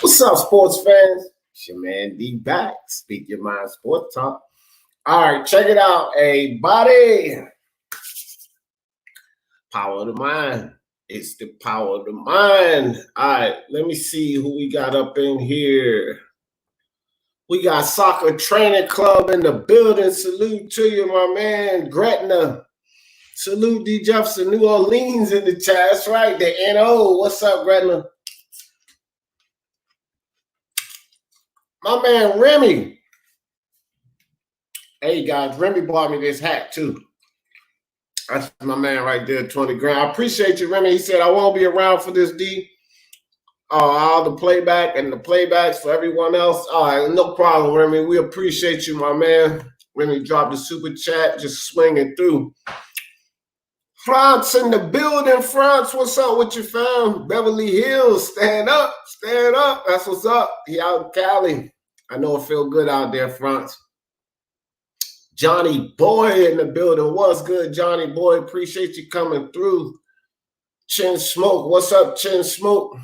What's up, sports fans? It's your man D back. Speak Your Mind Sports Talk. All right, check it out, everybody. Power of the mind. It's the power of the mind. All right, let me see who we got up in here. We got Soccer Training Club in the building. Salute to you, my man, Gretna. Salute D Jefferson, New Orleans in the chat. That's right, the NO. What's up, Gretna? My man Remy. Hey guys, Remy bought me this hat too. That's my man right there, 20 grand. I appreciate you, Remy. He said I won't be around for this D. All the playback and the playbacks for everyone else. All right, no problem, Remy. We appreciate you, my man. Remy dropped the super chat, just swinging through. Franz in the building. Franz, what's up with you, fam? Beverly Hills, stand up, stand up. That's what's up. He out in Cali. I know it feel good out there, Franz. Johnny Boy in the building. What's good, Johnny Boy? Appreciate you coming through. Chin Smoke. What's up, Chin Smoke?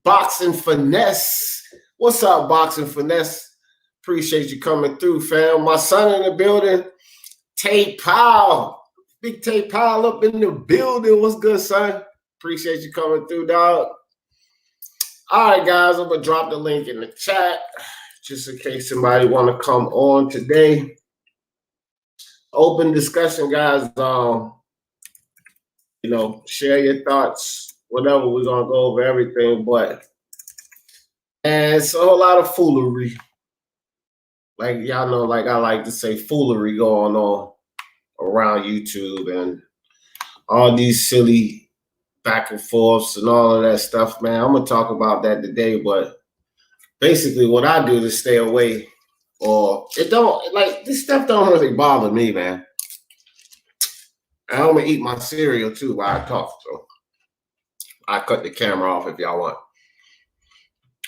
Boxing Finesse. What's up, Boxing Finesse? Appreciate you coming through, fam. My son in the building. Tay Powell. Big Tay Powell up in the building. What's good, son? Appreciate you coming through, dog. All right, guys. I'm going to drop the link in the chat just in case somebody want to come on today. Open discussion, guys. Share your thoughts, whatever. We're gonna go over everything, and it's a whole lot of foolery. Like y'all know, like I like to say, foolery going on around YouTube and all these silly back and forths and all of that stuff, man. I'm gonna talk about that today, but basically what I do to stay away. Or it don't, like, this stuff don't really bother me, man. I'm going to eat my cereal, too, while I talk. So I cut the camera off if y'all want.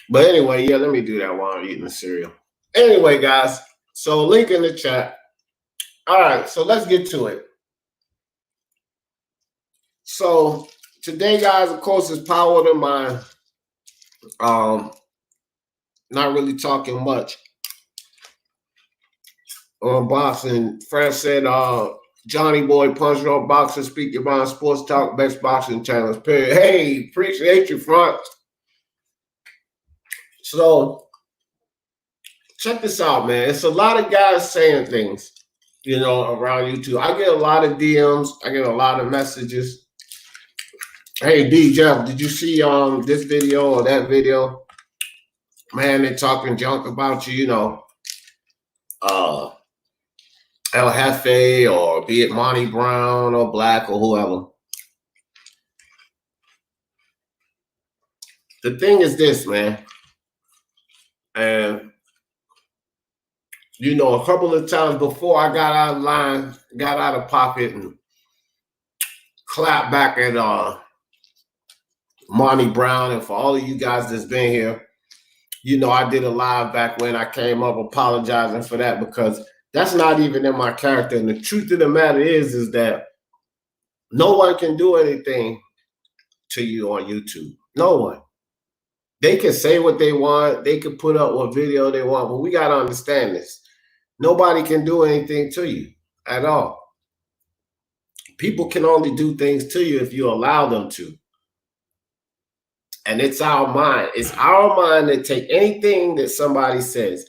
But anyway, yeah, let me do that while I'm eating the cereal. Anyway, guys, so link in the chat. All right, so let's get to it. So today, guys, of course, is Power of the Mind. Not really talking much on boxing. Franz said, Johnny Boy, Punch Drunk Boxing, Speak Your Mind, Sports Talk, Best Boxing Channels, period. Hey, appreciate you, Franz. So, check this out, man. It's a lot of guys saying things, around YouTube. I get a lot of DMs. I get a lot of messages. Hey, D. Jeff, did you see this video or that video? Man, they're talking junk about you, El Jefe, or be it Monty Brown or Black or whoever. The thing is this, man. And, a couple of times before I got out of line, got out of pocket and clapped back at Monty Brown, and for all of you guys that's been here, I did a live back when I came up apologizing for that, because that's not even in my character. And the truth of the matter is that no one can do anything to you on YouTube. No one. They can say what they want. They can put up what video they want. But we got to understand this. Nobody can do anything to you at all. People can only do things to you if you allow them to. And it's our mind. It's our mind to take anything that somebody says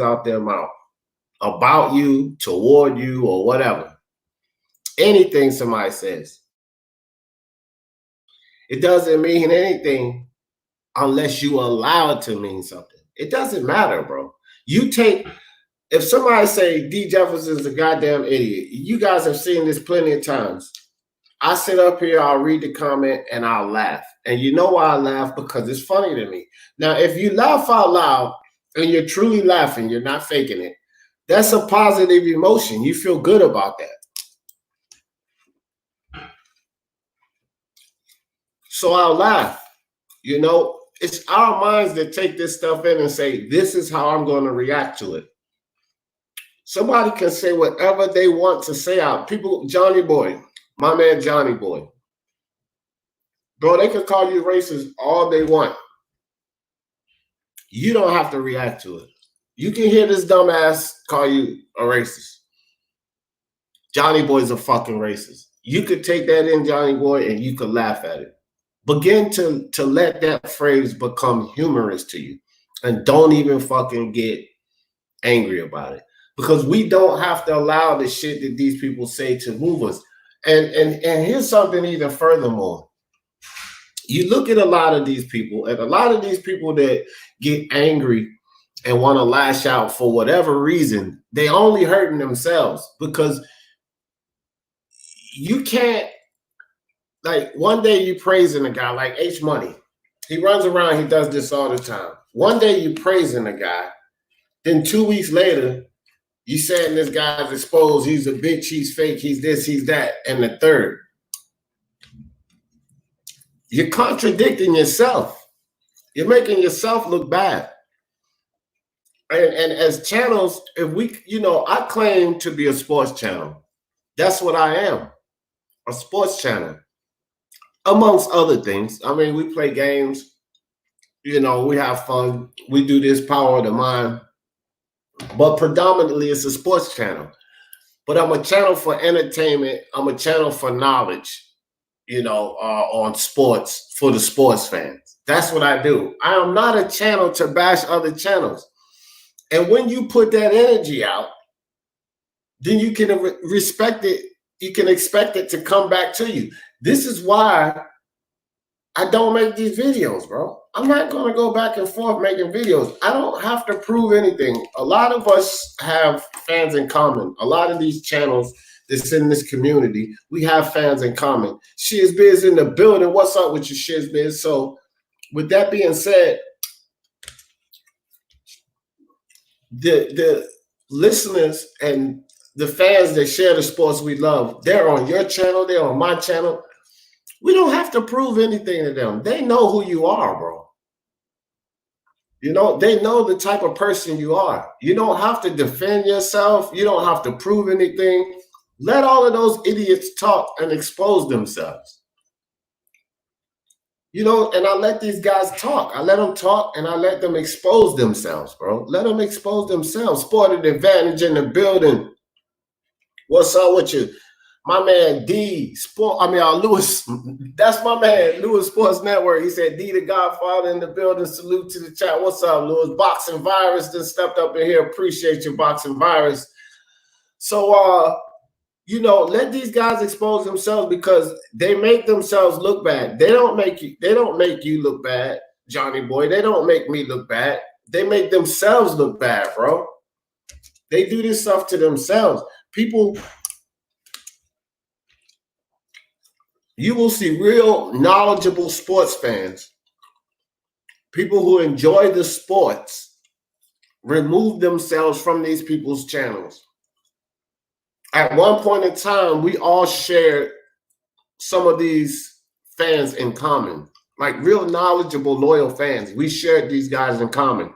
out their mouth about you, toward you, or whatever. Anything somebody says. It doesn't mean anything unless you allow it to mean something. It doesn't matter, bro. If somebody say D Jefferson's a goddamn idiot, you guys have seen this plenty of times. I sit up here, I'll read the comment, and I'll laugh. And you know why I laugh? Because it's funny to me. Now, if you laugh out loud and you're truly laughing, you're not faking it, that's a positive emotion. You feel good about that. So I'll laugh. It's our minds that take this stuff in and say, this is how I'm going to react to it. Somebody can say whatever they want to say out. People, Johnny Boy, my man Johnny Boy. Bro, they can call you racist all they want. You don't have to react to it. You can hear this dumbass call you a racist. Johnny Boy's a fucking racist. You could take that in, Johnny Boy, and you could laugh at it. Begin to let that phrase become humorous to you. And don't even fucking get angry about it. Because we don't have to allow the shit that these people say to move us. And here's something even furthermore. You look at a lot of these people, and a lot of these people that get angry and want to lash out for whatever reason, they only hurting themselves, because you can't, like, one day you praising a guy like H Money. He runs around, he does this all the time. One day you praising a guy, then 2 weeks later, you saying this guy's exposed, he's a bitch, he's fake, he's this, he's that, and the third. You're contradicting yourself. You're making yourself look bad. And as channels, if we, I claim to be a sports channel. That's what I am, a sports channel, amongst other things. I mean, we play games, we have fun. We do this power of the mind, but predominantly it's a sports channel. But I'm a channel for entertainment. I'm a channel for knowledge, on sports, for the sports fans. That's what I do. I am not a channel to bash other channels. And when you put that energy out, then you can respect it. You can expect it to come back to you. This is why I don't make these videos, bro. I'm not going to go back and forth making videos. I don't have to prove anything. A lot of us have fans in common. A lot of these channels that's in this community, we have fans in common. Shizbiz in the building. What's up with you, Shizbiz? So with that being said, the listeners and the fans that share the sports we love, they're on your channel, they're on my channel. We don't have to prove anything to them. They know who you are, bro. They know the type of person you are. You don't have to defend yourself. You don't have to prove anything. Let all of those idiots talk and expose themselves. And I let these guys talk. I let them talk and I let them expose themselves, bro. Let them expose themselves. Sported Advantage in the building. What's up with you? My man D Lewis. That's my man, Lewis Sports Network. He said D the Godfather in the building. Salute to the chat. What's up, Lewis? Boxing Virus just stepped up in here. Appreciate you, Boxing Virus. So let these guys expose themselves, because they make themselves look bad. They don't make you look bad, Johnny Boy. They don't make me look bad. They make themselves look bad, bro. They do this stuff to themselves. People, you will see real knowledgeable sports fans, people who enjoy the sports, remove themselves from these people's channels. At one point in time, we all shared some of these fans in common, like real knowledgeable, loyal fans. We shared these guys in common.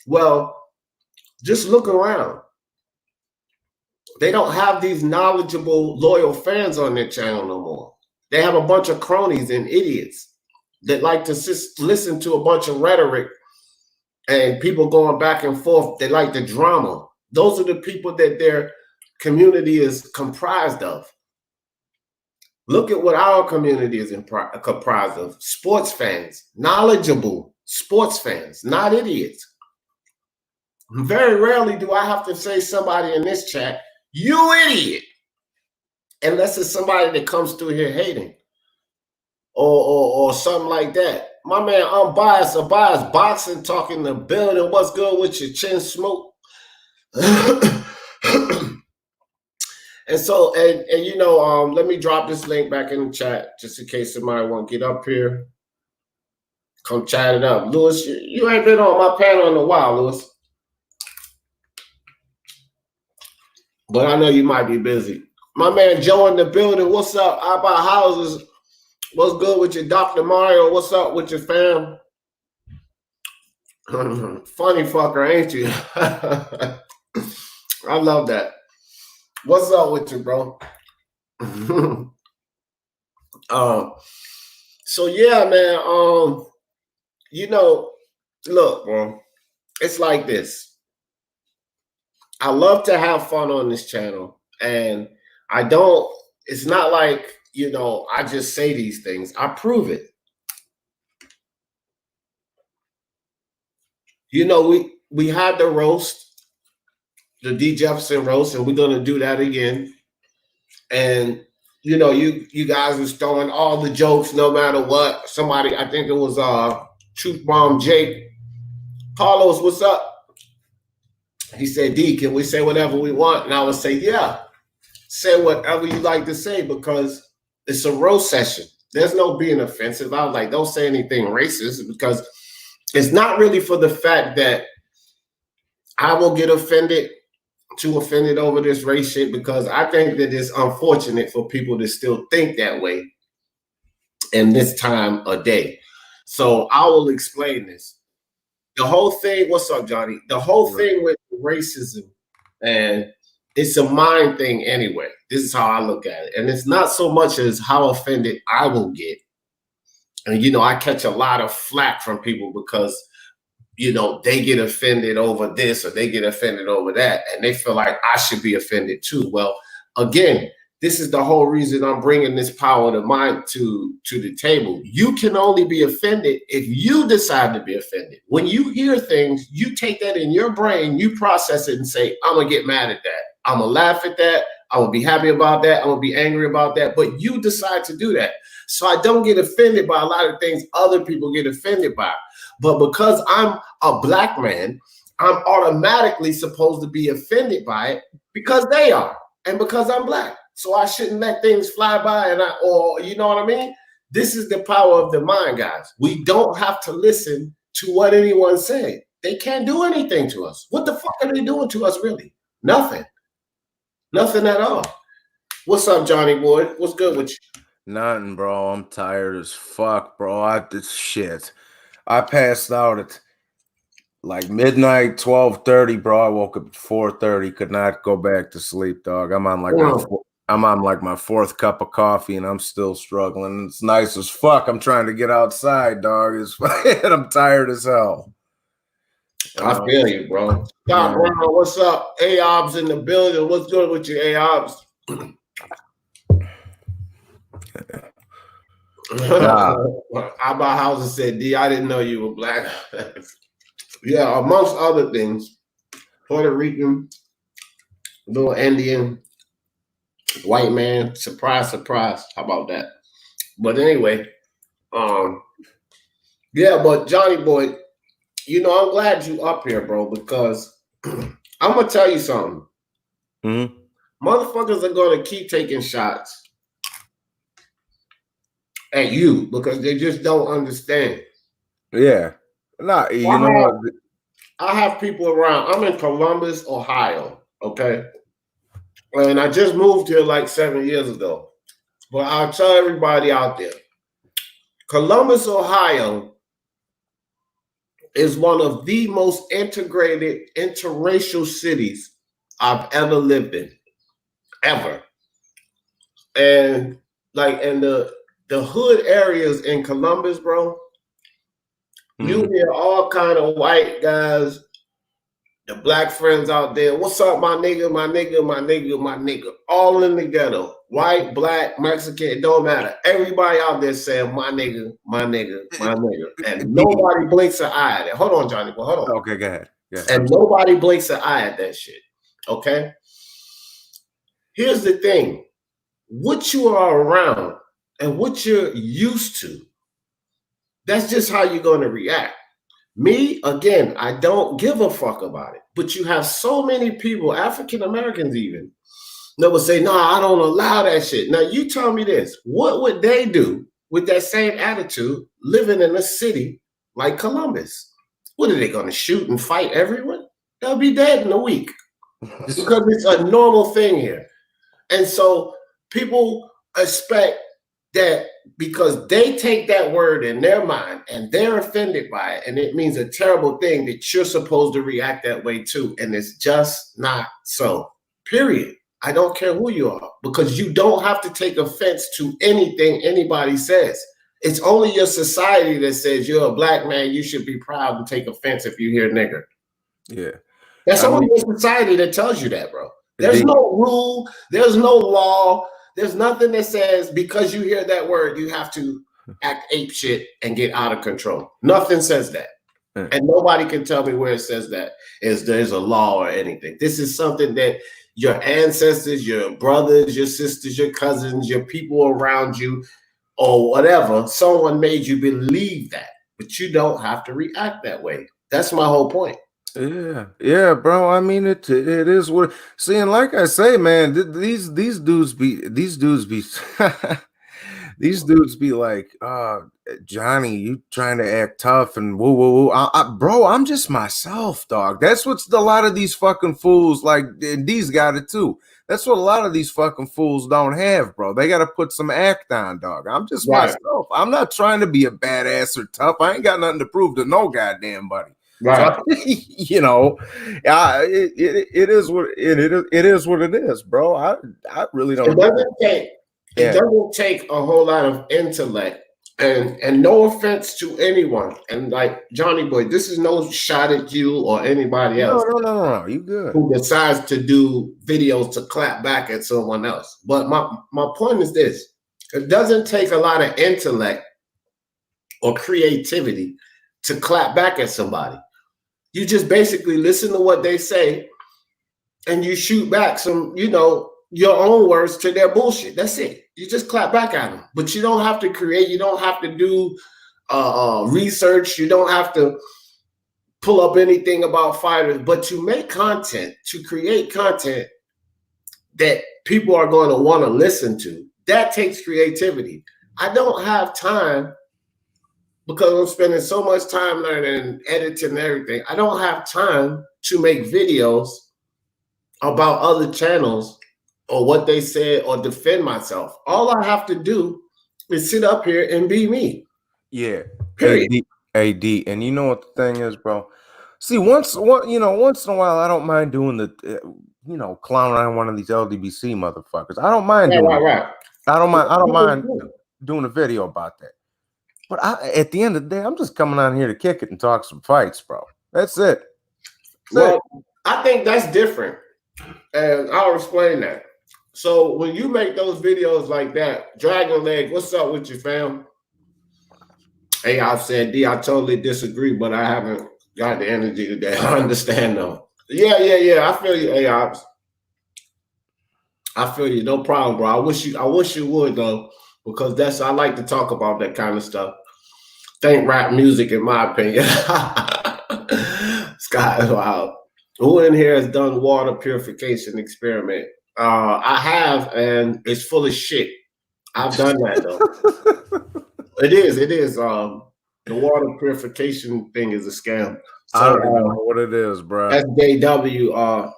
Well, just look around. They don't have these knowledgeable, loyal fans on their channel no more. They have a bunch of cronies and idiots that like to listen to a bunch of rhetoric and people going back and forth. They like the drama. Those are the people that their community is comprised of. Look at what our community is comprised of. Sports fans, knowledgeable sports fans, not idiots. Very rarely do I have to say somebody in this chat, you idiot, unless it's somebody that comes through here hating or something like that. My man, Unbiased Boxing talking the building. What's good with your chin smoke? And so, let me drop this link back in the chat just in case somebody want to get up here. Come chat it up. Lewis, you ain't been on my panel in a while, Lewis. But I know you might be busy. My man Joe in the building. What's up? I buy houses. What's good with you, Dr. Mario? What's up with your fam? Funny fucker, ain't you? I love that. What's up with you, bro? So yeah, man. Look, bro. it's like this. I love to have fun on this channel, and it's not like, I just say these things. I prove it. We had the roast, the D Jefferson roast, and we're gonna do that again. And you guys was throwing all the jokes no matter what. Somebody, I think it was Truth Bomb Jake. Carlos, what's up? He said, D, can we say whatever we want? And I would say, yeah, say whatever you like to say, because it's a roast session. There's no being offensive. I was like, don't say anything racist, because it's not really for the fact that I will get offended over this race shit, because I think that it's unfortunate for people to still think that way in this time of day. So I will explain this. The whole thing, what's up, Johnny? The whole thing with racism, and it's a mind thing anyway. This is how I look at it. And it's not so much as how offended I will get. And, I catch a lot of flack from people because, they get offended over this or they get offended over that, and they feel like I should be offended too. Well, again, this is the whole reason I'm bringing this power of the mind to the table. You can only be offended if you decide to be offended. When you hear things, you take that in your brain, you process it and say, I'm going to get mad at that. I'm going to laugh at that. I'm going to be happy about that. I'm going to be angry about that. But you decide to do that. So I don't get offended by a lot of things other people get offended by. But because I'm a black man, I'm automatically supposed to be offended by it because they are, and because I'm black. So I shouldn't let things fly by, or you know what I mean? This is the power of the mind, guys. We don't have to listen to what anyone said. They can't do anything to us. What the fuck are they doing to us, really? Nothing. Nothing at all. What's up, Johnny boy? What's good with you? Nothing, bro. I'm tired as fuck, bro. Shit. I passed out at like midnight, 12:30, bro. I woke up at 4:30. Could not go back to sleep, dog. I'm on like my fourth cup of coffee, and I'm still struggling. It's nice as fuck. I'm trying to get outside, dog. I'm tired as hell. I feel you, bro. Scott Brown, what's up? AOBs in the building. What's good with you, AOBs? Abba Hauser said, D, I didn't know you were black. Yeah, amongst other things, Puerto Rican, little Indian, white man, surprise, surprise. How about that? But anyway, yeah, but Johnny boy, I'm glad you up here, bro, because I'm gonna tell you something. Mm-hmm. Motherfuckers are gonna keep taking shots at you because they just don't understand. Yeah. Nah, I have people around. I'm in Columbus, Ohio, okay? And I just moved here like 7 years ago. But I'll tell everybody out there, Columbus, Ohio is one of the most integrated interracial cities I've ever lived in, ever. And the hood areas in Columbus, bro, you hear all kind of white guys, the black friends out there. What's up, my nigga, my nigga, my nigga, my nigga? All in the ghetto. White, black, Mexican, it don't matter. Everybody out there saying my nigga, my nigga, my nigga. And nobody blinks an eye at it. Hold on, Johnny. Well, hold on. Okay, go ahead. Yeah. And nobody blinks an eye at that shit. Okay? Here's the thing. What you are around and what you're used to, that's just how you're going to react. Me, again, I don't give a fuck about it. But you have so many people, African Americans even, that will say, no, I don't allow that shit. Now, you tell me this. What would they do with that same attitude living in a city like Columbus? What are they going to shoot and fight everyone? They'll be dead in a week because it's a normal thing here. And so people expect that because they take that word in their mind and they're offended by it, and it means a terrible thing, that you're supposed to react that way too. And it's just not so, period. I don't care who you are, because you don't have to take offense to anything anybody says. It's only your society that says you're a black man, you should be proud and take offense if you hear nigger. Yeah. There's I only mean, a society that tells you that, bro. There's they, no rule. There's no law. There's nothing that says because you hear that word, you have to act ape shit and get out of control. Nothing says that. And nobody can tell me where it says that there's a law or anything. This is something that your ancestors, your brothers, your sisters, your cousins, your people around you, or whatever, someone made you believe that, but you don't have to react that way. That's my whole point. yeah, bro. I mean, it is what. See, and like I say, man, these dudes be these dudes be these dudes be like, Johnny, you trying to act tough and woo woo woo. Bro, I'm just myself, dog. That's what's a lot of these fucking fools like. And these got it too. That's what a lot of these fucking fools don't have, bro. They got to put some act on, dog. I'm just myself. I'm not trying to be a badass or tough. I ain't got nothing to prove to no goddamn buddy. Right. So, you know, it is what it is what it is, bro. I really don't. It doesn't take a whole lot of intellect, and no offense to anyone. And like Johnny Boy, this is no shot at you or anybody else. No. You good? Who decides to do videos to clap back at someone else? But my point is this: it doesn't take a lot of intellect or creativity to clap back at somebody. You just basically listen to what they say and you shoot back some, your own words to their bullshit. That's it. You just clap back at them. But you don't have to create. You don't have to do research. You don't have to pull up anything about fighters. But to make content, to create content that people are going to want to listen to, that takes creativity. I don't have time because I'm spending so much time learning, editing, and everything. I don't have time to make videos about other channels or what they said or defend myself. All I have to do is sit up here and be me. Yeah. Period. AD. And you know what the thing is, bro? See, once in a while, I don't mind doing the, clowning on one of these LDBC motherfuckers. I don't mind doing it. I don't mind doing a video about that. But at the end of the day, I'm just coming on here to kick it and talk some fights, bro. That's it. I think that's different. And I'll explain that. So when you make those videos like that, Dragon Leg, what's up with you, fam? Hey, I've said, D, I totally disagree, but I haven't got the energy today. I understand, though. Yeah. I feel you, A-Ops. I feel you. No problem, bro. I wish you would, though, because I like to talk about that kind of stuff. Think rap music, in my opinion. Scott, wow. Who in here has done water purification experiment? I have, and it's full of shit. I've done that, though. It is. The water purification thing is a scam. So, I don't know what it is, bro. SJW,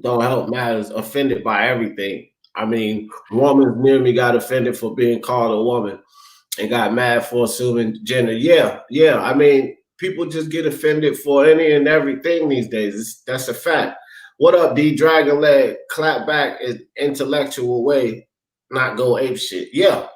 don't help matters, offended by everything. I mean, woman near me got offended for being called a woman and got mad for assuming gender. Yeah. I mean, people just get offended for any and everything these days. That's a fact. What up, D? Dragon Leg, clap back in intellectual way, not go ape shit. Yeah,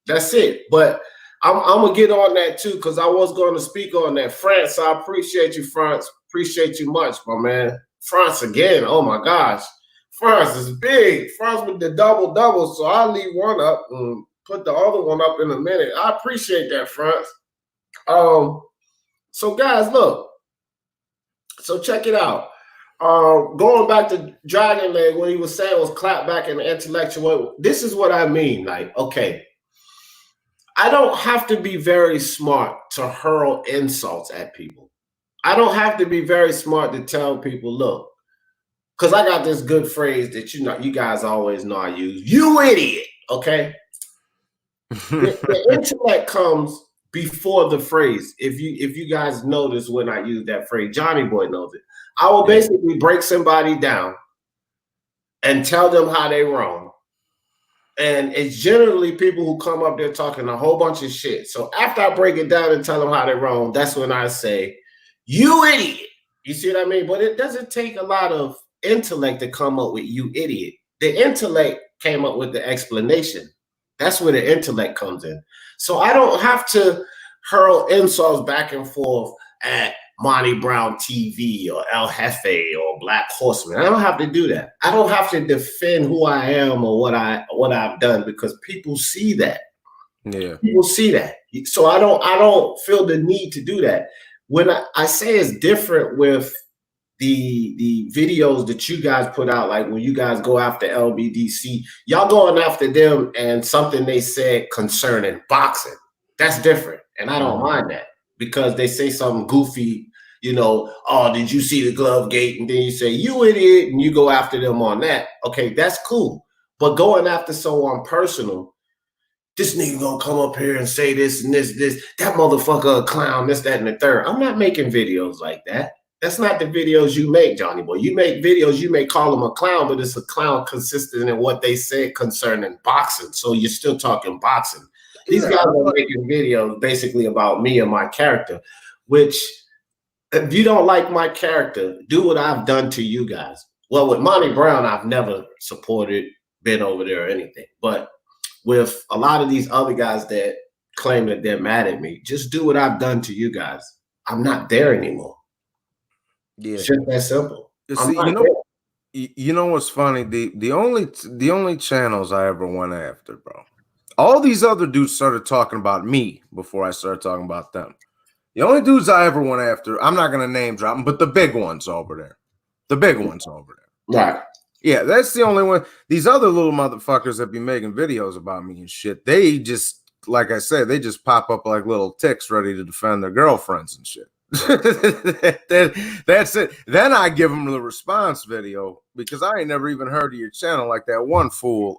that's it. But I'm going to get on that too, because I was going to speak on that. Franz, I appreciate you, Franz. Appreciate you much, my man. Franz again. Oh, my gosh. Franz is big. Franz with the double-double, so I'll leave one up and put the other one up in a minute. I appreciate that, Franz. So, guys, look. So, check it out. Going back to Dragon Leg, when he was saying was clap back in the intellectual, this is what I mean. Like, okay, I don't have to be very smart to hurl insults at people. I don't have to be very smart to tell people, look, because I got this good phrase that you guys always know I use. You idiot, okay? the intellect comes before the phrase. If you guys notice when I use that phrase, Johnny Boy knows it. I will basically break somebody down and tell them how they wrong. And it's generally people who come up there talking a whole bunch of shit. So after I break it down and tell them how they're wrong, that's when I say, you idiot. You see what I mean? But it doesn't take a lot of intellect to come up with you idiot. The intellect came up with the explanation. That's where the intellect comes in. So I don't have to hurl insults back and forth at Monty Brown TV or El Jefe or Black Horseman. I don't have to do that. I don't have to defend who I am or what I've done because people see that. Yeah. People see that. So I don't feel the need to do that. When I say it's different with the videos that you guys put out, like when you guys go after LBDC, y'all going after them and something they said concerning boxing. That's different. And I don't mind that because they say something goofy, you know, oh, did you see the glove gate? And then you say, you idiot, and you go after them on that. Okay, that's cool. But going after someone personal, this nigga gonna come up here and say this and this, that motherfucker a clown, this, that, and the third. I'm not making videos like that. That's not the videos you make, Johnny Boy. You make videos, you may call him a clown, but it's a clown consistent in what they said concerning boxing. So you're still talking boxing. These guys are making videos basically about me and my character, which if you don't like my character, do what I've done to you guys. Well, with Monty Brown, I've never supported, been over there or anything. But with a lot of these other guys that claim that they're mad at me, just do what I've done to you guys. I'm not there anymore. Yeah, it's just that simple. See, you know what's funny? The only channels I ever went after, bro. All these other dudes started talking about me before I started talking about them. The only dudes I ever went after, I'm not gonna name drop them, but the big ones over there. The big ones over there. Right. Yeah, that's the only one. These other little motherfuckers that be making videos about me and shit, they just, like I said, they just pop up like little ticks ready to defend their girlfriends and shit. That's it. Then I give them the response video because I ain't never even heard of your channel, like that one fool.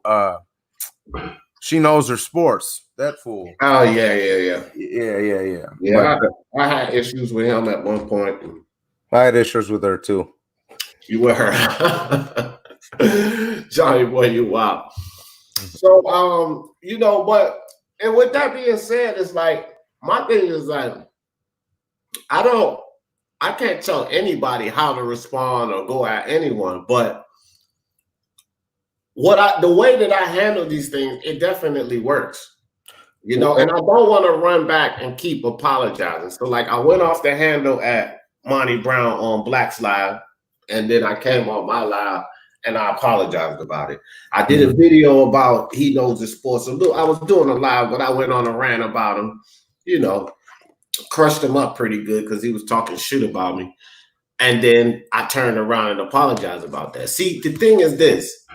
She knows her sports. That fool. Oh yeah. Yeah. I had issues with him at one point. I had issues with her too. You were her. Johnny Boy, you wow. So you know, but and with that being said, it's like my thing is like I can't tell anybody how to respond or go at anyone, but the way that I handle these things, it definitely works. You know, and I don't want to run back and keep apologizing. So like I went off the handle at Monty Brown on Black's Live, and then I came on my live and I apologized about it. I did a video about he knows the sports. I was doing a live, but I went on a rant about him, you know, crushed him up pretty good because he was talking shit about me. And then I turned around and apologized about that. See, the thing is this.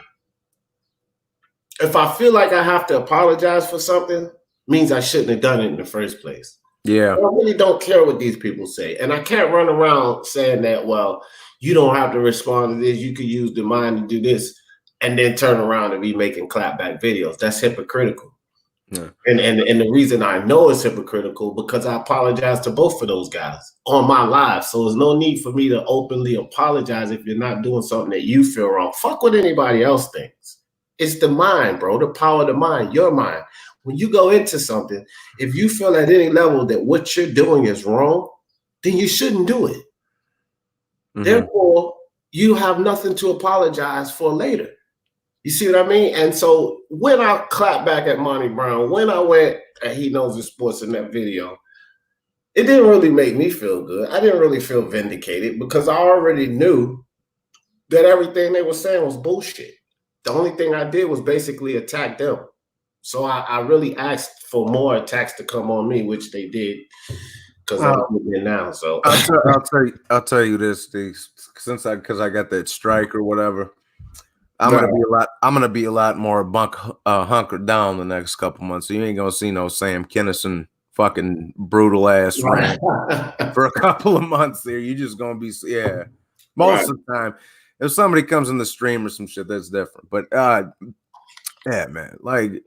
If I feel like I have to apologize for something, means I shouldn't have done it in the first place. Yeah. I really don't care what these people say. And I can't run around saying that, well, you don't have to respond to this. You could use the mind to do this and then turn around and be making clapback videos. That's hypocritical. Yeah. And the reason I know it's hypocritical because I apologize to both of those guys on my live. So there's no need for me to openly apologize if you're not doing something that you feel wrong. Fuck what anybody else thinks. It's the mind, bro. The power of the mind, your mind. When you go into something, if you feel at any level that what you're doing is wrong, then you shouldn't do it. Mm-hmm. Therefore, you have nothing to apologize for later. You see what I mean? And so when I clapped back at Monty Brown, when I went and He Knows the Sports in that video, it didn't really make me feel good. I didn't really feel vindicated because I already knew that everything they were saying was bullshit. The only thing I did was basically attack them. So I really asked for more attacks to come on me, which they did because I'm here now. So I'll tell you this, because I got that strike or whatever. I'm gonna be a lot more hunkered down the next couple months. So you ain't gonna see no Sam Kinison fucking brutal ass rant for a couple of months there. You just gonna be most of the time. If somebody comes in the stream or some shit, that's different. But yeah, man, like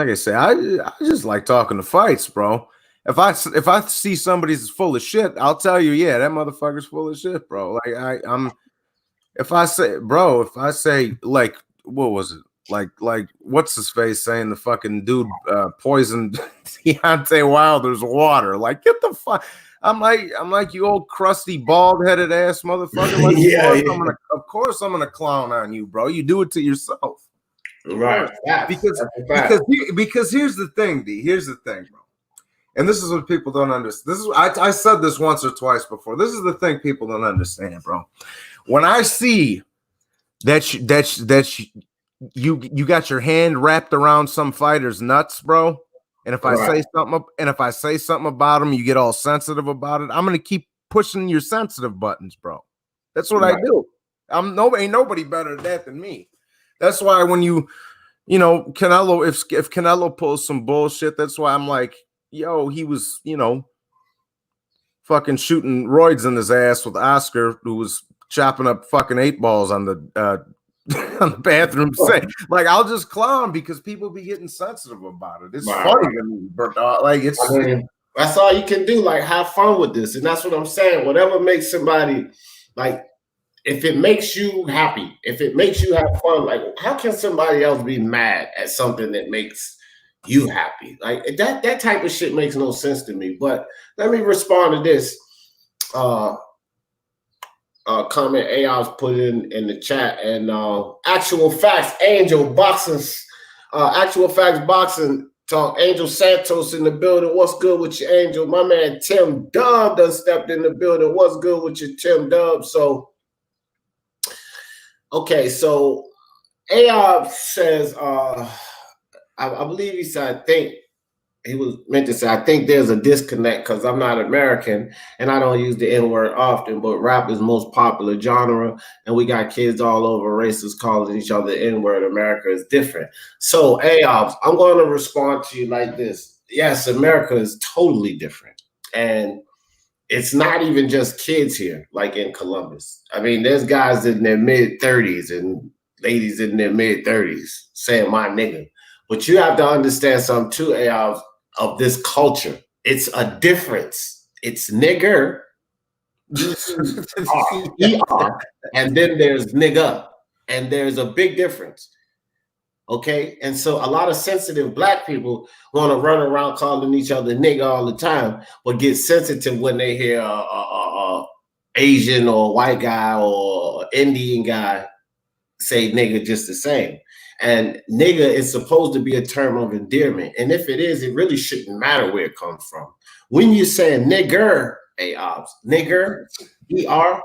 I say, I just like talking to fights, bro. If I see somebody's full of shit, I'll tell you, yeah, that motherfucker's full of shit, bro. Like if I say, like, what was it? Like what's his face saying the fucking dude poisoned Deontay Wilder's water? Like, get the fuck. I'm like you old crusty bald headed ass motherfucker. Like, of course I'm gonna clown on you, bro. You do it to yourself, right? Because here's the thing, D. Here's the thing, bro. And this is what people don't understand. This is I said this once or twice before. This is the thing people don't understand, bro. When I see you got your hand wrapped around some fighter's nuts, bro. And if I say something about them, you get all sensitive about it. I'm gonna keep pushing your sensitive buttons, bro. That's what I do. Ain't nobody better at that than me. That's why when Canelo, if Canelo pulls some bullshit, that's why I'm like, yo, he was, fucking shooting roids in his ass with Oscar, who was chopping up fucking 8 balls on the on the bathroom sink. Like, I'll just clown because people be getting sensitive about it. It's funny to me, but that's all you can do. Like, have fun with this, and that's what I'm saying. Whatever makes somebody like. If it makes you happy, if it makes you have fun, like, how can somebody else be mad at something that makes you happy? Like, that type of shit makes no sense to me. But let me respond to this comment AI's put in the chat. And Actual Facts Boxing talk. Angel Santos in the building. What's good with you, Angel? My man Tim Dub done stepped in the building. What's good with you, Tim Dub? Okay, so AI says, I believe he said, I think he was meant to say, I think there's a disconnect because I'm not American and I don't use the N-word often, but rap is most popular genre and we got kids all over races calling each other N-word. America is different. So AI, I'm going to respond to you like this. Yes, America is totally different. And it's not even just kids here, like in Columbus. I mean, there's guys in their mid-30s and ladies in their mid-30s saying my nigga. But you have to understand something too, AI, of this culture. It's a difference. It's nigger, E-R, and then there's nigga. And there's a big difference. Okay, and so a lot of sensitive black people want to run around calling each other nigga all the time, but get sensitive when they hear Asian or white guy or Indian guy say nigga just the same. And nigga is supposed to be a term of endearment, and if it is, it really shouldn't matter where it comes from. When you say nigger, nigger, E-R,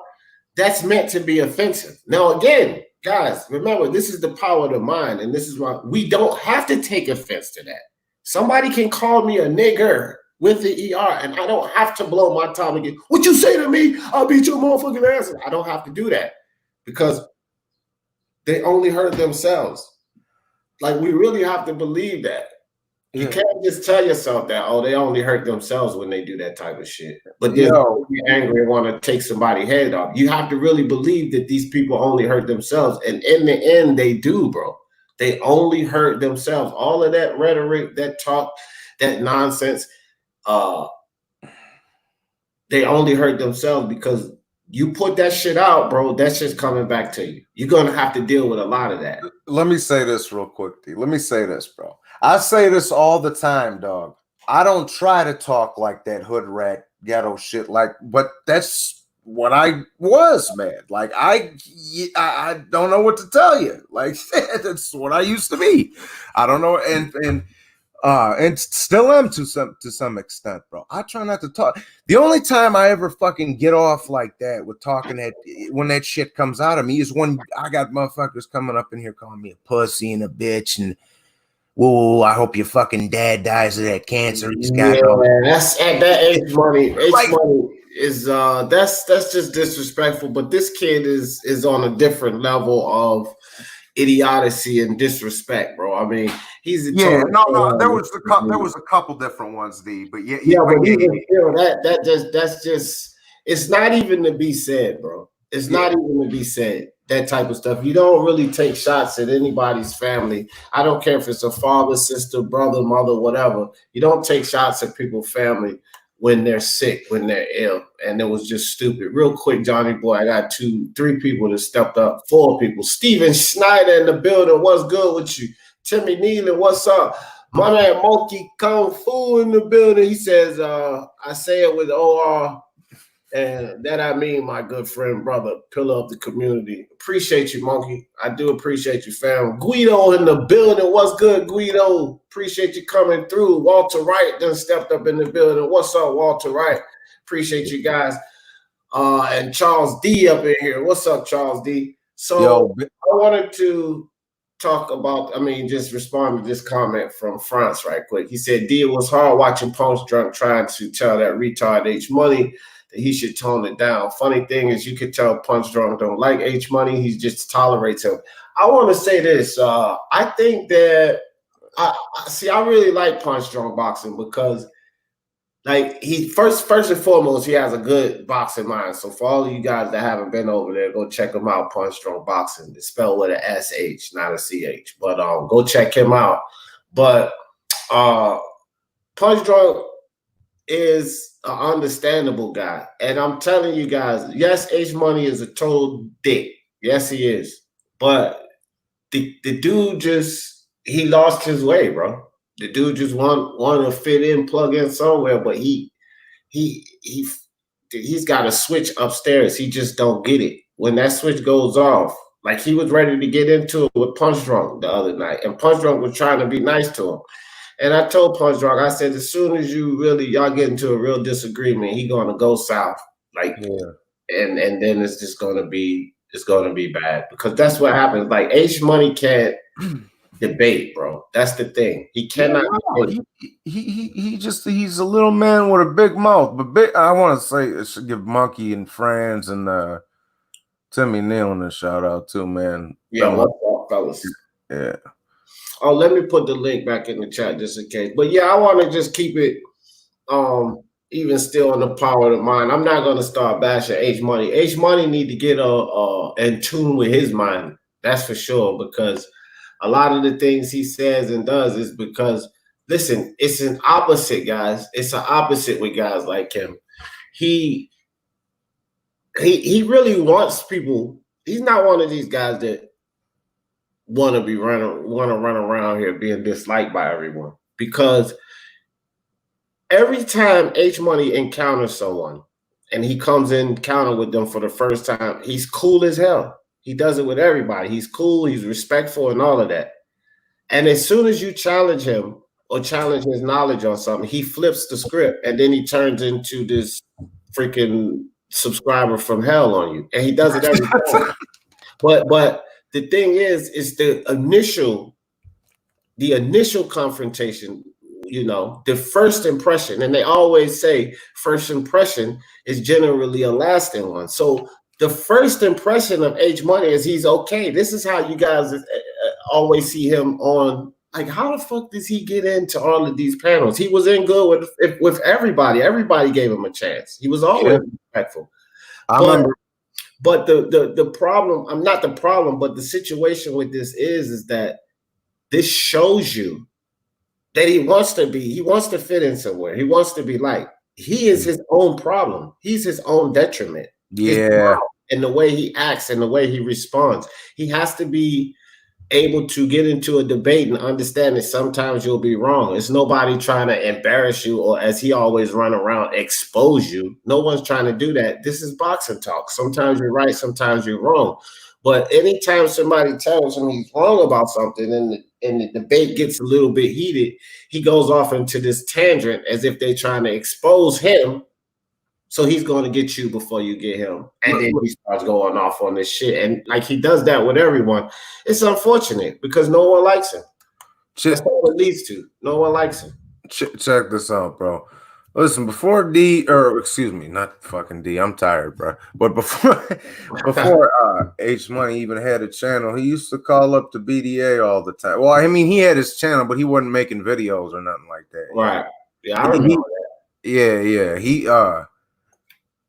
that's meant to be offensive. Now again, guys, remember, this is the power of the mind, and this is why we don't have to take offense to that. Somebody can call me a nigger with the ER, and I don't have to blow my top again. What you say to me? I'll beat your motherfucking ass. I don't have to do that because they only hurt themselves. Like, we really have to believe that. You can't just tell yourself that, oh, they only hurt themselves when they do that type of shit. But then you're angry and want to take somebody's head off. You have to really believe that these people only hurt themselves. And in the end, they do, bro. They only hurt themselves. All of that rhetoric, that talk, that nonsense, they only hurt themselves because you put that shit out, bro, that's just coming back to you. You're going to have to deal with a lot of that. Let me say this real quick, D. Let me say this, bro. I say this all the time, dog. I don't try to talk like that hood rat ghetto shit, but that's what I was, man. Like, I don't know what to tell you. Like, that's what I used to be. I don't know, and still am to some extent, bro. I try not to talk. The only time I ever fucking get off like that with talking when that shit comes out of me is when I got motherfuckers coming up in here calling me a pussy and a bitch and whoa, I hope your fucking dad dies of that cancer. He's got that's at that age money. Money is that's just disrespectful. But this kid is on a different level of idiocy and disrespect, bro. I mean, he's there was a couple different ones, D. But but that's just it's not even to be said, bro. It's not even to be said. That type of stuff. You don't really take shots at anybody's family. I don't care if it's a father, sister, brother, mother, whatever. You don't take shots at people's family when they're sick, when they're ill. And it was just stupid. Real quick, Johnny boy, I got 3 people that stepped up, 4 people. Steven Schneider in the building. What's good with you? Timmy Nealon, what's up? My man Monkey Kung Fu in the building. He says, I say it with OR. And that I mean, my good friend, brother, pillar of the community. Appreciate you, Monkey. I do appreciate you, fam. Guido in the building. What's good, Guido? Appreciate you coming through. Walter Wright done stepped up in the building. What's up, Walter Wright? Appreciate you guys. And Charles D up in here. What's up, Charles D? So I wanted to talk about, just respond to this comment from Franz right quick. He said, D, it was hard watching Punch Drunk trying to tell that retard H Money that he should tone it down. Funny thing is, you could tell Punch Drunk don't like H Money. He just tolerates him. I want to say this. I think that I really like Punch Drunk boxing because, like, he first and foremost, he has a good boxing mind. So for all of you guys that haven't been over there, go check him out. Punch Drunk Boxing. It's spelled with an SH, not a CH. But go check him out. But Punch Drunk is an understandable guy. And I'm telling you guys, yes, H Money is a total dick. Yes, he is. But the dude he lost his way, bro. The dude just want to fit in, plug in somewhere, but he's got a switch upstairs. He just don't get it. When that switch goes off, like he was ready to get into it with Punch Drunk the other night, and Punch Drunk was trying to be nice to him. And I told Punch Drunk, I said, as soon as y'all get into a real disagreement, he gonna go south, like, and then it's just gonna be bad because that's what happens. Like H Money can't debate, bro. That's the thing. He cannot. He's a little man with a big mouth. But I want to say, I should give Monkey and Franz and Timmy Nealon a shout out too, man. Yeah, what's up, fellas? Yeah. Oh, let me put the link back in the chat just in case. But yeah, I want to just keep it even still in the power of the mind. I'm not gonna start bashing H Money. H Money need to get in tune with his mind. That's for sure, because a lot of the things he says and does is because, listen, it's an opposite, guys. It's an opposite with guys like him. He really wants people. He's not one of these guys that want to run around here being disliked by everyone. Because every time H Money encounters someone and he comes in encounter with them for the first time, he's cool as hell. He does it with everybody. He's cool. He's respectful and all of that. And as soon as you challenge him or challenge his knowledge on something, he flips the script and then he turns into this freaking subscriber from hell on you. And he does it every time. But the thing is the initial confrontation, the first impression. And they always say first impression is generally a lasting one. So the first impression of H Money is he's okay. This is how you guys always see him on. Like, how the fuck does he get into all of these panels? He was in good with everybody. Everybody gave him a chance. He was always respectful. But the problem, I'm not the problem, but the situation with this is that this shows you that he wants to fit in somewhere. He wants to be liked. He is his own problem. He's his own detriment. Yeah. And the way he acts and the way he responds. He has to be able to get into a debate and understand that sometimes you'll be wrong. It's nobody trying to embarrass you or, as he always run around, expose you. No one's trying to do that. This is boxing talk. Sometimes you're right, sometimes you're wrong. But anytime somebody tells him he's wrong about something and the debate gets a little bit heated, he goes off into this tangent as if they're trying to expose him. So he's going to get you before you get him. And then he starts going off on this shit. And like he does that with everyone. It's unfortunate because no one likes him. That's what it leads to. No one likes him. Check this out, bro. Listen, before D, or excuse me, not fucking D, I'm tired, bro. But before H Money even had a channel, he used to call up the BDA all the time. Well, I mean, he had his channel, but he wasn't making videos or nothing like that. Right. Yeah, I remember that. Yeah.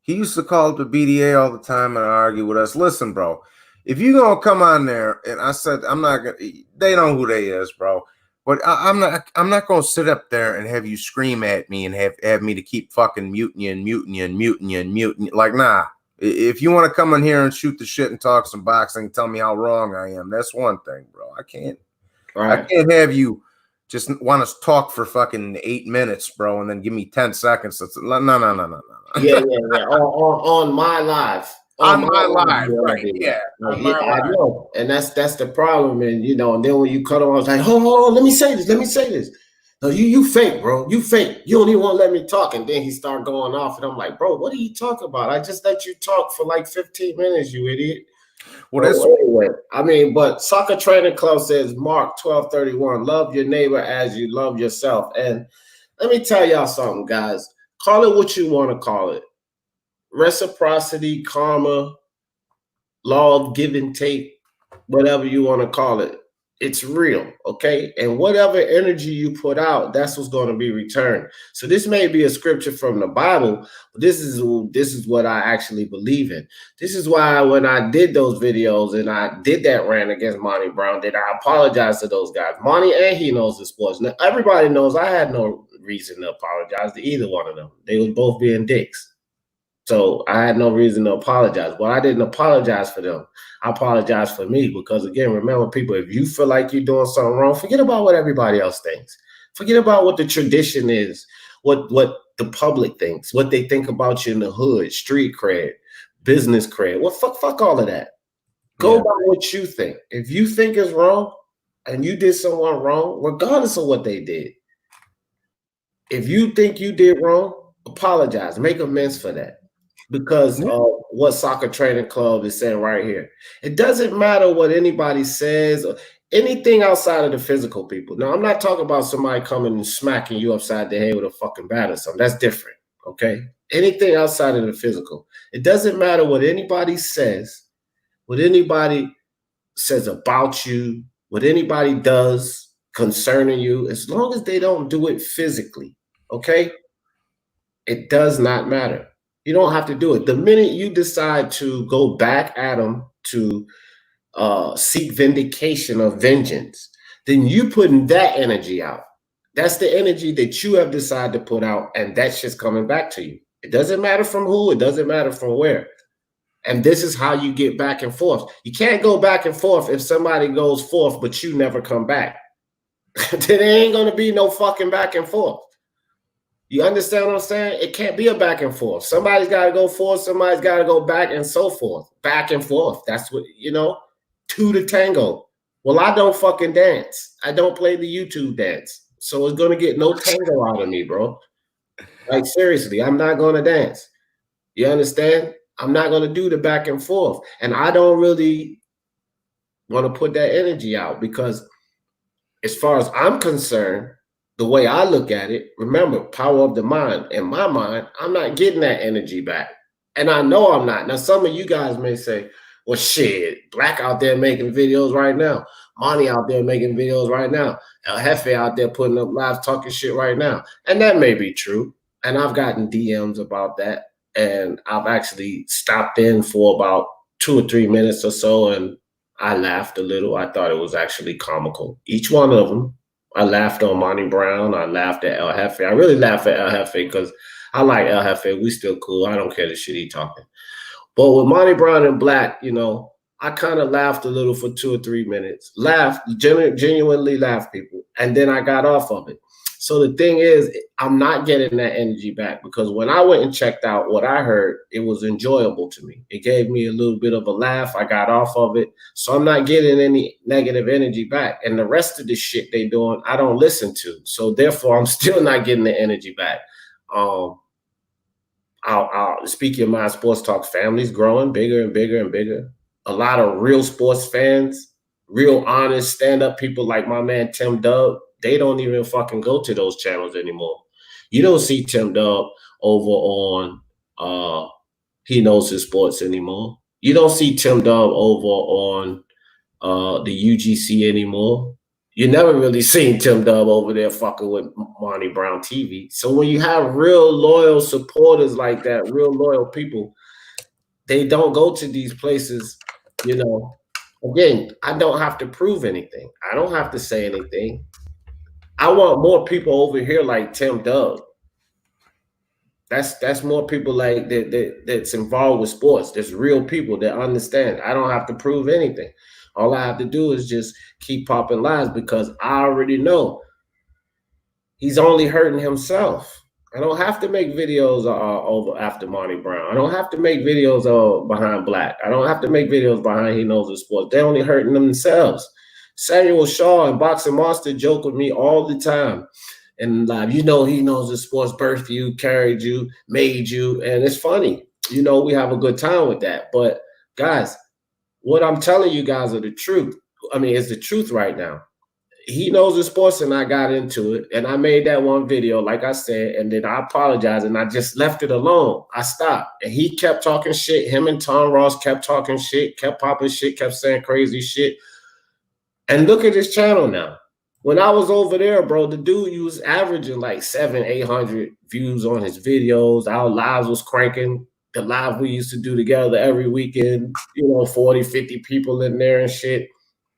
He used to call up the BDA all the time and argue with us. Listen, bro, if you're going to come on there, and I said, I'm not going to, they know who they is, bro. But I'm not going to sit up there and have you scream at me and have me to keep fucking muting you. Like, nah. If you want to come in here and shoot the shit and talk some boxing and tell me how wrong I am, that's one thing, bro. I can't have you just want to talk for fucking 8 minutes, bro, and then give me 10 seconds. That's no. Yeah. On my live. On my live, you right? Yeah, on my I live. know, and that's the problem. And and then when you cut on, I was like, hold on, let me say this. No, you fake, bro. You fake. You don't even want to let me talk. And then he started going off, and I'm like, bro, what are you talking about? I just let you talk for like 15 minutes, you idiot. Well, anyway, I mean, but Soccer Training Club says Mark 12:31, love your neighbor as you love yourself. And let me tell y'all something, guys. Call it what you want to call it. Reciprocity, karma, law of give and take, whatever you want to call it. It's real, okay? And whatever energy you put out, that's what's going to be returned. So this may be a scripture from the Bible, but this is what I actually believe in. This is why when I did those videos and I did that rant against Monty Brown, I apologize to those guys. Monty and he knows the sports. Now, everybody knows I had no reason to apologize to either one of them. They was both being dicks. So I had no reason to apologize. But I didn't apologize for them. I apologize for me because, again, remember, people, if you feel like you're doing something wrong, forget about what everybody else thinks. Forget about what the tradition is, what the public thinks, what they think about you in the hood, street cred, business cred. Well, fuck all of that. Go by what you think. If you think it's wrong and you did someone wrong, regardless of what they did, if you think you did wrong, apologize. Make amends for that. Because of what Soccer Training Club is saying right here. It doesn't matter what anybody says or anything outside of the physical, people. Now, I'm not talking about somebody coming and smacking you upside the head with a fucking bat or something. That's different, okay? Anything outside of the physical. It doesn't matter what anybody says, what anybody says about you, what anybody does concerning you, as long as they don't do it physically, okay? It does not matter. You don't have to do it. The minute you decide to go back at them to seek vindication or vengeance, then you putting that energy out. That's the energy that you have decided to put out, and that's just coming back to you. It doesn't matter from who. It doesn't matter from where. And this is how you get back and forth. You can't go back and forth if somebody goes forth, but you never come back. Then there ain't going to be no fucking back and forth. You understand what I'm saying? It can't be a back and forth. Somebody's got to go forth. Somebody's got to go back and so forth. Back and forth. That's what, two to tango. Well, I don't fucking dance. I don't play the YouTube dance. So it's going to get no tango out of me, bro. Like, seriously, I'm not going to dance. You understand? I'm not going to do the back and forth. And I don't really want to put that energy out because as far as I'm concerned, the way I look at it, remember, power of the mind. In my mind, I'm not getting that energy back. And I know I'm not. Now, some of you guys may say, well, shit, Black out there making videos right now. Monty out there making videos right now. El Jefe out there putting up live talking shit right now. And that may be true. And I've gotten DMs about that. And I've actually stopped in for about 2 or 3 minutes or so. And I laughed a little. I thought it was actually comical. Each one of them. I laughed on Monty Brown. I laughed at El Jefe. I really laughed at El Jefe because I like El Jefe. We still cool. I don't care the shit he talking. But with Monty Brown and Black, I kind of laughed a little for 2 or 3 minutes. Laughed, genuinely laughed, people. And then I got off of it. So the thing is, I'm not getting that energy back because when I went and checked out what I heard, it was enjoyable to me. It gave me a little bit of a laugh. I got off of it. So I'm not getting any negative energy back. And the rest of the shit they doing, I don't listen to. So therefore, I'm still not getting the energy back. I'll speak your mind. Sports Talk family's growing bigger and bigger and bigger. A lot of real sports fans, real honest stand-up people like my man Tim Dub. They don't even fucking go to those channels anymore. You don't see Tim Dub over on He Knows His Sports anymore. You don't see Tim Dub over on the UGC anymore. You never really seen Tim Dub over there fucking with Monty Brown TV. So when you have real loyal supporters like that, real loyal people, they don't go to these places, Again, I don't have to prove anything. I don't have to say anything. I want more people over here like Tim Dub. That's more people like that's involved with sports. There's real people that understand. I don't have to prove anything. All I have to do is just keep popping lies because I already know he's only hurting himself. I don't have to make videos over after Marty Brown. I don't have to make videos behind Black. I don't have to make videos behind He Knows the Sports. They're only hurting themselves. Samuel Shaw and Boxing Monster joke with me all the time. And live, He knows the sports, birthed you, carried you, made you. And it's funny. We have a good time with that. But guys, what I'm telling you guys are the truth. I mean, it's the truth right now. He Knows the Sports, and I got into it, and I made that one video, like I said, and then I apologized, and I just left it alone. I stopped, and he kept talking shit. Him and Tom Ross kept talking shit, kept popping shit, kept saying crazy shit. And look at his channel now. When I was over there, bro, the dude, he was averaging like 700-800 views on his videos. Our lives was cranking. The live we used to do together every weekend, 40, 50 people in there and shit.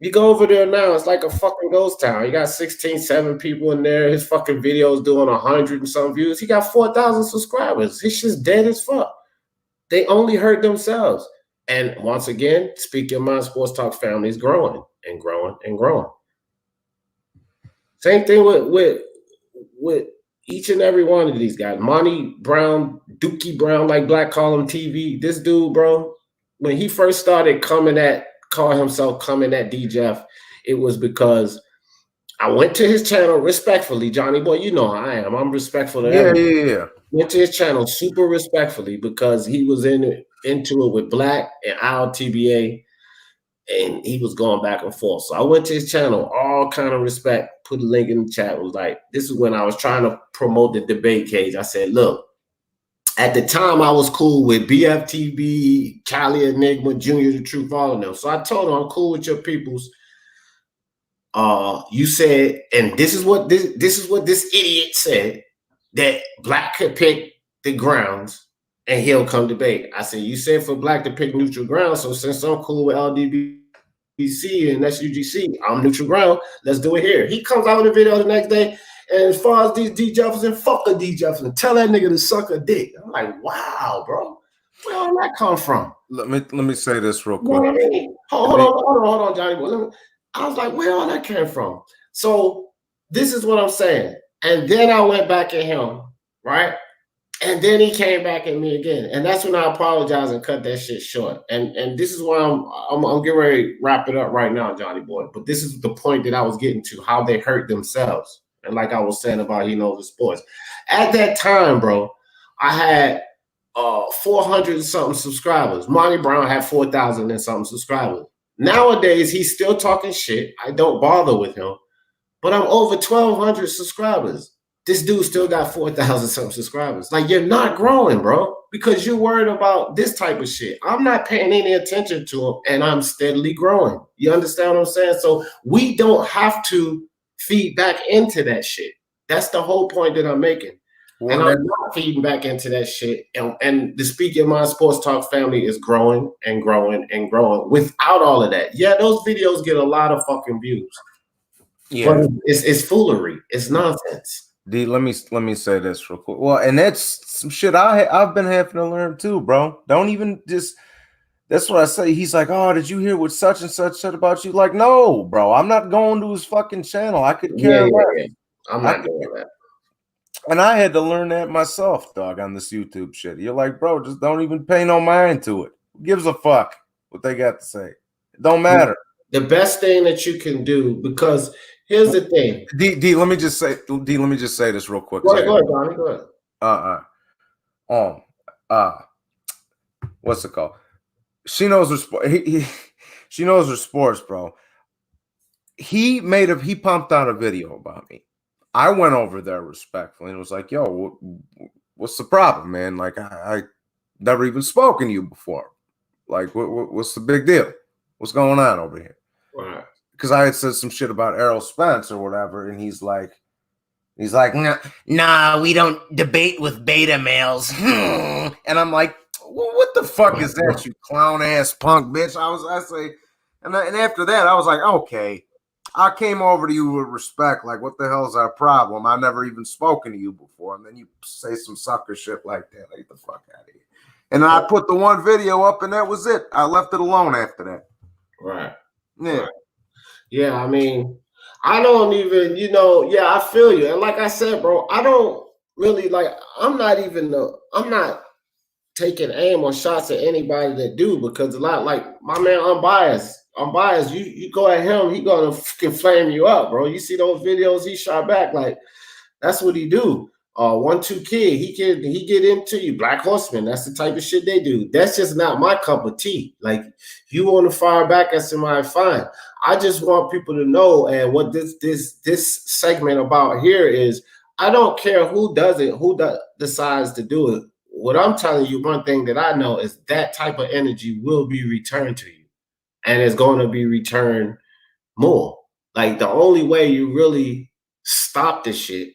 You go over there now, it's like a fucking ghost town. You got 16, 7 people in there. His fucking videos doing 100 and some views. He got 4,000 subscribers. His shit's dead as fuck. They only hurt themselves. And once again, Speak Your Mind Sports Talk family is growing and growing and growing. Same thing with each and every one of these guys. Monty Brown, Dookie Brown, like Black call him TV. This dude, bro, when he first started coming at DJEF, it was because I went to his channel respectfully. Johnny boy, you know how I am. I'm respectful to everyone. Yeah. Went to his channel super respectfully because he was into it with Black and Al TBA, and he was going back and forth. So I went to his channel, all kind of respect, put a link in the chat. It was like, this is when I was trying to promote the debate cage. I said, look, at the time, I was cool with BFTB, Cali Enigma, Junior the Truth, all of them. So I told him, I'm cool with your peoples. You said, and this is what this idiot said, that Black could pick the grounds and he'll come debate. I said, you said for Black to pick neutral ground. So since I'm cool with LDBC and SUGC, I'm neutral ground. Let's do it here. He comes out with a video the next day. And as far as these D Jefferson, fuck a D Jefferson. Tell that nigga to suck a dick. I'm like, wow, bro. Where did that come from? Let me say this real quick. You know what I mean? Hold on, Johnny. I was like, where all that came from? So this is what I'm saying. And then I went back at him, right? And then he came back at me again. And that's when I apologized and cut that shit short. And this is why I'm getting ready to wrap it up right now, Johnny boy. But this is the point that I was getting to, how they hurt themselves. And like I was saying about He Knows the Sports. At that time, bro, I had 400 and something subscribers. Monty Brown had 4,000 and something subscribers. Nowadays, he's still talking shit. I don't bother with him. But I'm over 1,200 subscribers. This dude still got 4,000 something subscribers. Like, you're not growing, bro, because you're worried about this type of shit. I'm not paying any attention to him, and I'm steadily growing. You understand what I'm saying? So we don't have to feed back into that shit. That's the whole point that I'm making. Well, and I'm not feeding back into that shit. And the Speak Your Mind Sports Talk family is growing and growing and growing without all of that. Yeah, those videos get a lot of fucking views. Yeah, but it's foolery. It's nonsense. D, let me say this real quick. Well, and that's some shit I've been having to learn too, bro. Don't even just. That's what I say. He's like, oh, did you hear what such and such said about you? Like, no, bro, I'm not going to his fucking channel. I could care less. Yeah. I'm not doing that. And I had to learn that myself, dog, on this YouTube shit. You're like, bro, just don't even pay no mind to it. Who gives a fuck what they got to say? It don't matter. The best thing that you can do, because here's the thing. D, let me just say this real quick. Go ahead, Donnie. Go ahead. What's it called? She knows her sport. She knows her sports, bro. He pumped out a video about me. I went over there respectfully and was like, yo, what's the problem, man? Like, I never even spoken to you before. Like, what's the big deal? What's going on over here? Right. Because I had said some shit about Errol Spence or whatever, and he's like, nah, we don't debate with beta males. And I'm like, well, what the fuck is that, you clown ass punk bitch? And after that, I was like, okay, I came over to you with respect. Like, what the hell's our problem? I've never even spoken to you before. And then you say some sucker shit like that. Like, the fuck out of here. And I put the one video up, and that was it. I left it alone after that. Right. Yeah. Right. Yeah, I mean, I don't even, yeah, I feel you. And like I said, bro, I don't really like, I'm not taking aim or shots at anybody that do, because a lot, like my man Unbiased. Unbiased, you go at him, he gonna fucking flame you up, bro. You see those videos he shot back, like that's what he do. 1-2 Kid, he get into you. Black Horseman, that's the type of shit they do. That's just not my cup of tea. Like, if you want to fire back at somebody, fine. I just want people to know, and what this segment about here is, I don't care who does it, decides to do it. What I'm telling you, one thing that I know is that type of energy will be returned to you, and it's going to be returned more. Like, the only way you really stop the shit,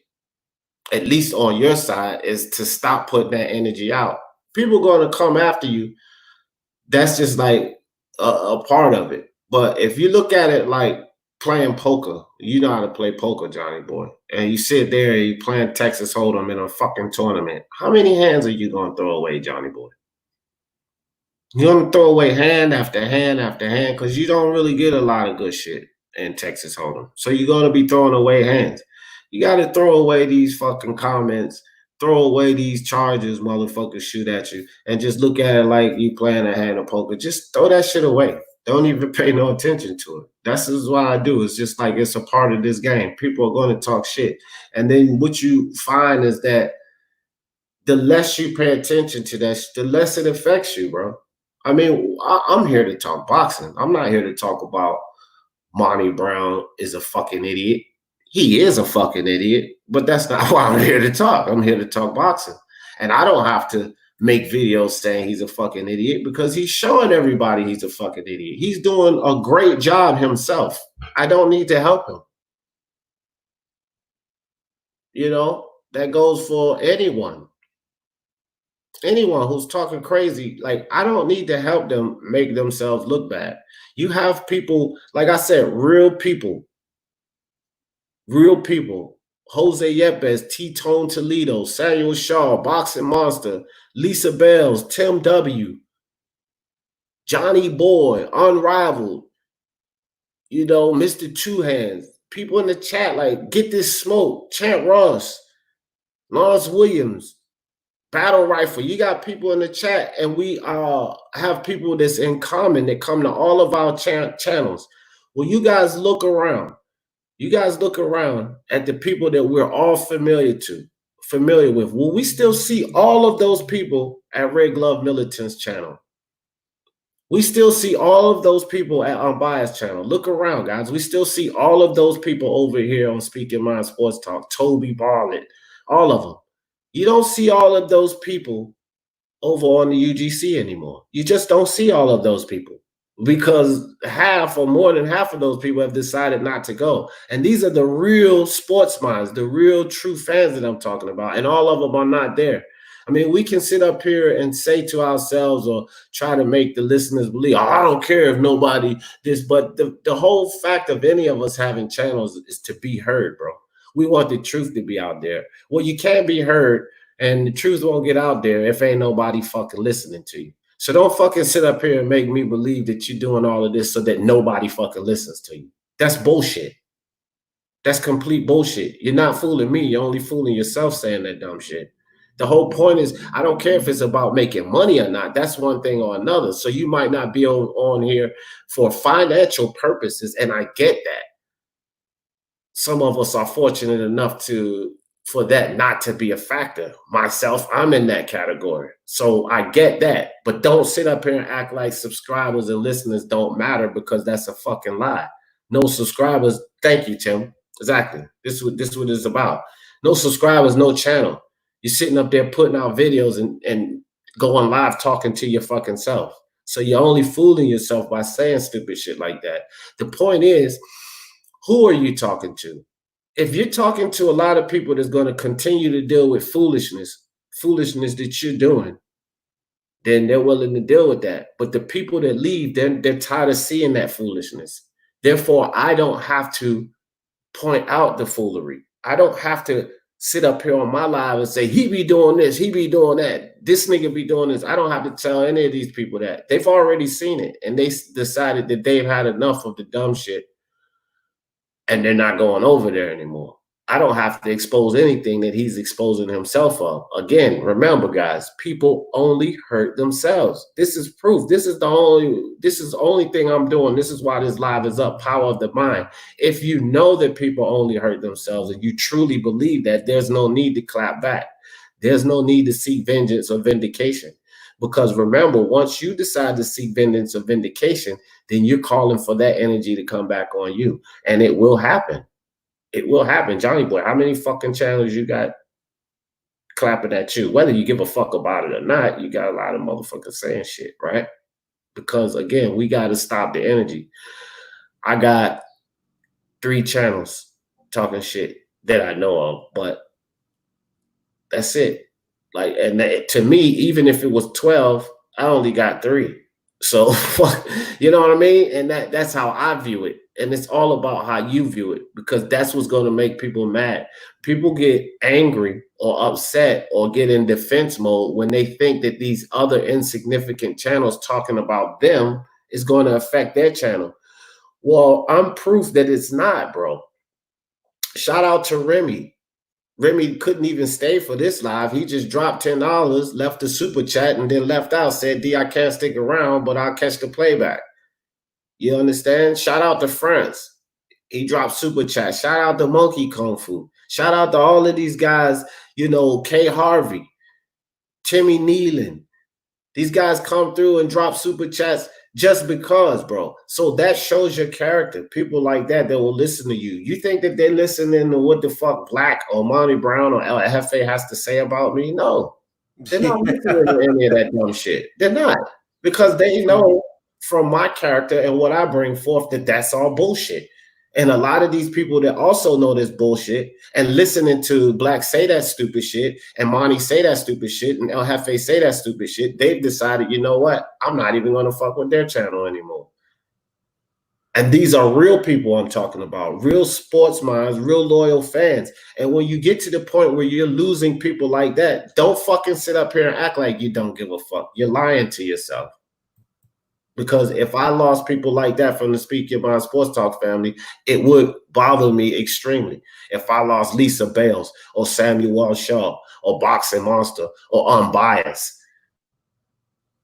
at least on your side, is to stop putting that energy out. People are going to come after you. That's just like a part of it. But if you look at it like playing poker, you know how to play poker, Johnny boy, and you sit there and you playing Texas Hold'em in a fucking tournament, how many hands are you going to throw away, Johnny boy? You're going to throw away hand after hand after hand, because you don't really get a lot of good shit in Texas Hold'em. So you're going to be throwing away hands. You got to throw away these fucking comments, throw away these charges motherfuckers shoot at you, and just look at it like you playing a hand of poker. Just throw that shit away. Don't even pay no attention to it. That's just what I do. It's just like, it's a part of this game. People are going to talk shit. And then what you find is that the less you pay attention to that, the less it affects you, bro. I mean, I'm here to talk boxing. I'm not here to talk about Monty Brown is a fucking idiot. He is a fucking idiot, but that's not why I'm here to talk. I'm here to talk boxing. And I don't have to make videos saying he's a fucking idiot, because he's showing everybody he's a fucking idiot. He's doing a great job himself. I don't need to help him. That goes for anyone. Anyone who's talking crazy, like, I don't need to help them make themselves look bad. You have people, like I said, real people, Jose Yepes, T-Tone Toledo, Samuel Shaw, Boxing Monster, Lisa Bells, Tim W., Johnny Boy, Unrivaled, Mr. Two Hands, people in the chat like Get This Smoke, Champ Ross, Lawrence Williams, Battle Rifle. You got people in the chat, and we have people that's in common that come to all of our channels. Well, you guys look around. You guys look around at the people that we're all familiar with. Will we still see all of those people at Red Glove Militant's channel? We still see all of those people at Unbiased channel. Look around, guys. We still see all of those people over here on Speaking Mind Sports Talk, Toby Barlett, all of them. You don't see all of those people over on the UGC anymore. You just don't see all of those people, because half or more than half of those people have decided not to go. And these are the real sports minds, the real true fans that I'm talking about, and all of them are not there. I mean, we can sit up here and say to ourselves, or try to make the listeners believe, I don't care if nobody this, but the whole fact of any of us having channels is to be heard, bro. We want the truth to be out there. Well, you can't be heard, and the truth won't get out there if ain't nobody fucking listening to you. So don't fucking sit up here and make me believe that you're doing all of this so that nobody fucking listens to you. That's bullshit. That's complete bullshit. You're not fooling me. You're only fooling yourself saying that dumb shit. The whole point is, I don't care if it's about making money or not. That's one thing or another. So you might not be on here for financial purposes, and I get that. Some of us are fortunate enough for that not to be a factor. Myself, I'm in that category. So I get that. But don't sit up here and act like subscribers and listeners don't matter, because that's a fucking lie. No subscribers. Thank you, Tim. Exactly. This is what it's about. No subscribers, no channel. You're sitting up there putting out videos and going live talking to your fucking self. So you're only fooling yourself by saying stupid shit like that. The point is, who are you talking to? If you're talking to a lot of people that's going to continue to deal with foolishness that you're doing, then they're willing to deal with that. But the people that leave, they're tired of seeing that foolishness. Therefore, I don't have to point out the foolery. I don't have to sit up here on my live and say, he be doing this, he be doing that, this nigga be doing this. I don't have to tell any of these people that. They've already seen it, and they decided that they've had enough of the dumb shit. and they're not going over there anymore. I don't have to expose anything that he's exposing himself of. Again, remember, guys, people only hurt themselves. This is proof. This is the only thing I'm doing. This is why this live is up. Power of the mind. If you know that people only hurt themselves and you truly believe that, there's no need to clap back. There's no need to seek vengeance or vindication. Because remember, once you decide to seek vengeance or vindication, then you're calling for that energy to come back on you. And it will happen. It will happen. Johnny boy, how many fucking channels you got clapping at you? Whether you give a fuck about it or not, you got a lot of motherfuckers saying shit, right? Because again, we got to stop the energy. I got 3 channels talking shit that I know of, but that's it. Like, and that, to me, even if it was 12, I only got 3. So, you know what I mean? And that's how I view it. And it's all about how you view it, because that's what's going to make people mad. People get angry or upset or get in defense mode when they think that these other insignificant channels talking about them is going to affect their channel. Well, I'm proof that it's not, bro. Shout out to Remy. Remy couldn't even stay for this live. He just dropped $10, left the super chat, and then left out. Said, D, I can't stick around, but I'll catch the playback. You understand? Shout out to Franz. He dropped super chat. Shout out to Monkey Kung Fu. Shout out to all of these guys, you know, K Harvey, Timmy Nealon. These guys come through and drop super chats just because, bro. So that shows your character. People like that will listen to you. You think that they're listening to what the fuck Black or Monty Brown or JEFE has to say about me? No. They're not listening to any of that dumb shit. They're not. Because they know from my character and what I bring forth that that's all bullshit. And a lot of these people that also know this bullshit and listening to Black say that stupid shit and Monty say that stupid shit and El Jefe say that stupid shit, they've decided, you know what? I'm not even going to fuck with their channel anymore. And these are real people I'm talking about, real sports minds, real loyal fans. And when you get to the point where you're losing people like that, don't fucking sit up here and act like you don't give a fuck. You're lying to yourself. Because if I lost people like that from the Speak Your Mind Sports Talk family, it would bother me extremely. If I lost Lisa Bales or Samuel Shaw or Boxing Monster or Unbiased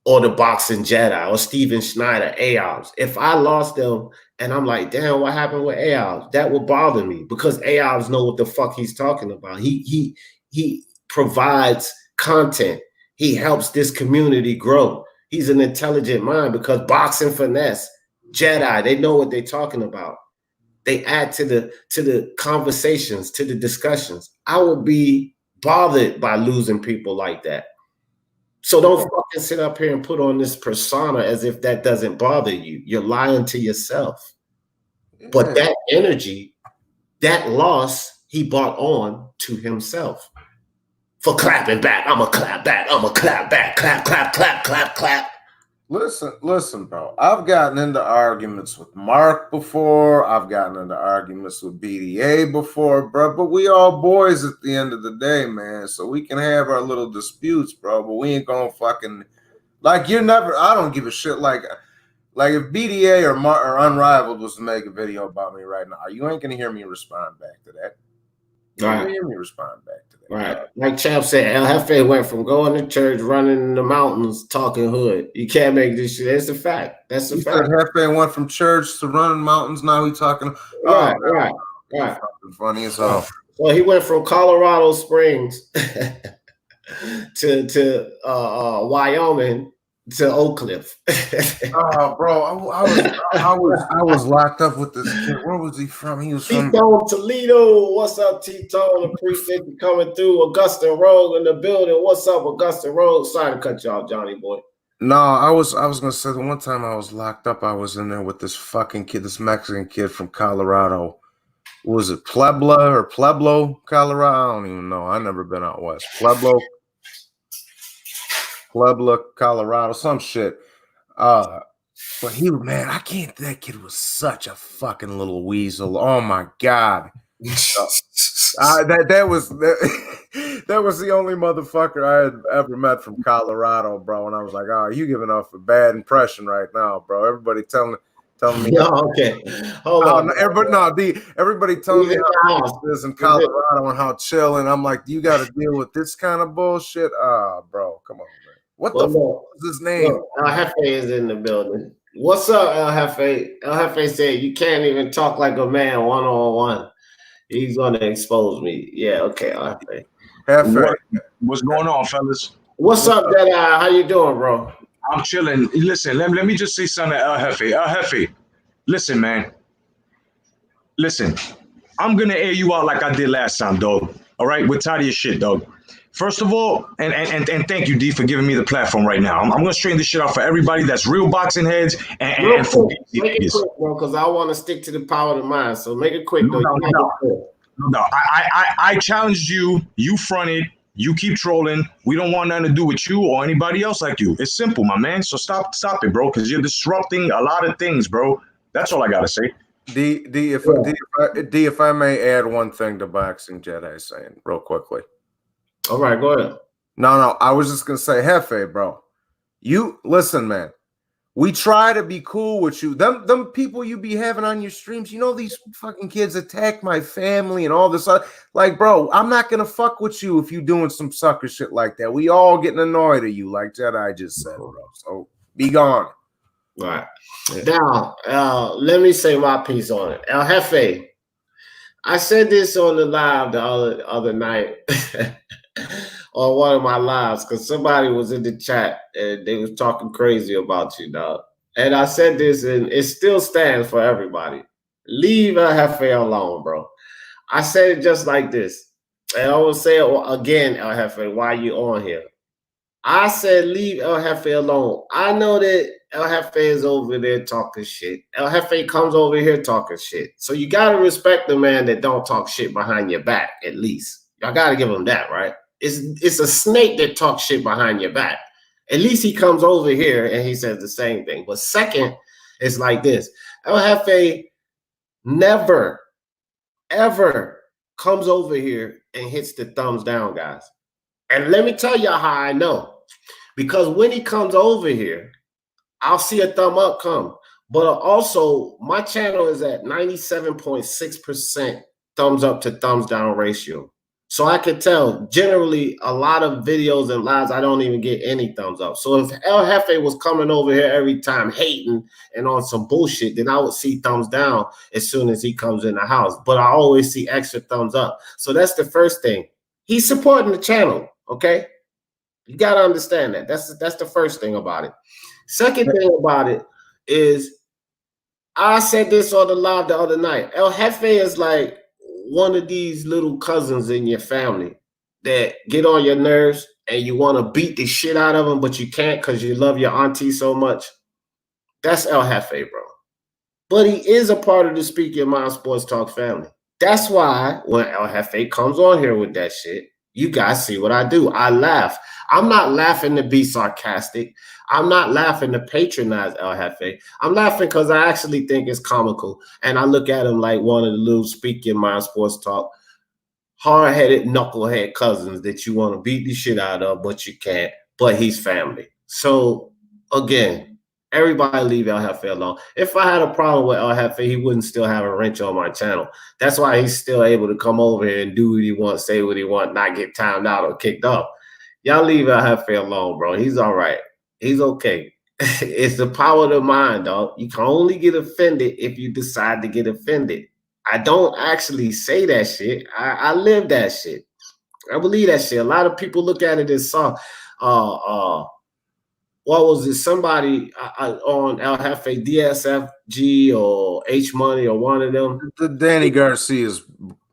or the Boxing Jedi or Steven Schneider, AOBs, if I lost them and I'm like, damn, what happened with AOBs? That would bother me because AOBs know what the fuck he's talking about. He provides content. He helps this community grow. He's an intelligent mind because Boxing Finesse, Jedi, they know what they're talking about. They add to the conversations, to the discussions. I would be bothered by losing people like that. So don't fucking sit up here and put on this persona as if that doesn't bother you. You're lying to yourself. Yeah. But that energy, that loss, he brought on to himself. For clapping back, I'm going to clap back, I'm going to clap back, clap, clap, clap, clap, clap. Listen, bro. I've gotten into arguments with Mark before. I've gotten into arguments with BDA before, bro. But we all boys at the end of the day, man. So we can have our little disputes, bro. But we ain't gonna fucking like you're never. I don't give a shit. Like if BDA or Unrivaled was to make a video about me right now, you ain't gonna hear me respond back to that. You ain't gonna hear me respond back to that. Right. Like Champ said, El Jefe went from going to church, running in the mountains, talking hood. You can't make this shit. That's a fact. That's a fact. Jefe went from church to running mountains. Now he's talking. Right. Funny as hell. Well, he went from Colorado Springs to Wyoming to Oak Cliff. Oh, bro, I was locked up with this kid. Where was he from? He was from T-Tone, Toledo. What's up, T-Tone? Appreciate you coming through. Augustine Road in the building. What's up, Augustine Road? Sorry to cut you off, Johnny boy. No, I was gonna say the one time I was locked up, I was in there with this fucking kid, this Mexican kid from Colorado. Was it Pueblo, Colorado? I don't even know. I've never been out west. Pueblo, Colorado, some shit. But that kid was such a fucking little weasel. Oh my God. That was the only motherfucker I had ever met from Colorado, bro. And I was like, oh, you giving off a bad impression right now, bro. Everybody telling telling me. No, okay. Hold Oh, on. no, everybody telling me how nice it is in Colorado and how chill, and I'm like, you got to deal with this kind of bullshit. Bro, come on, man. What the fuck is his name? Look, El Jefe is in the building. What's up, El Jefe? El Jefe said you can't even talk like a man one-on-one. He's gonna expose me. Yeah, okay, El Jefe. What's going on, fellas? What's up, Deadeye? How you doing, bro? I'm chilling. Listen, let me just say something to El Jefe. El Jefe, listen, man. Listen, I'm gonna air you out like I did last time, dog. All right, we're tired of your shit, dog. First of all, and thank you, D, for giving me the platform right now. I'm gonna straighten this shit out for everybody that's real boxing heads and for make it quick, bro, because I want to stick to the power of the mind. So make it quick, though. No, I challenged you. You fronted. You keep trolling. We don't want nothing to do with you or anybody else like you. It's simple, my man. So stop it, bro, because you're disrupting a lot of things, bro. That's all I gotta say. D, if I may add one thing to Boxing Jedi saying real quickly. All right, go ahead. No, I was just gonna say, Jefe, bro. You listen, man. We try to be cool with you. Them people you be having on your streams, you know, these fucking kids attack my family and all this other. Like, bro, I'm not gonna fuck with you if you doing some sucker shit like that. We all getting annoyed at you, like Jedi just said, bro. So be gone. All right. Now, let me say my piece on it. El Jefe, I said this on the live the other night on one of my lives because somebody was in the chat and they was talking crazy about you, dog. And I said this, and it still stands for everybody. Leave El Jefe alone, bro. I said it just like this. And I will say it again, El Jefe, while you on here. I said leave El Jefe alone. I know that El Jefe is over there talking shit. El Jefe comes over here talking shit. So you got to respect the man that don't talk shit behind your back, at least. Y'all got to give him that, right? It's a snake that talks shit behind your back. At least he comes over here and he says the same thing. But second, it's like this. El Jefe never, ever comes over here and hits the thumbs down, guys. And let me tell y'all how I know. Because when he comes over here, I'll see a thumb up come. But also, my channel is at 97.6% thumbs up to thumbs down ratio. So I can tell, generally, a lot of videos and lives, I don't even get any thumbs up. So if El Jefe was coming over here every time hating and on some bullshit, then I would see thumbs down as soon as he comes in the house. But I always see extra thumbs up. So that's the first thing. He's supporting the channel, okay? You got to understand that. That's the first thing about it. Second thing about it is, I said this on the live the other night. El Jefe is like one of these little cousins in your family that get on your nerves and you want to beat the shit out of them, but you can't because you love your auntie so much. That's El Jefe, bro. But he is a part of the Speak Your Mind Sports Talk family. That's why when El Jefe comes on here with that shit, you guys see what I do. I laugh. I'm not laughing to be sarcastic. I'm not laughing to patronize El Jefe. I'm laughing because I actually think it's comical. And I look at him like one of the little Speak Your Mind Sports Talk, hard-headed knucklehead cousins that you want to beat the shit out of, but you can't. But he's family. So, again, everybody leave El Jefe alone. If I had a problem with El Jefe, he wouldn't still have a wrench on my channel. That's why he's still able to come over here and do what he wants, say what he wants, not get timed out or kicked off. Y'all leave El Jefe alone, bro. He's all right. He's okay. It's the power of the mind, dog. You can only get offended if you decide to get offended. I don't actually say that shit. I live that shit. I believe that shit. A lot of people look at it as soft. What was it? Somebody on El Jefe, DSFG or H Money or one of them. The Danny Garcia's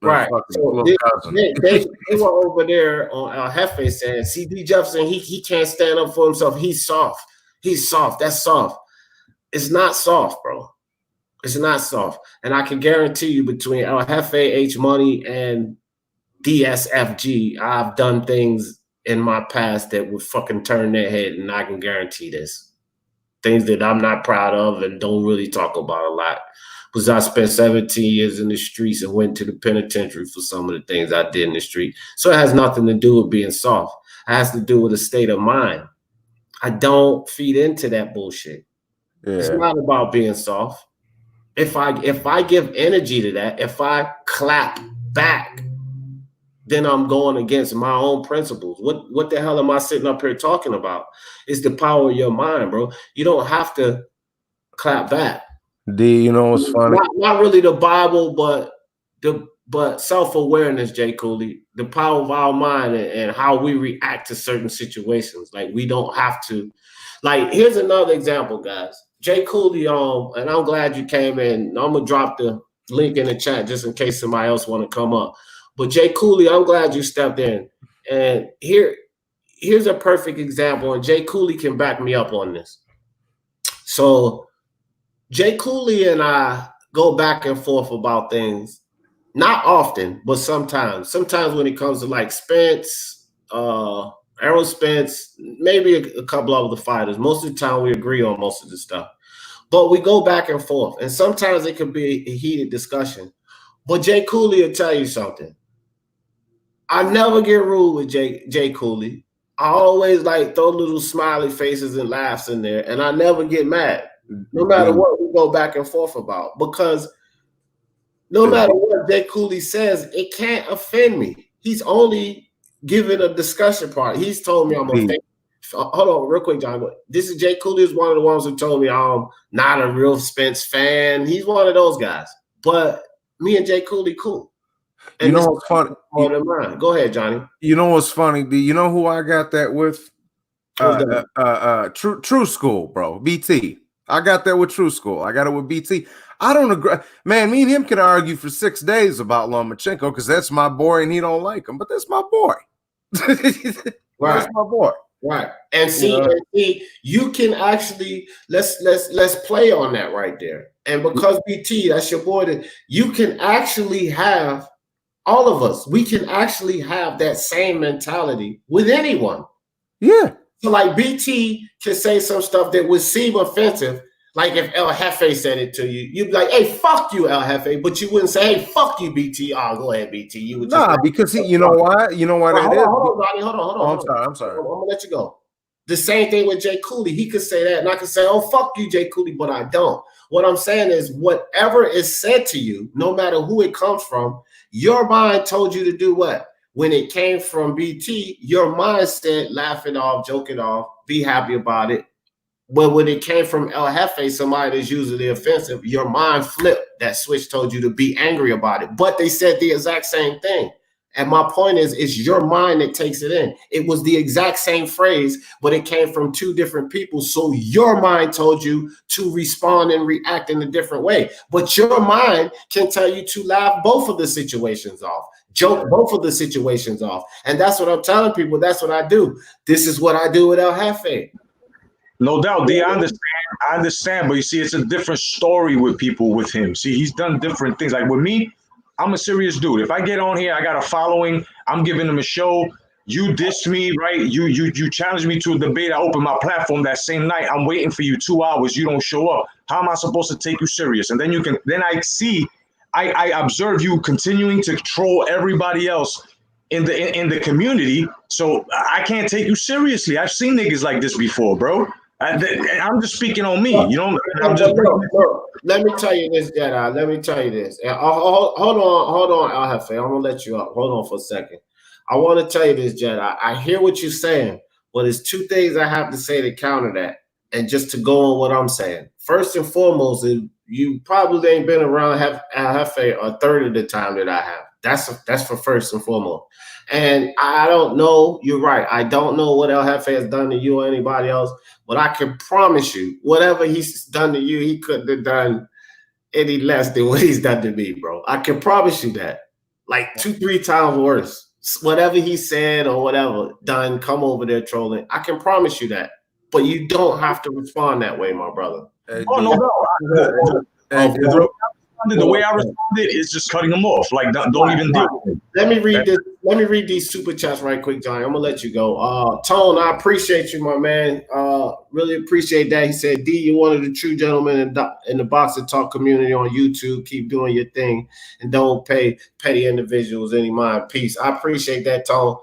right. So they were over there on El Jefe saying, CD Jefferson, he can't stand up for himself. He's soft. He's soft. That's soft. It's not soft, bro. It's not soft. And I can guarantee you between El Jefe, H Money, and DSFG, I've done things in my past that would fucking turn their head, and I can guarantee this. Things that I'm not proud of and don't really talk about a lot. Because I spent 17 years in the streets and went to the penitentiary for some of the things I did in the street. So it has nothing to do with being soft. It has to do with a state of mind. I don't feed into that bullshit. Yeah. It's not about being soft. if I give energy to that, if I clap back, then I'm going against my own principles. What the hell am I sitting up here talking about? It's the power of your mind, bro. You don't have to clap back. D, you know what's funny? Not really the Bible, but self-awareness, Jay Cooley, the power of our mind and how we react to certain situations. Like we don't have to. Like here's another example, guys. Jay Cooley, and I'm glad you came in. I'm gonna drop the link in the chat just in case somebody else want to come up. But Jay Cooley, I'm glad you stepped in. And here's a perfect example, and Jay Cooley can back me up on this. So Jay Cooley and I go back and forth about things, not often, but sometimes. Sometimes when it comes to like Spence, Errol Spence, maybe a couple of the fighters. Most of the time we agree on most of the stuff. But we go back and forth. And sometimes it could be a heated discussion. But Jay Cooley will tell you something. I never get rude with Jay Cooley. I always like throw little smiley faces and laughs in there. And I never get mad. No matter what we go back and forth about. Because no matter what Jay Cooley says, it can't offend me. He's only giving a discussion part. He's told me I'm a fake. Hold on, real quick, John. This is Jay Cooley is one of the ones who told me I'm not a real Spence fan. He's one of those guys. But me and Jay Cooley cool. And you know what's funny? Go ahead, Johnny. You know what's funny? Do you know who I got that with? True School, bro. BT. I got that with True School. I got it with BT. I don't agree. Man, me and him can argue for 6 days about Lomachenko because that's my boy and he don't like him, but that's my boy. Right. That's my boy. Right. And see, you can actually let's play on that right there. And because BT, that's your boy, you can actually have all of us, we can actually have that same mentality with anyone. Yeah. So like BT can say some stuff that would seem offensive. Like if El Jefe said it to you, you'd be like, hey, fuck you, El Jefe. But you wouldn't say, hey, fuck you, BT. Oh, go ahead, BT. You would just because you know why? You know why that is? Hold on, Donnie. Hold on. I'm sorry. I'm gonna let you go. The same thing with Jay Cooley. He could say that, and I could say, oh, fuck you, Jay Cooley, but I don't. What I'm saying is whatever is said to you, no matter who it comes from, your mind told you to do what? When it came from BT, your mind said, laugh it off, joke it off, be happy about it. But when it came from El Jefe, somebody that's usually offensive, your mind flipped. That switch told you to be angry about it. But they said the exact same thing. And my point is, it's your mind that takes it in. It was the exact same phrase, but it came from two different people. So your mind told you to respond and react in a different way. But your mind can tell you to laugh both of the situations off, joke both of the situations off. And that's what I'm telling people. That's what I do. This is what I do with El Jefe. No doubt, D, I understand, but you see, it's a different story with people with him. See, he's done different things. Like with me, I'm a serious dude. If I get on here, I got a following, I'm giving them a show. You diss me, right? You challenge me to a debate. I open my platform that same night. I'm waiting for you 2 hours. You don't show up. How am I supposed to take you serious? And then I observe you continuing to troll everybody else in the community. So I can't take you seriously. I've seen niggas like this before, bro. I'm just speaking on me, you know. Let me tell you this, Jedi. Let me tell you this. Hold on, El Jefe. I'm gonna let you up. Hold on for a second. I want to tell you this, Jedi. I hear what you're saying, but there's two things I have to say to counter that, and just to go on what I'm saying. First and foremost, you probably ain't been around El Jefe a third of the time that I have. That's for first and foremost. And I don't know. You're right. I don't know what El Jefe has done to you or anybody else. But I can promise you, whatever he's done to you, he couldn't have done any less than what he's done to me, bro. I can promise you that. Like 2-3 times worse. Whatever he said or whatever done, come over there trolling. I can promise you that. But you don't have to respond that way, my brother. Oh, no. The way I responded is just cutting them off. Like, don't even deal with it. Let me read this. Let me read these super chats right quick, Johnny. I'm gonna let you go. Tone, I appreciate you, my man. Really appreciate that. He said, D, you're one of the true gentlemen in the Boxing Talk community on YouTube. Keep doing your thing and don't pay petty individuals any mind. Peace. I appreciate that, Tone.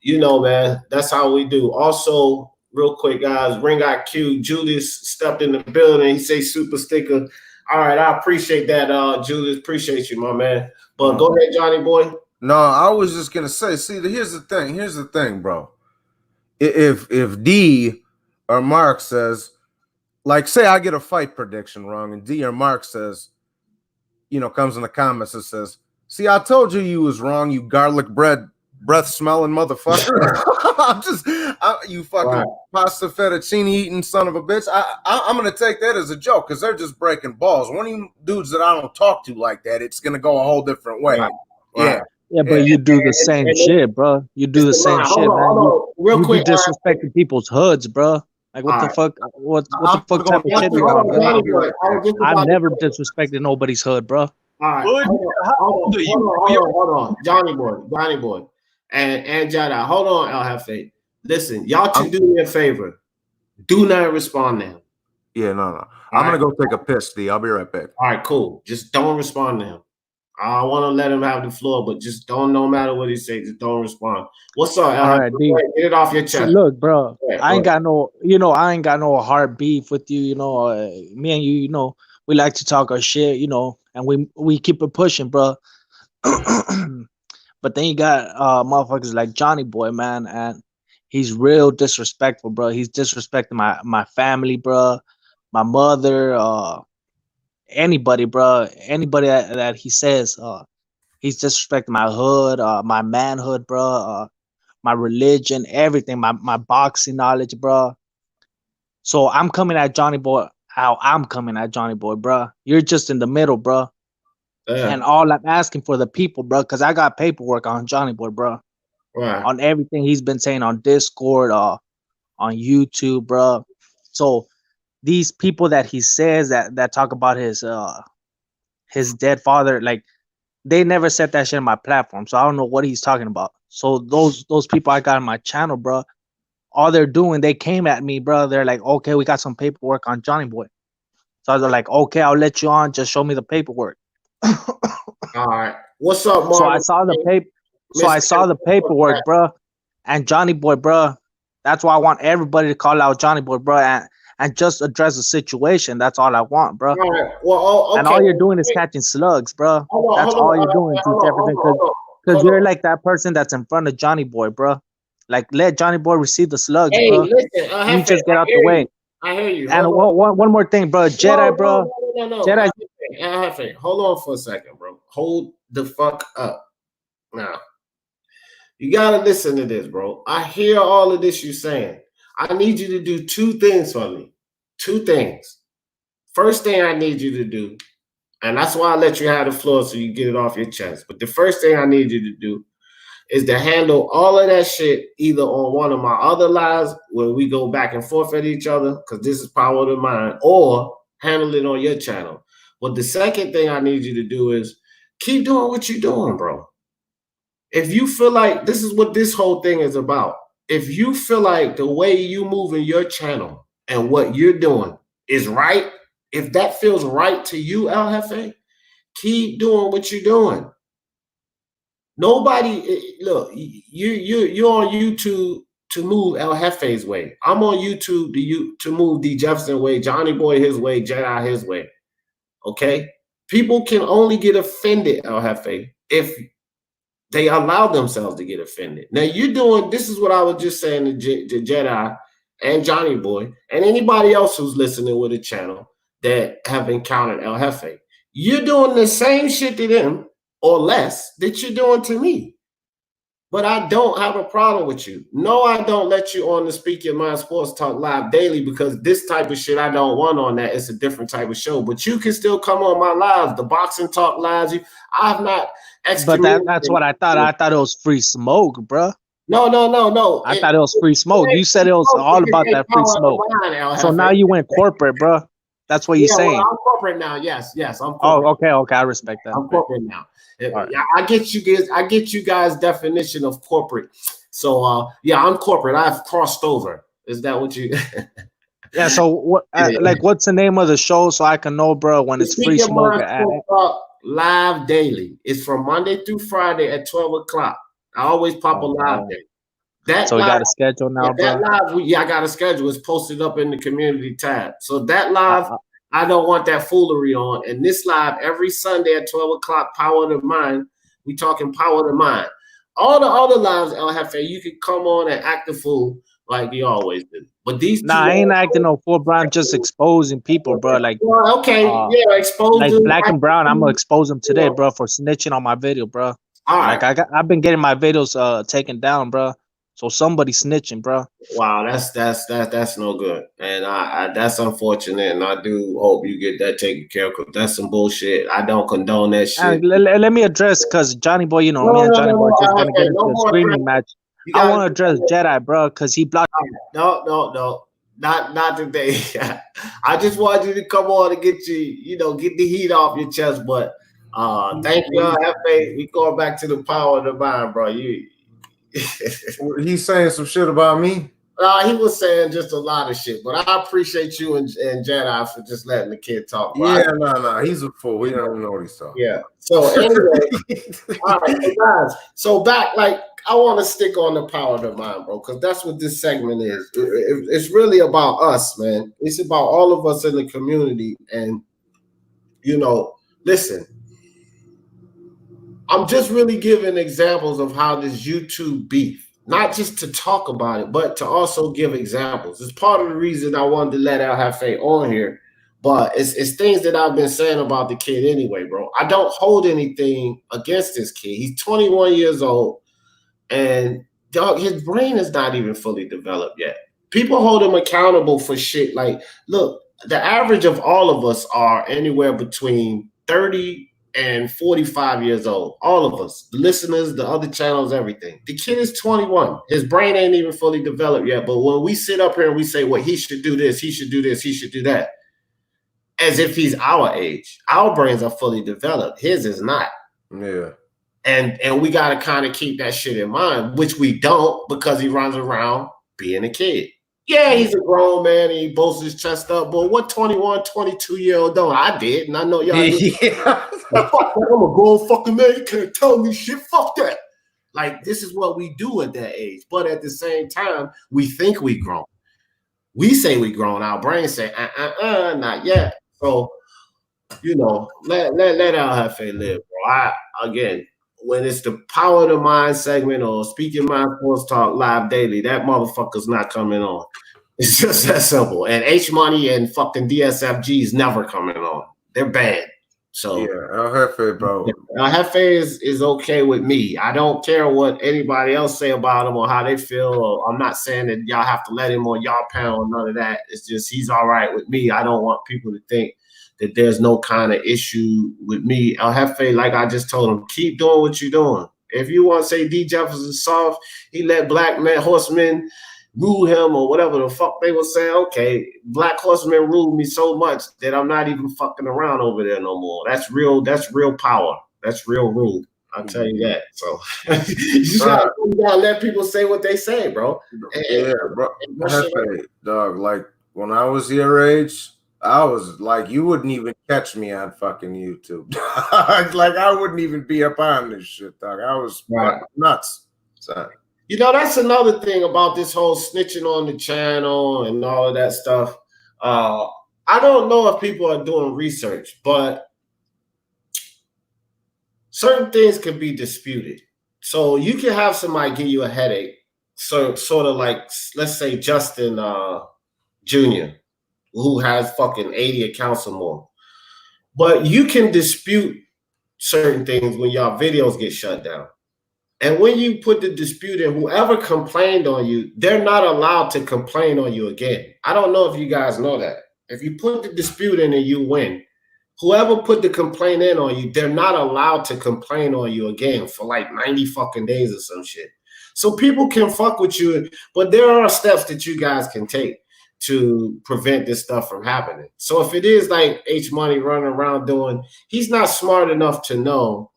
You know, man, that's how we do. Also, real quick, guys, Ring IQ, Julius stepped in the building. He say super sticker. All right, I appreciate that, Julius. Appreciate you, my man. But go ahead, Johnny boy. No, I was just gonna say. See, here's the thing, bro. If D or Mark says, like, say I get a fight prediction wrong, and D or Mark says, comes in the comments and says, "See, I told you was wrong, you garlic bread breath smelling motherfucker." You fucking pasta fettuccine eating son of a bitch. I'm gonna take that as a joke because they're just breaking balls. One of you dudes that I don't talk to like that, it's gonna go a whole different way. Right. Yeah, but you do the same shit, bro. You do the same shit, man. Real quick, be disrespecting people's hoods, bro. Like what the fuck? What the fuck type of shit you on, bro? I've never disrespected nobody's hood, bro. All right, hold on, Johnny boy, and Jada. Hold on, El Jefe. Listen, y'all two do me a favor. Do not respond now. Yeah, no. I'm gonna go take a piss, D. I'll be right back. All right, cool. Just don't respond to him. I want to let him have the floor, but just don't. No matter what he says, just don't respond. What's up? All right, D. Get it off your chest. So look, bro. I ain't got no hard beef with you. Me and you. We like to talk our shit. And we keep it pushing, bro. But then you got motherfuckers like Johnny Boy, man, and he's real disrespectful, bro. He's disrespecting my family, bro, my mother, anybody, bro. Anybody that he says, he's disrespecting my hood, my manhood, bro, my religion, everything, my boxing knowledge, bro. So I'm coming at Johnny Boy how I'm coming at Johnny Boy, bro. You're just in the middle, bro. And all I'm asking for the people, bro, because I got paperwork on Johnny Boy, bro. Right. On everything he's been saying on Discord, on YouTube, bro. So these people that he says that talk about his dead father, like they never said that shit on my platform. So I don't know what he's talking about. So those people I got on my channel, bro, all they're doing, they came at me, bro. They're like, okay, we got some paperwork on Johnny Boy. So I was like, okay, I'll let you on. Just show me the paperwork. All right. What's up, Mark? So I saw the paper. So I saw the paperwork, bro. And Johnny Boy, bro. That's why I want everybody to call out Johnny Boy, bro, and just address the situation. That's all I want, bro. All right. Well, okay. And all you're doing is catching slugs, bro. That's all you're doing, Jefferson. Because you're like that person that's in front of Johnny Boy, bro. Like, let Johnny Boy receive the slugs, bro. Listen, you just get out the way. I hear you. And one more thing, bro. Jedi, bro. No. Jedi. Hold on for a second, bro. Hold the fuck up. Now, you gotta listen to this, bro. I hear all of this you're saying. I need you to do two things for me. Two things. First thing I need you to do, and that's why I let you have the floor so you get it off your chest. But the first thing I need you to do is to handle all of that shit either on one of my other lives where we go back and forth at each other, because this is power of the mind, or handle it on your channel. But the second thing I need you to do is keep doing what you're doing, bro. If you feel like this is what this whole thing is about, if you feel like the way you move in your channel and what you're doing is right, if that feels right to you, El Jefe, keep doing what you're doing. Nobody, look, you're on YouTube to move El Jefe's way. I'm on YouTube to move D Jefferson way, Johnny Boy his way, Jedi his way. Okay? People can only get offended, El Jefe, if they allow themselves to get offended. Now you're doing, this is what I was just saying to Jedi and Johnny Boy and anybody else who's listening with a channel that have encountered El Jefe. You're doing the same shit to them or less that you're doing to me. But I don't have a problem with you. No, I don't let you on the Speak Your Mind Sports Talk Live daily because this type of shit I don't want on that. It's a different type of show. But you can still come on my lives, the Boxing Talk lives. I've not. But that's what I thought. I thought it was free smoke, bro. No. I thought it was free smoke. You said it was all about that free smoke. So now you went corporate, bro. That's what you're saying. Well, I'm corporate now. Yes, I'm corporate. Oh, okay. I respect that. I'm corporate now. Right. I get you guys' definition of corporate. So yeah, I'm corporate. I've crossed over. Is that what you? Yeah. So what? Like, what's the name of the show so I can know, bro? When it's free smoke. Live daily. It's from Monday through Friday at 12 o'clock. I always pop a live day. So we got a schedule now, bro. That live, I got a schedule. It's posted up in the community tab. So that live I don't want that foolery on. And this live every Sunday at 12 o'clock, Power of the Mind. We talking Power of the Mind. All the other lives, El Jefe, you can come on and act the fool like you always do. But these two, I ain't acting no fool, bro. I'm just exposing people, bro. Like, well, okay, yeah, expose like them. Black and Brown. I'm gonna expose them today, bro, for snitching on my video, bro. All right. Like I've been getting my videos taken down, bro. So somebody snitching, bro. Wow, that's no good, and I that's unfortunate, and I do hope you get that taken care of because that's some bullshit. I don't condone that shit. Let me address, because Johnny Boy, you know, me and Johnny Boy just gonna get into a screaming match. I want to address Jedi, bro, because he blocked. No, not today. I just wanted you to come on and get get the heat off your chest. But thank you, F.A. We going back to the Power of the Mind, bro. He's saying some shit about me. He was saying just a lot of shit, but I appreciate you and Jedi for just letting the kid talk. Bro. Yeah, no, he's a fool. We don't know what he's talking. Yeah. So anyway, all right, so guys. So back, like, I want to stick on the Power of the Mind, bro, because that's what this segment is. It's really about us, man. It's about all of us in the community, and listen. I'm just really giving examples of how this YouTube beef, not just to talk about it, but to also give examples. It's part of the reason I wanted to let El Jefe on here, but it's things that I've been saying about the kid anyway, bro. I don't hold anything against this kid. He's 21 years old, and dog, his brain is not even fully developed yet. People hold him accountable for shit. Like, look, the average of all of us are anywhere between 30 and 45 years old. All of us, the listeners, the other channels, everything. The kid is 21. His brain ain't even fully developed yet. But when we sit up here and we say, well, he should do this, he should do this, he should do that, as if he's our age. Our brains are fully developed. His is not. Yeah. And we got to kind of keep that shit in mind, which we don't, because he runs around being a kid. Yeah, he's a grown man and he boasts his chest up, but what 21, 22-year-old don't? I did, and I know y'all did. Yeah. Fuck that, I'm a grown fucking man. You can't tell me shit. Fuck that. Like, this is what we do at that age. But at the same time, we think we grown. We say we grown. Our brains say, not yet. So, let El Jefe live, bro. Again, when it's the Power of the Mind segment or Speaking Mind Sports Talk live daily, that motherfucker's not coming on. It's just that simple. And H Money and fucking DSFG is never coming on. They're banned. So yeah, El Jefe, bro. El Jefe is okay with me. I don't care what anybody else say about him or how they feel. Or I'm not saying that y'all have to let him on y'all panel or none of that. It's just he's all right with me. I don't want people to think that there's no kind of issue with me. El Jefe, like I just told him, keep doing what you're doing. If you want to say D. Jefferson soft, he let black men, horsemen rule him or whatever the fuck they were saying. Okay, black horsemen rule me so much that I'm not even fucking around over there no more. That's real power. That's real rule. I'll tell you that. So you just gotta let people say what they say, bro. Yeah, bro. Jefe, dog, like when I was your age, I was like, you wouldn't even catch me on fucking YouTube. Like, I wouldn't even be up on this shit, dog. I was nuts. So, that's another thing about this whole snitching on the channel and all of that stuff. I don't know if people are doing research, but certain things can be disputed. So you can have somebody give you a headache. So sort of like, let's say Justin Jr., who has fucking 80 accounts or more. But you can dispute certain things when y'all videos get shut down. And when you put the dispute in, whoever complained on you, they're not allowed to complain on you again. I don't know if you guys know that. If you put the dispute in and you win, whoever put the complaint in on you, they're not allowed to complain on you again for like 90 fucking days or some shit. So people can fuck with you, but there are steps that you guys can take to prevent this stuff from happening. So if it is like H Money running around doing, he's not smart enough to know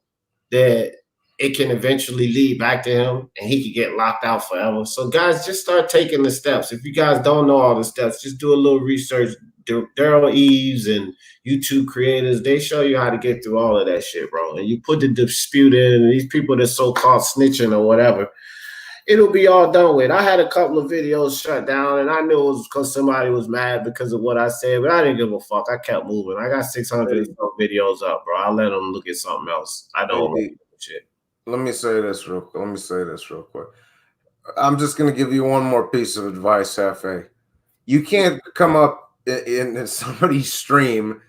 that it can eventually lead back to him and he could get locked out forever. So guys, just start taking the steps. If you guys don't know all the steps, just do a little research. Daryl Eves and YouTube creators, they show you how to get through all of that shit, bro. And you put the dispute in, and these people that so-called snitching or whatever, it'll be all done with. I had a couple of videos shut down, and I knew it was because somebody was mad because of what I said, but I didn't give a fuck. I kept moving. I got 600 and some videos up, bro. I let them look at something else. I don't know shit. Let me say this real quick. I'm just gonna give you one more piece of advice, Jefe. You can't come up in somebody's stream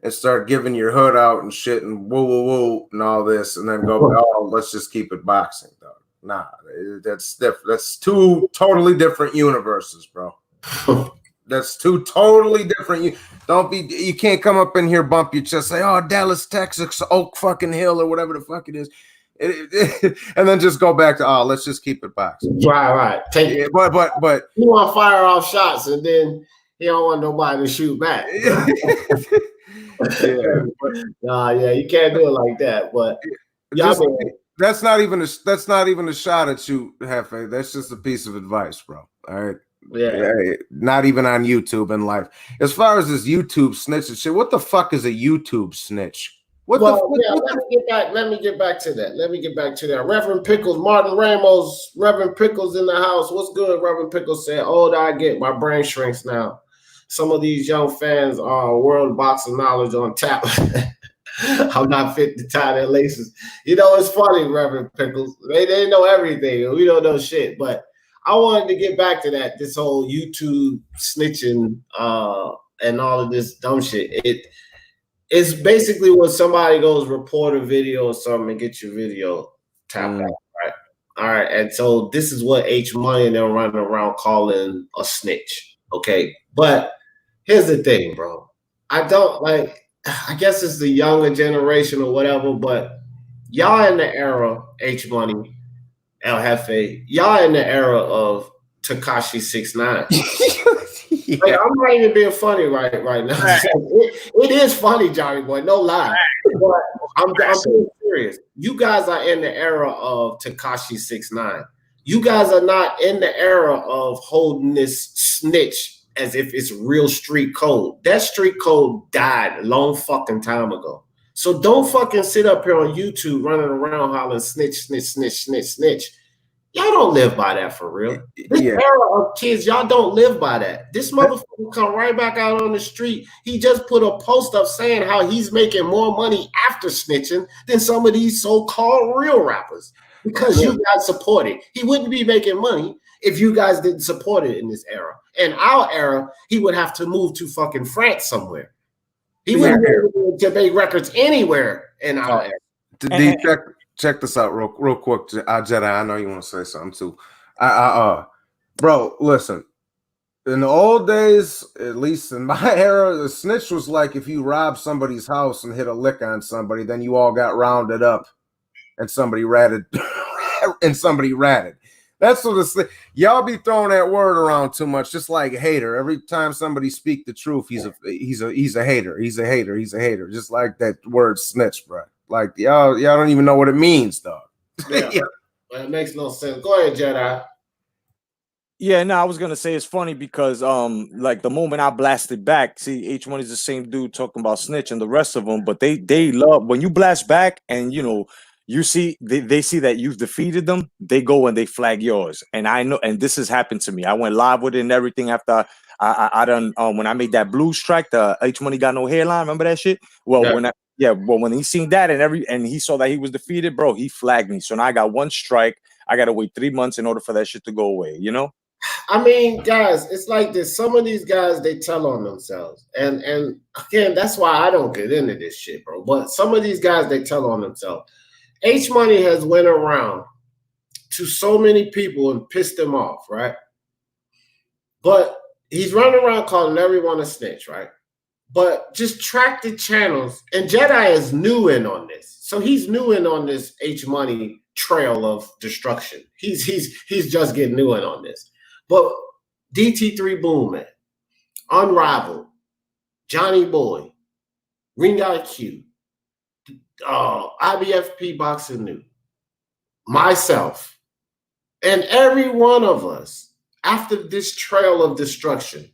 and start giving your hood out and shit and woo woo woo and all this, and then go, oh, let's just keep it boxing, dog. Nah, that's different. That's two totally different universes, bro. That's two totally different. You can't come up in here, bump your chest, say, oh, Dallas, Texas, Oak fucking Hill, or whatever the fuck it is. And then just go back to, oh, let's just keep it boxing. Right. Take it. But you want to fire off shots, and then you don't want nobody to shoot back. Yeah, you can't do it like that. But that's not even a shot at you, Jefe. That's just a piece of advice, bro. All right. Yeah. Not even on YouTube in life. As far as this YouTube snitch and shit, what the fuck is a YouTube snitch? Let me get back to that. Reverend Pickles, Martin Ramos, Reverend Pickles in the house. What's good? Reverend Pickles said, older I get, my brain shrinks now. Some of these young fans are world boxing knowledge on tap. I'm not fit to tie their laces. You know, it's funny, Reverend Pickles. They know everything. We don't know shit. But I wanted to get back to that, this whole YouTube snitching and all of this dumb shit. It's basically when somebody goes report a video or something and get your video tapped out, right? All right. And so this is what H Money and them running around calling a snitch. Okay. But here's the thing, bro. I guess it's the younger generation or whatever, but y'all in the era, H Money, El Jefe, y'all in the era of Tekashi 6ix9ine. Like, I'm not even being funny right now. It is funny, Johnny boy, no lie. But I'm being serious. You guys are in the era of Tekashi 6ix9ine. You guys are not in the era of holding this snitch as if it's real street code. That street code died a long fucking time ago. So don't fucking sit up here on YouTube running around hollering snitch. Y'all don't live by that for real. This era of kids, y'all don't live by that. This motherfucker come right back out on the street. He just put a post up saying how he's making more money after snitching than some of these so-called real rappers because you guys support it. He wouldn't be making money if you guys didn't support it in this era. In our era, he would have to move to fucking France somewhere. He wouldn't be able to make records anywhere in our era. Check this out real quick, Jedi. I know you want to say something too. Bro, listen. In the old days, at least in my era, the snitch was like if you robbed somebody's house and hit a lick on somebody, then you all got rounded up and somebody ratted. That's what it's. Y'all be throwing that word around too much, just like hater. Every time somebody speak the truth, he's a hater. He's a hater. Just like that word snitch, bro. Like y'all don't even know what it means, dog. Yeah. It makes no sense. Go ahead, Jedi. Yeah, no, I was gonna say it's funny because like the moment I blasted back, see, H1 is the same dude talking about snitch and the rest of them, but they love when you blast back and you see they see that you've defeated them, they go and they flag yours. And I know, and this has happened to me. I went live with it and everything after I done when I made that blues track, the H Money Got No Hairline. Remember that shit? Well, when he seen that and he saw that he was defeated, bro, he flagged me. So now I got one strike. I gotta wait 3 months in order for that shit to go away, I mean, guys, it's like this. Some of these guys, they tell on themselves. And again, that's why I don't get into this shit, bro. But some of these guys, they tell on themselves. H Money has went around to so many people and pissed them off, right? But he's running around calling everyone a snitch, right? But just track the channels. And Jedi is new in on this. So he's new in on this H Money trail of destruction. He's just getting new in on this. But DT3 Boom Man, Unrivaled, Johnny Boy, Ring IQ, IBFP Boxing New, myself, and every one of us after this trail of destruction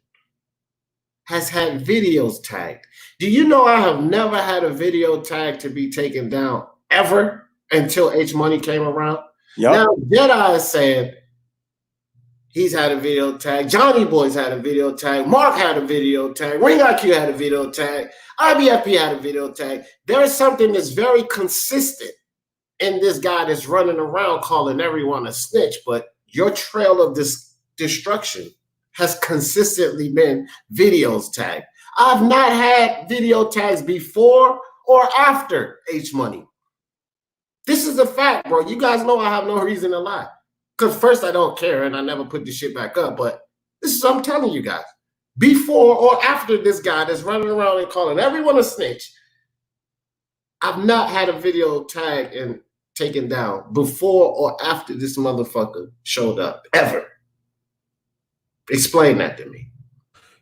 has had videos tagged. Do you know I have never had a video tag to be taken down ever until H Money came around? Yep. Now Jedi is saying He's had a video tag. Johnny Boy's had a video tag. Mark had a video tag. Ring IQ had a video tag. IBFP had a video tag. There is something that's very consistent in this guy that's running around calling everyone a snitch, but your trail of this destruction has consistently been videos tagged. I've not had video tags before or after H Money. This is a fact, bro. You guys know I have no reason to lie. Because first, I don't care, and I never put this shit back up. But this is what I'm telling you guys. Before or after this guy that's running around and calling everyone a snitch, I've not had a video tagged and taken down before or after this motherfucker showed up, ever. Explain that to me.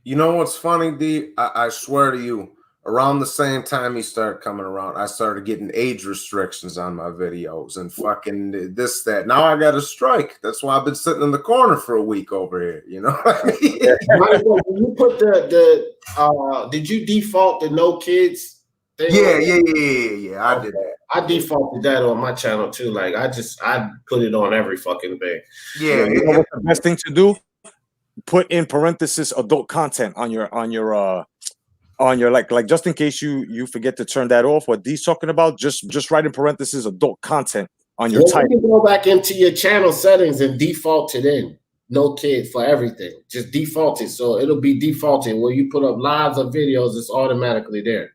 You know what's funny, D? I swear to you, around the same time he started coming around, I started getting age restrictions on my videos and fucking this, that. Now I got a strike. That's why I've been sitting in the corner for a week over here. You know what I mean? You put did you default the no kids thing? Yeah. I did that. I defaulted that on my channel too. Like I put it on every fucking thing. Yeah. You know what's the best thing to do? Put in parenthesis adult content on your like just in case you forget to turn that off. What D's talking about, just write in parenthesis adult content on your title. You can go back into your channel settings and default it in. No kids for everything. Just default it. So it'll be defaulted. When you put up lives or videos, it's automatically there.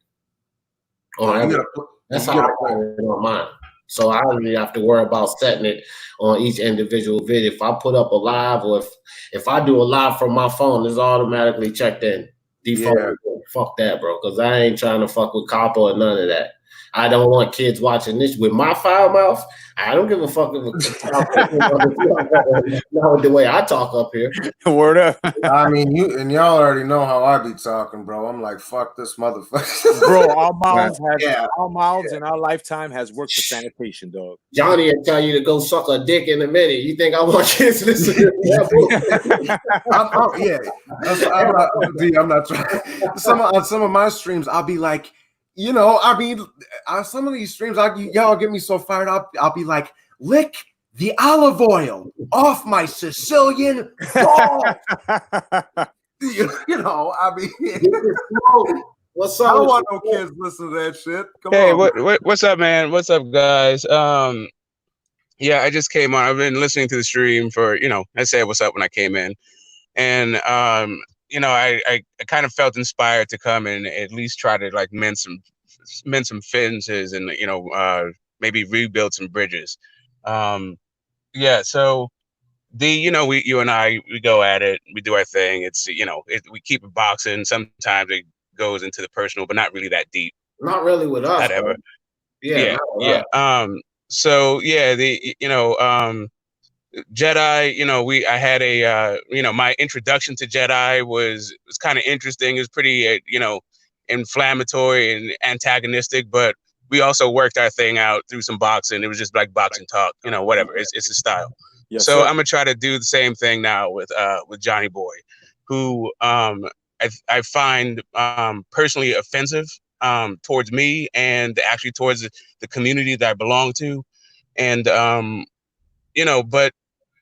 That's how I put it on mine. So I don't really have to worry about setting it on each individual video. If I put up a live or if I do a live from my phone, it's automatically checked in. Default. Yeah. Fuck that, bro. Because I ain't trying to fuck with Capo or none of that. I don't want kids watching this with my foul mouth. I don't give a fuck if not the way I talk up here. Word up. I mean, y'all already know how I be talking, bro. I'm like, fuck this motherfucker. Bro, our mouths in our lifetime has worked for sanitation, dog. Johnny will tell you to go suck a dick in a minute. You think I want kids to listen to that? I'm not trying. On some of my streams, I'll be like, you know, I mean, on some of these streams, y'all get me so fired up. I'll be like, lick the olive oil off my Sicilian dog. you know, I mean, what's up? I don't want no kids listen to that shit. Come hey, on, what's up, man? What's up, guys? Yeah, I just came on. I've been listening to the stream for, you know, I said what's up when I came in, and you know, I kind of felt inspired to come and at least try to like mend some fences and, you know, maybe rebuild some bridges. Yeah, so you know, you and I, we go at it, we do our thing. It's, you know, we keep it boxing. Sometimes it goes into the personal, but not really that deep. Not really with us. Not ever. Yeah. So yeah, you know, Jedi, you know, I had a, you know, my introduction to Jedi was kind of interesting. It was pretty, you know, inflammatory and antagonistic, but we also worked our thing out through some boxing. It was just like boxing talk, you know, whatever. It's a style. Yes, so sir. I'm gonna try to do the same thing now with Johnny Boy, who I find personally offensive towards me and actually towards the community that I belong to, and you know, but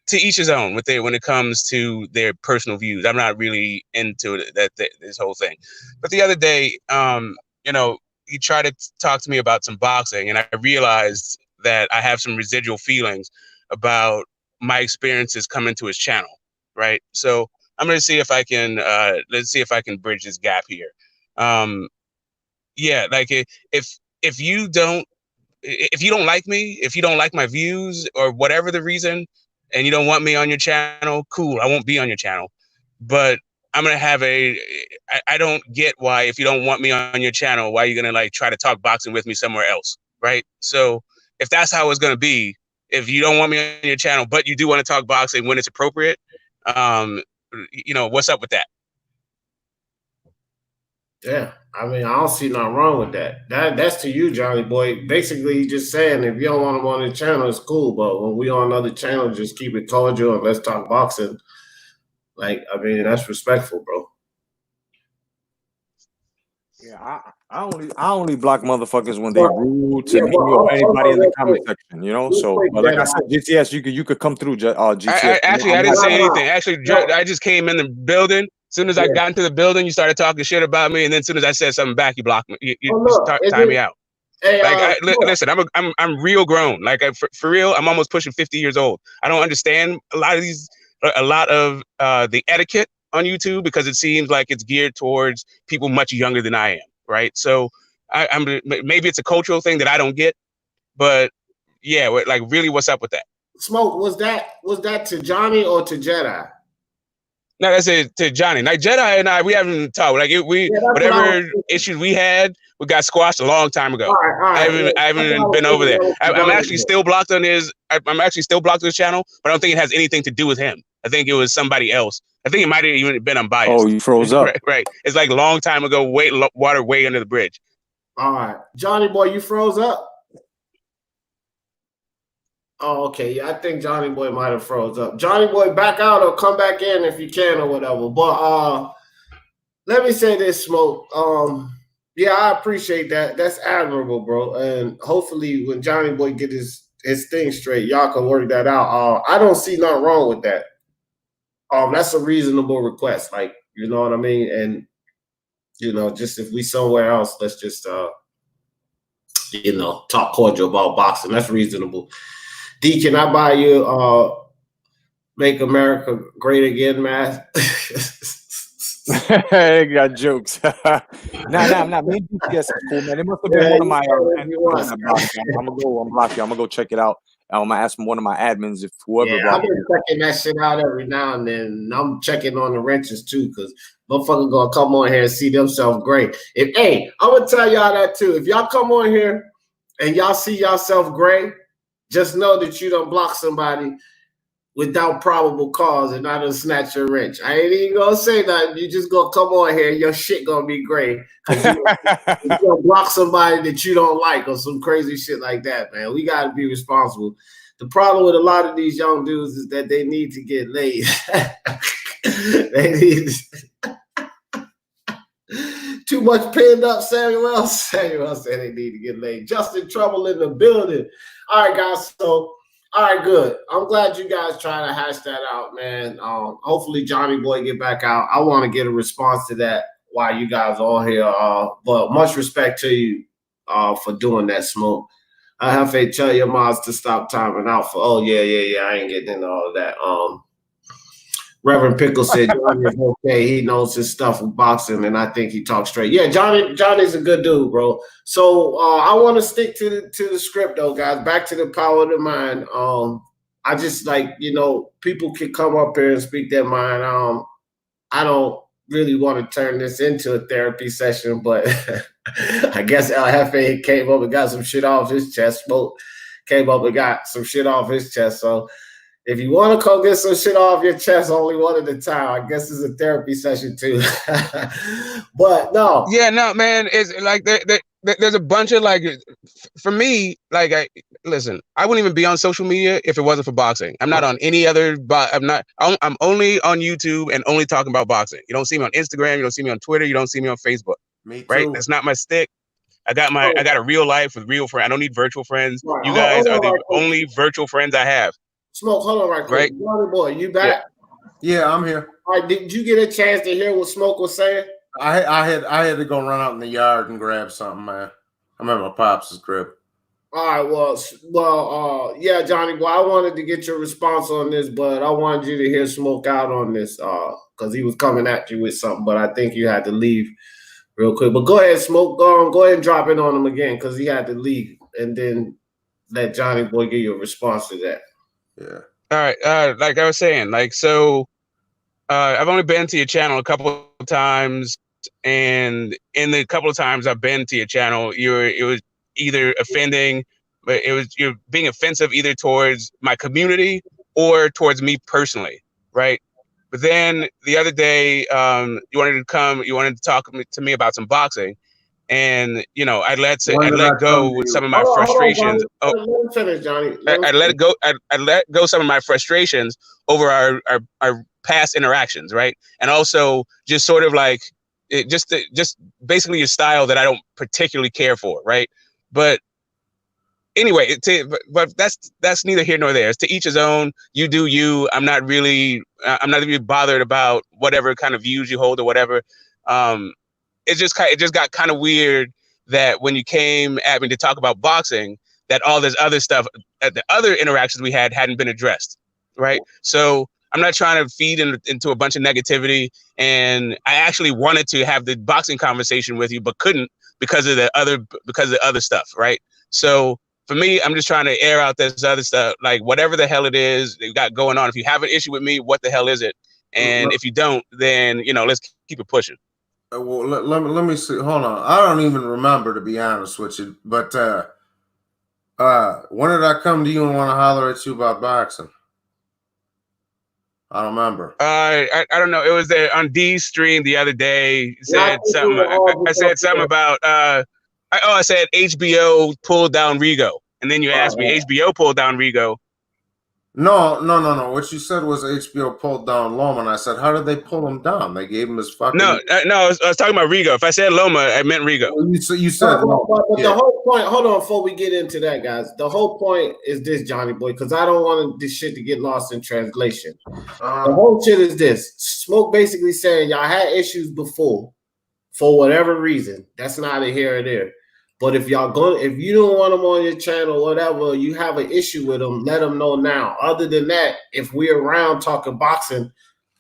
to each his own when it comes to their personal views. I'm not really into this whole thing. But the other day, you know, he tried to talk to me about some boxing, and I realized that I have some residual feelings about my experiences coming to his channel, right? So I'm gonna see if I can let's see if I can bridge this gap here. Yeah, like if you don't like me, if you don't like my views or whatever the reason, and you don't want me on your channel, cool, I won't be on your channel. But I'm gonna have I don't get why, if you don't want me on your channel, why you're gonna like try to talk boxing with me somewhere else, right? So if that's how it's gonna be, if you don't want me on your channel, but you do want to talk boxing when it's appropriate, you know, what's up with that? Yeah, I mean, I don't see nothing wrong with that. That's to you, Johnny Boy. Basically, just saying if you don't want him on the channel, it's cool. But when we on another channel, just keep it cordial and let's talk boxing. Like, I mean, that's respectful, bro. Yeah, I only block motherfuckers when they rude to Yeah, me but or anybody in the real comment quick, section, you know. real So, quick, but like I Jedi. said, GTS, you could come through. GTS. Actually, I I'm didn't not- say No, anything. Actually, no. I just came in the building. As soon as I Yeah. got into the building, you started talking shit about me, and then as soon as I said something back, you blocked me. You Oh, look, is time it? me out. Hey, Like, look, listen, I'm real grown. Like, for real, I'm almost pushing 50 years old. I don't understand a lot of the etiquette on YouTube because it seems like it's geared towards people much younger than I am, right? So I'm maybe it's a cultural thing that I don't get, but yeah, like really, what's up with that? Smoke, was that to Johnny or to Jedi? No, that's it to Johnny. Like Jedi and we haven't talked. Like Yeah, that's what I whatever was issues we had, we got squashed a long time ago. All right. Yeah, I haven't been over there. I'm actually still blocked on his. I'm actually still blocked on his channel, but I don't think it has anything to do with him. I think it was somebody else. I think it might have even been unbiased. Oh, you froze up. right. It's like a long time ago. Water way under the bridge. All right, Johnny boy, you froze up. Oh, okay. Yeah, I think Johnny boy might have froze up. Johnny boy, back out or come back in if you can or whatever. But let me say this, Smoke. Yeah, I appreciate that. That's admirable, bro. And hopefully, when Johnny boy get his thing straight, y'all can work that out. I don't see nothing wrong with that. That's a reasonable request. Like, you know what I mean? And just if we somewhere else, let's just talk cordial about boxing. That's reasonable. D, can I buy you Make America Great Again mask? I got jokes. Nah. Maybe yes, it's cool, man. It must have been one of my. I'm gonna block you. I'm gonna go check it out. I'm gonna ask one of my admins if whoever. Yeah, I've been checking that shit out every now and then. I'm checking on the wrenches too, because motherfuckers gonna come on here and see themselves great. I'm gonna tell y'all that too. If y'all come on here and y'all see yourself gray, just know that you don't block somebody without probable cause and I done snatch your wrench. I ain't even gonna say nothing. You just gonna come on here, your shit gonna be gray. You're gonna block somebody that you don't like or some crazy shit like that, man. We gotta be responsible. The problem with a lot of these young dudes is that they need to get laid. They need too much pinned up, Samuel. Samuel said they need to get laid. Justin Trouble in the building. All right, guys. So, all right, good. I'm glad you guys trying to hash that out, man. Hopefully Johnny Boy get back out. I want to get a response to that while you guys are here. But much respect to you for doing that, Smoke. I have to tell your moms to stop timing out for, I ain't getting into all of that. Reverend Pickle said Johnny is okay. He knows his stuff with boxing, and I think he talks straight. Yeah, Johnny's a good dude, bro. So I want to stick to the script, though, guys. Back to the power of the mind. I just people can come up here and speak their mind. I don't really want to turn this into a therapy session, but I guess El Jefe came up and got some shit off his chest. Smoke came up and got some shit off his chest. So if you want to come get some shit off your chest, only one at a time. I guess it's a therapy session too. But no. Yeah, no, man. It's like there's a bunch of for me, listen, I wouldn't even be on social media if it wasn't for boxing. I'm not on any other, I'm only on YouTube and only talking about boxing. You don't see me on Instagram. You don't see me on Twitter. You don't see me on Facebook. Me too. Right? That's not my stick. I got a real life with real friends. I don't need virtual friends. Right. You guys are the only virtual friends I have. Smoke, hold on right quick. Johnny Boy, you back? Yeah, I'm here. All right, did you get a chance to hear what Smoke was saying? I had to go run out in the yard and grab something, man. I'm at my pops' crib. All right, yeah, Johnny Boy, I wanted to get your response on this, but I wanted you to hear Smoke out on this because he was coming at you with something, but I think you had to leave real quick. But go ahead, Smoke. Go ahead and drop it on him again because he had to leave, and then let Johnny Boy give you a response to that. Yeah. All right. Like I was saying, I've only been to your channel a couple of times, and in the couple of times I've been to your channel, it was either offending, but you're being offensive either towards my community or towards me personally, right? But then the other day, you wanted to talk to me about some boxing. And I let go with some of my frustrations. Let him finish, Johnny. I let go. I let go some of my frustrations over our past interactions, right? And also just sort of just basically a style that I don't particularly care for, right? But anyway, but that's neither here nor there. It's to each his own. You do you. I'm not really bothered about whatever kind of views you hold or whatever. It just got kind of weird that when you came at me to talk about boxing, that all this other stuff, the other interactions we had hadn't been addressed, right? So I'm not trying to feed into a bunch of negativity, and I actually wanted to have the boxing conversation with you, but couldn't because of the other stuff, right? So for me, I'm just trying to air out this other stuff, like whatever the hell it is they got going on. If you have an issue with me, what the hell is it? And if you don't, then let's keep it pushing. Well, let me see. Hold on. I don't even remember, to be honest with you. But when did I come to you and want to holler at you about boxing? I don't remember. I don't know. It was on D's stream the other day. Said something. I said something about I said HBO pulled down Rigo, and then you asked me HBO pulled down Rigo. No. What you said was HBO pulled down Loma, and I said, how did they pull him down? They gave him his fucking... No, I was talking about Rigo. If I said Loma, I meant Rigo. Well, you said... But the whole point... Hold on, before we get into that, guys. The whole point is this, Johnny boy, because I don't want this shit to get lost in translation. The whole shit is this. Smoke basically saying y'all had issues before for whatever reason. That's neither here or there. But if you don't want them on your channel, whatever, you have an issue with them, let them know now. Other than that, if we're around talking boxing,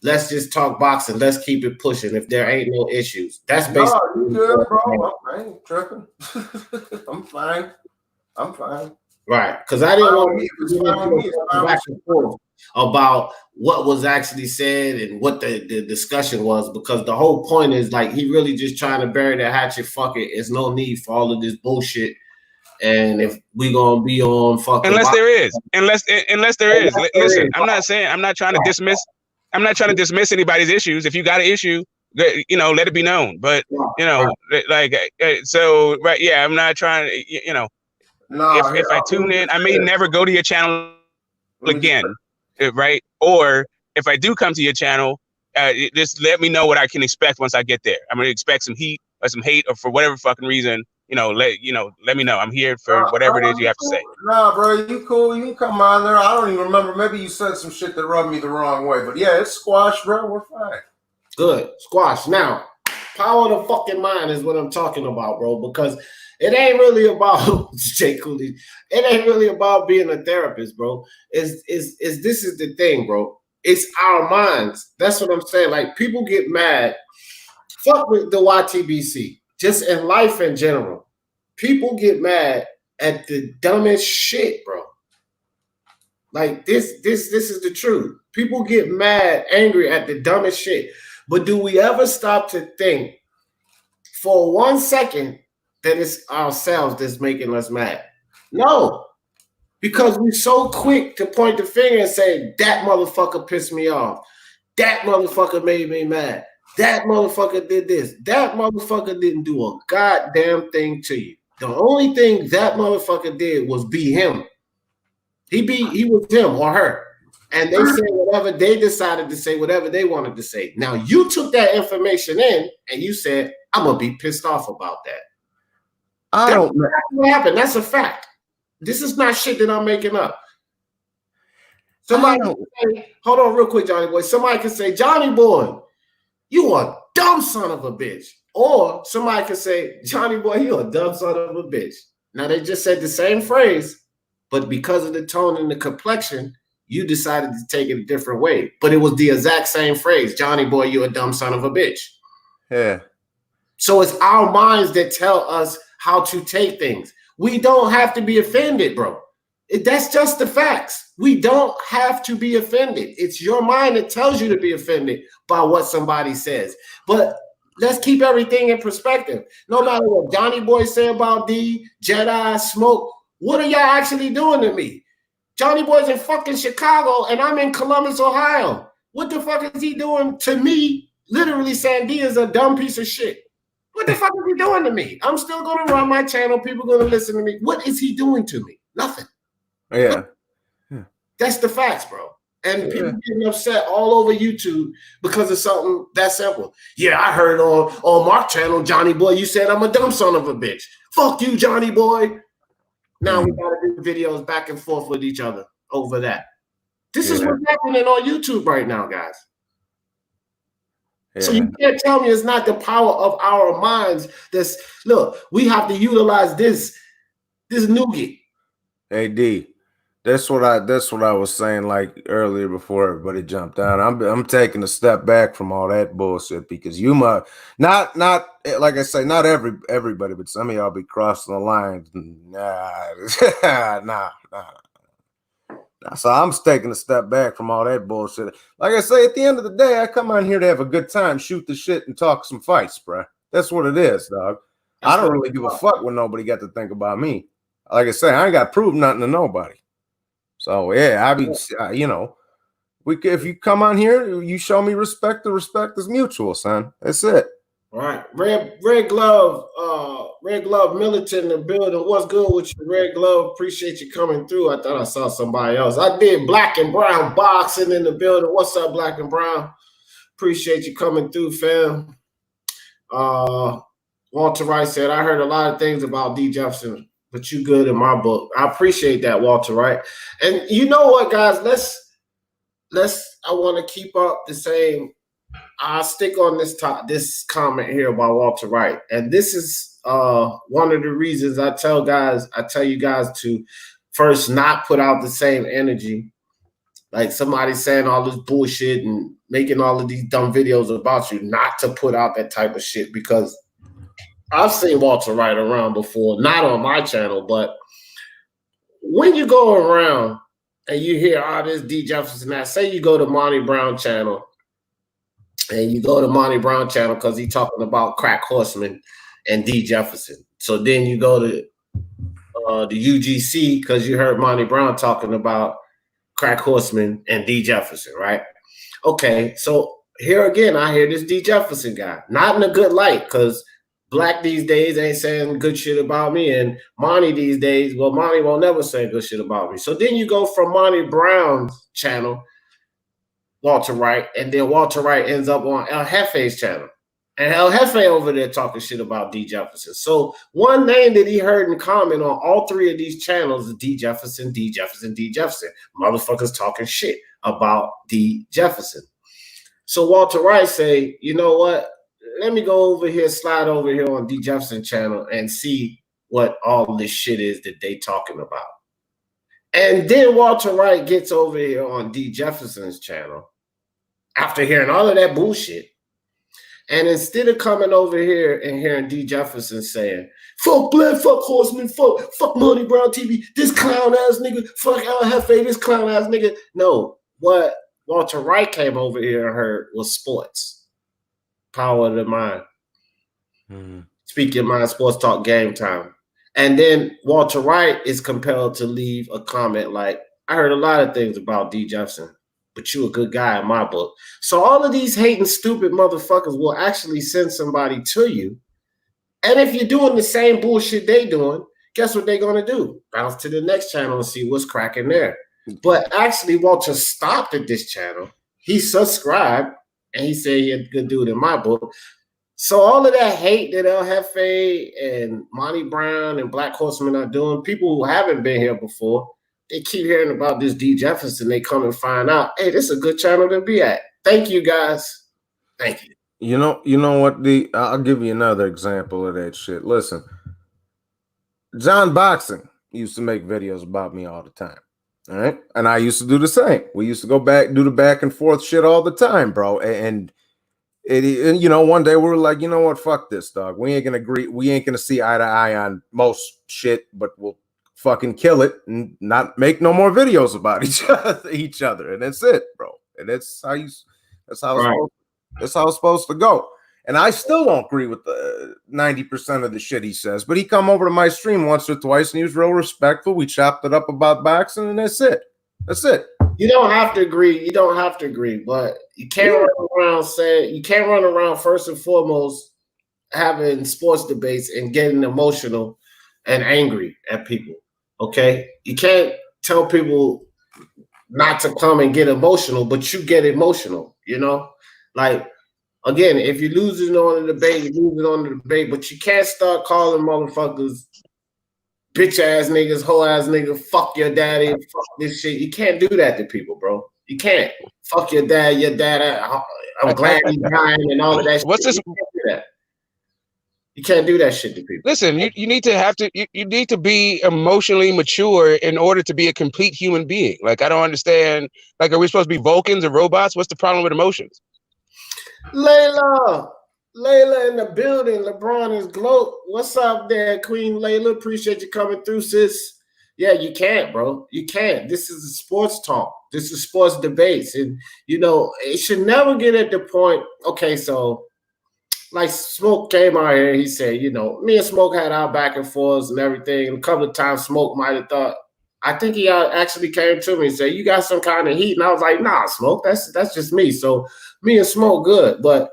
let's just talk boxing. Let's keep it pushing. If there ain't no issues, that's basically. No, you good, bro. I ain't tripping. I'm fine. Right, because I didn't want to back and forth about what was actually said and what the discussion was, because the whole point is like he really just trying to bury the hatchet. Fuck it, there's no need for all of this bullshit. And if we gonna be on fucking unless there is, listen, I'm not trying to dismiss anybody's issues. If you got an issue, let it be known. But so right, yeah, I'm not trying to, if I tune in, I may never go to your channel again, right? Or if I do come to your channel, just let me know what I can expect once I get there. I'm gonna expect some heat or some hate, or for whatever fucking reason, let me know. I'm here for whatever it is you have to say. Nah, bro, you cool. You can come on there. I don't even remember. Maybe you said some shit that rubbed me the wrong way, but yeah, it's squash, bro. We're fine. Good squash. Now, power of the fucking mind is what I'm talking about, bro, because it ain't really about Jay Cooley. It ain't really about being a therapist, bro. This is the thing, bro. It's our minds. That's what I'm saying. Like, people get mad. Fuck with the YTBC. Just in life in general. People get mad at the dumbest shit, bro. Like, this is the truth. People get mad, angry at the dumbest shit. But do we ever stop to think for 1 second that it's ourselves that's making us mad? No, because we're so quick to point the finger and say, that motherfucker pissed me off. That motherfucker made me mad. That motherfucker did this. That motherfucker didn't do a goddamn thing to you. The only thing that motherfucker did was be him. He was him or her. And they said whatever they decided to say, whatever they wanted to say. Now, you took that information in and you said, I'm going to be pissed off about that. That's what happened. That's a fact. This is not shit that I'm making up. Somebody can say, hold on real quick, Johnny boy. Somebody can say, Johnny boy, you a dumb son of a bitch. Or somebody can say, Johnny boy, you a dumb son of a bitch. Now, they just said the same phrase, but because of the tone and the complexion, you decided to take it a different way. But it was the exact same phrase. Johnny boy, you a dumb son of a bitch. Yeah. So it's our minds that tell us how to take things. We don't have to be offended, bro. That's just the facts. We don't have to be offended. It's your mind that tells you to be offended by what somebody says. But let's keep everything in perspective. No matter what Johnny boy say about D, Jedi, Smoke, what are y'all actually doing to me? Johnny boy's in fucking Chicago and I'm in Columbus, Ohio. What the fuck is he doing to me? Literally saying D is a dumb piece of shit. What the fuck is he doing to me? I'm still going to run my channel. People are going to listen to me. What is he doing to me? Nothing. Yeah. That's the facts, bro. And people getting upset all over YouTube because of something that simple. Yeah, I heard on Mark channel, Johnny Boy, you said I'm a dumb son of a bitch. Fuck you, Johnny Boy. Now we gotta do videos back and forth with each other over that. This is what's happening on YouTube right now, guys. So you can't tell me it's not the power of our minds. Look, we have to utilize this nougat. Hey D, that's what I was saying like earlier before everybody jumped down. I'm taking a step back from all that bullshit because you might not like I say, not everybody, but some of y'all be crossing the lines. Nah. So I'm taking a step back from all that bullshit. Like I say, at the end of the day, I come on here to have a good time, shoot the shit, and talk some fights, bro. That's what it is, dog. I don't really give a fuck what nobody got to think about me. Like I say, I ain't got to prove nothing to nobody. So yeah, if you come on here, you show me respect. The respect is mutual, son. That's it. All right, Red Glove Militant in the building. What's good with you, Red Glove? Appreciate you coming through. I thought I saw somebody else. I did Black and Brown Boxing in the building. What's up, Black and Brown? Appreciate you coming through, fam. Walter Wright said, I heard a lot of things about D. Jefferson, but you good in my book. I appreciate that, Walter Wright. And you know what, guys? I want to keep up the same. I'll stick on this comment here by Walter Wright. And this is one of the reasons I tell you guys to first not put out the same energy. Like somebody saying all this bullshit and making all of these dumb videos about you, not to put out that type of shit, because I've seen Walter Wright around before, not on my channel, but when you go around and you hear all this D. Jefferson, now say you go to Monty Brown channel, and you go to Monty Brown channel because he's talking about Crack Horseman and D. Jefferson. So then you go to the UGC because you heard Monty Brown talking about Crack Horseman and D. Jefferson, right? Okay, so here again, I hear this D. Jefferson guy, not in a good light, because Black these days ain't saying good shit about me, and Monty these days, well, Monty won't never say good shit about me. So then you go from Monty Brown's channel, Walter Wright, and then Walter Wright ends up on El Jefe's channel. And El Jefe over there talking shit about D. Jefferson. So one name that he heard in comment on all three of these channels is D. Jefferson, D. Jefferson, D. Jefferson. Motherfuckers talking shit about D. Jefferson. So Walter Wright say, you know what? Let me go over here, slide over here on D. Jefferson channel and see what all this shit is that they talking about. And then Walter Wright gets over here on D. Jefferson's channel after hearing all of that bullshit. And instead of coming over here and hearing D. Jefferson saying, fuck Black, fuck Horseman, fuck Monty Brown TV, this clown ass nigga, fuck El Jefe, this clown ass nigga. No, what Walter Wright came over here and heard was sports. Power of the mind. Speak your mind, sports talk, game time. And then Walter Wright is compelled to leave a comment like, I heard a lot of things about D. Jefferson, but you a good guy in my book. So all of these hating, stupid motherfuckers will actually send somebody to you. And if you're doing the same bullshit they doing, guess what they're going to do? Bounce to the next channel and see what's cracking there. But actually, Walter stopped at this channel. He subscribed, and he said he had a good dude in my book. So all of that hate that El Jefe and Monty Brown and Black Horseman are doing, people who haven't been here before, they keep hearing about this D. Jefferson. They come and find out, hey, this is a good channel to be at. Thank you, guys. Thank you. You know what, D? I'll give you another example of that shit. Listen, John Boxing used to make videos about me all the time. All right. And I used to do the same. We used to go back, do the back and forth shit all the time, bro. And you know, one day we were like, you know what? Fuck this, dog. We ain't going to agree. We ain't going to see eye to eye on most shit, but we'll fucking kill it and not make no more videos about each other. And that's it, bro. And that's how it's supposed to go. And I still don't agree with the 90% of the shit he says, but he come over to my stream once or twice and he was real respectful. We chopped it up about boxing and that's it. That's it. You don't have to agree. You don't have to agree, but you can't run around first and foremost having sports debates and getting emotional and angry at people. Okay? You can't tell people not to come and get emotional, but you get emotional, you know? Like, again, if you're losing on the debate, you're losing on the debate, but you can't start calling motherfuckers bitch ass niggas, hoe ass niggas, fuck your daddy, fuck this shit. You can't do that to people, bro. You can't. Fuck your dad, I'm glad he's dying and all of that What's shit. this? You can't do that. You can't do that shit to people. Listen, you need to be emotionally mature in order to be a complete human being. Like, I don't understand. Like, are we supposed to be Vulcans or robots? What's the problem with emotions? Layla in the building. LeBron is gloat. What's up there, Queen Layla? Appreciate you coming through, sis. Yeah, you can't, bro. You can't. This is a sports talk. This is sports debates. And, you know, it should never get at the point, okay, so like Smoke came out here, he said, you know, me and Smoke had our back and forths and everything. A couple of times Smoke might have thought, I think he actually came to me and said, you got some kind of heat. And I was like, nah, Smoke, that's just me. So me and Smoke good. But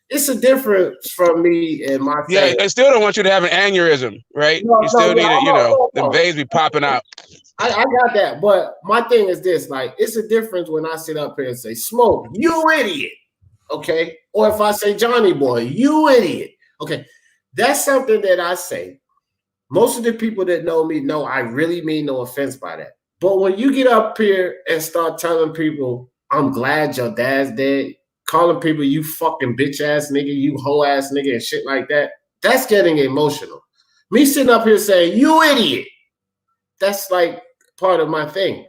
it's a difference from me and my Yeah, family. I still don't want you to have an aneurysm, right? You still need to, you know, the veins be popping out. I got that. But my thing is this, like, it's a difference when I sit up here and say, Smoke, you idiot. Okay. Or if I say, Johnny boy, you idiot. Okay. That's something that I say. Most of the people that know me know I really mean no offense by that. But when you get up here and start telling people, I'm glad your dad's dead, calling people you fucking bitch ass nigga, you hoe ass nigga and shit like that, that's getting emotional. Me sitting up here saying, you idiot. That's like part of my thing.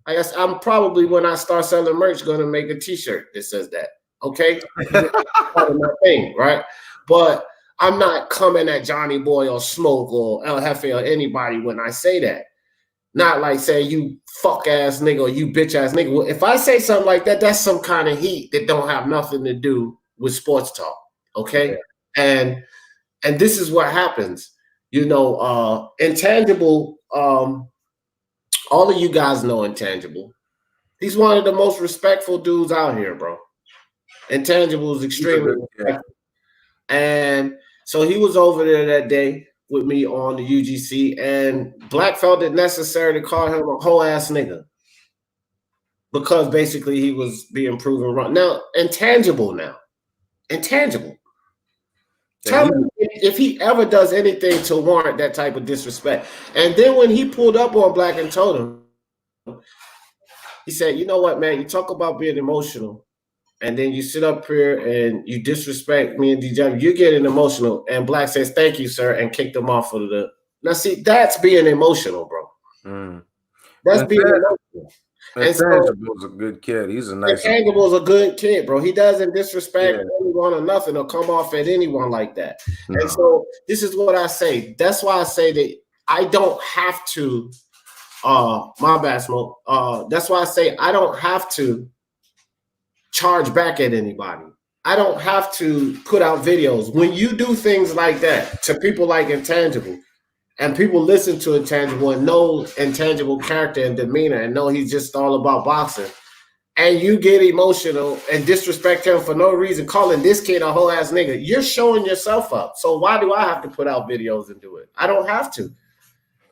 I guess I'm probably, when I start selling merch, going to make a t-shirt that says that. Okay, part of my thing, right? But I'm not coming at Johnny Boy or Smoke or El Jefe or anybody when I say that. Not like saying you fuck ass nigga or you bitch ass nigga. Well, if I say something like that, that's some kind of heat that don't have nothing to do with sports talk. Okay, yeah. And this is what happens. You know, Intangible. All of you guys know Intangible. He's one of the most respectful dudes out here, bro. Intangible is extremely respectful. And so he was over there that day with me on the UGC, and Black felt it necessary to call him a whole ass nigga because basically he was being proven wrong. Now, Intangible. Tell me if he ever does anything to warrant that type of disrespect. And then when he pulled up on Black and told him, he said, you know what, man, you talk about being emotional, and then you sit up here and you disrespect me and DJ, you're getting emotional. And Black says, thank you, sir, and kicked him off of the. Now, see, that's being emotional, bro. That's being emotional. Intangible's a good kid. He's a nice. Intangible's a good kid, bro. He doesn't disrespect anyone or nothing or come off at anyone like that. No. And so this is what I say. That's why I say that I don't have to. My bad, Smoke. That's why I say I don't have to charge back at anybody. I don't have to put out videos. When you do things like that to people like Intangible, and people listen to Intangible and know Intangible character and demeanor and know he's just all about boxing, and you get emotional and disrespect him for no reason, calling this kid a whole ass nigga, you're showing yourself up. So why do I have to put out videos and do it? I don't have to.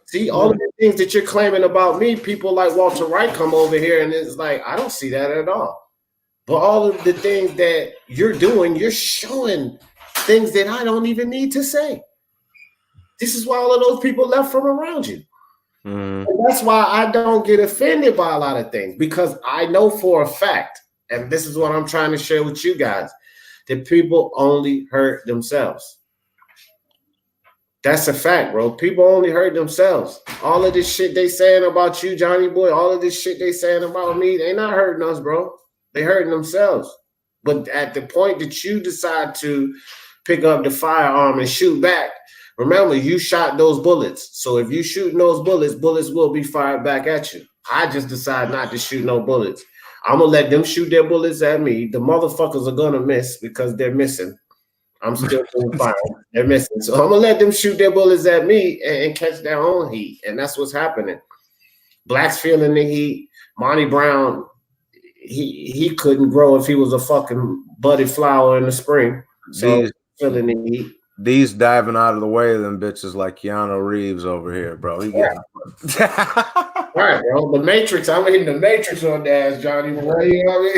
See, all of the things that you're claiming about me, people like Walter Wright come over here and it's like, I don't see that at all. But all of the things that you're doing, you're showing things that I don't even need to say. This is why all of those people left from around you. And that's why I don't get offended by a lot of things, because I know for a fact, and this is what I'm trying to share with you guys, that people only hurt themselves. That's a fact, bro. People only hurt themselves. All of this shit they saying about you, Johnny Boy, all of this shit they saying about me, they not hurting us, bro. They hurting themselves. But at the point that you decide to pick up the firearm and shoot back, remember, you shot those bullets. So if you shooting those bullets, bullets will be fired back at you. I just decide not to shoot no bullets. I'm going to let them shoot their bullets at me. The motherfuckers are going to miss because they're missing. I'm still doing fine. They're missing. So I'm going to let them shoot their bullets at me and catch their own heat. And that's what's happening. Black's feeling the heat. Monty Brown, he couldn't grow if he was a fucking budded flower in the spring. So feeling the heat. These diving out of the way of them bitches like Keanu Reeves over here, bro. He Right, bro. The Matrix. I'm in the Matrix on that, Johnny. Boy, you know what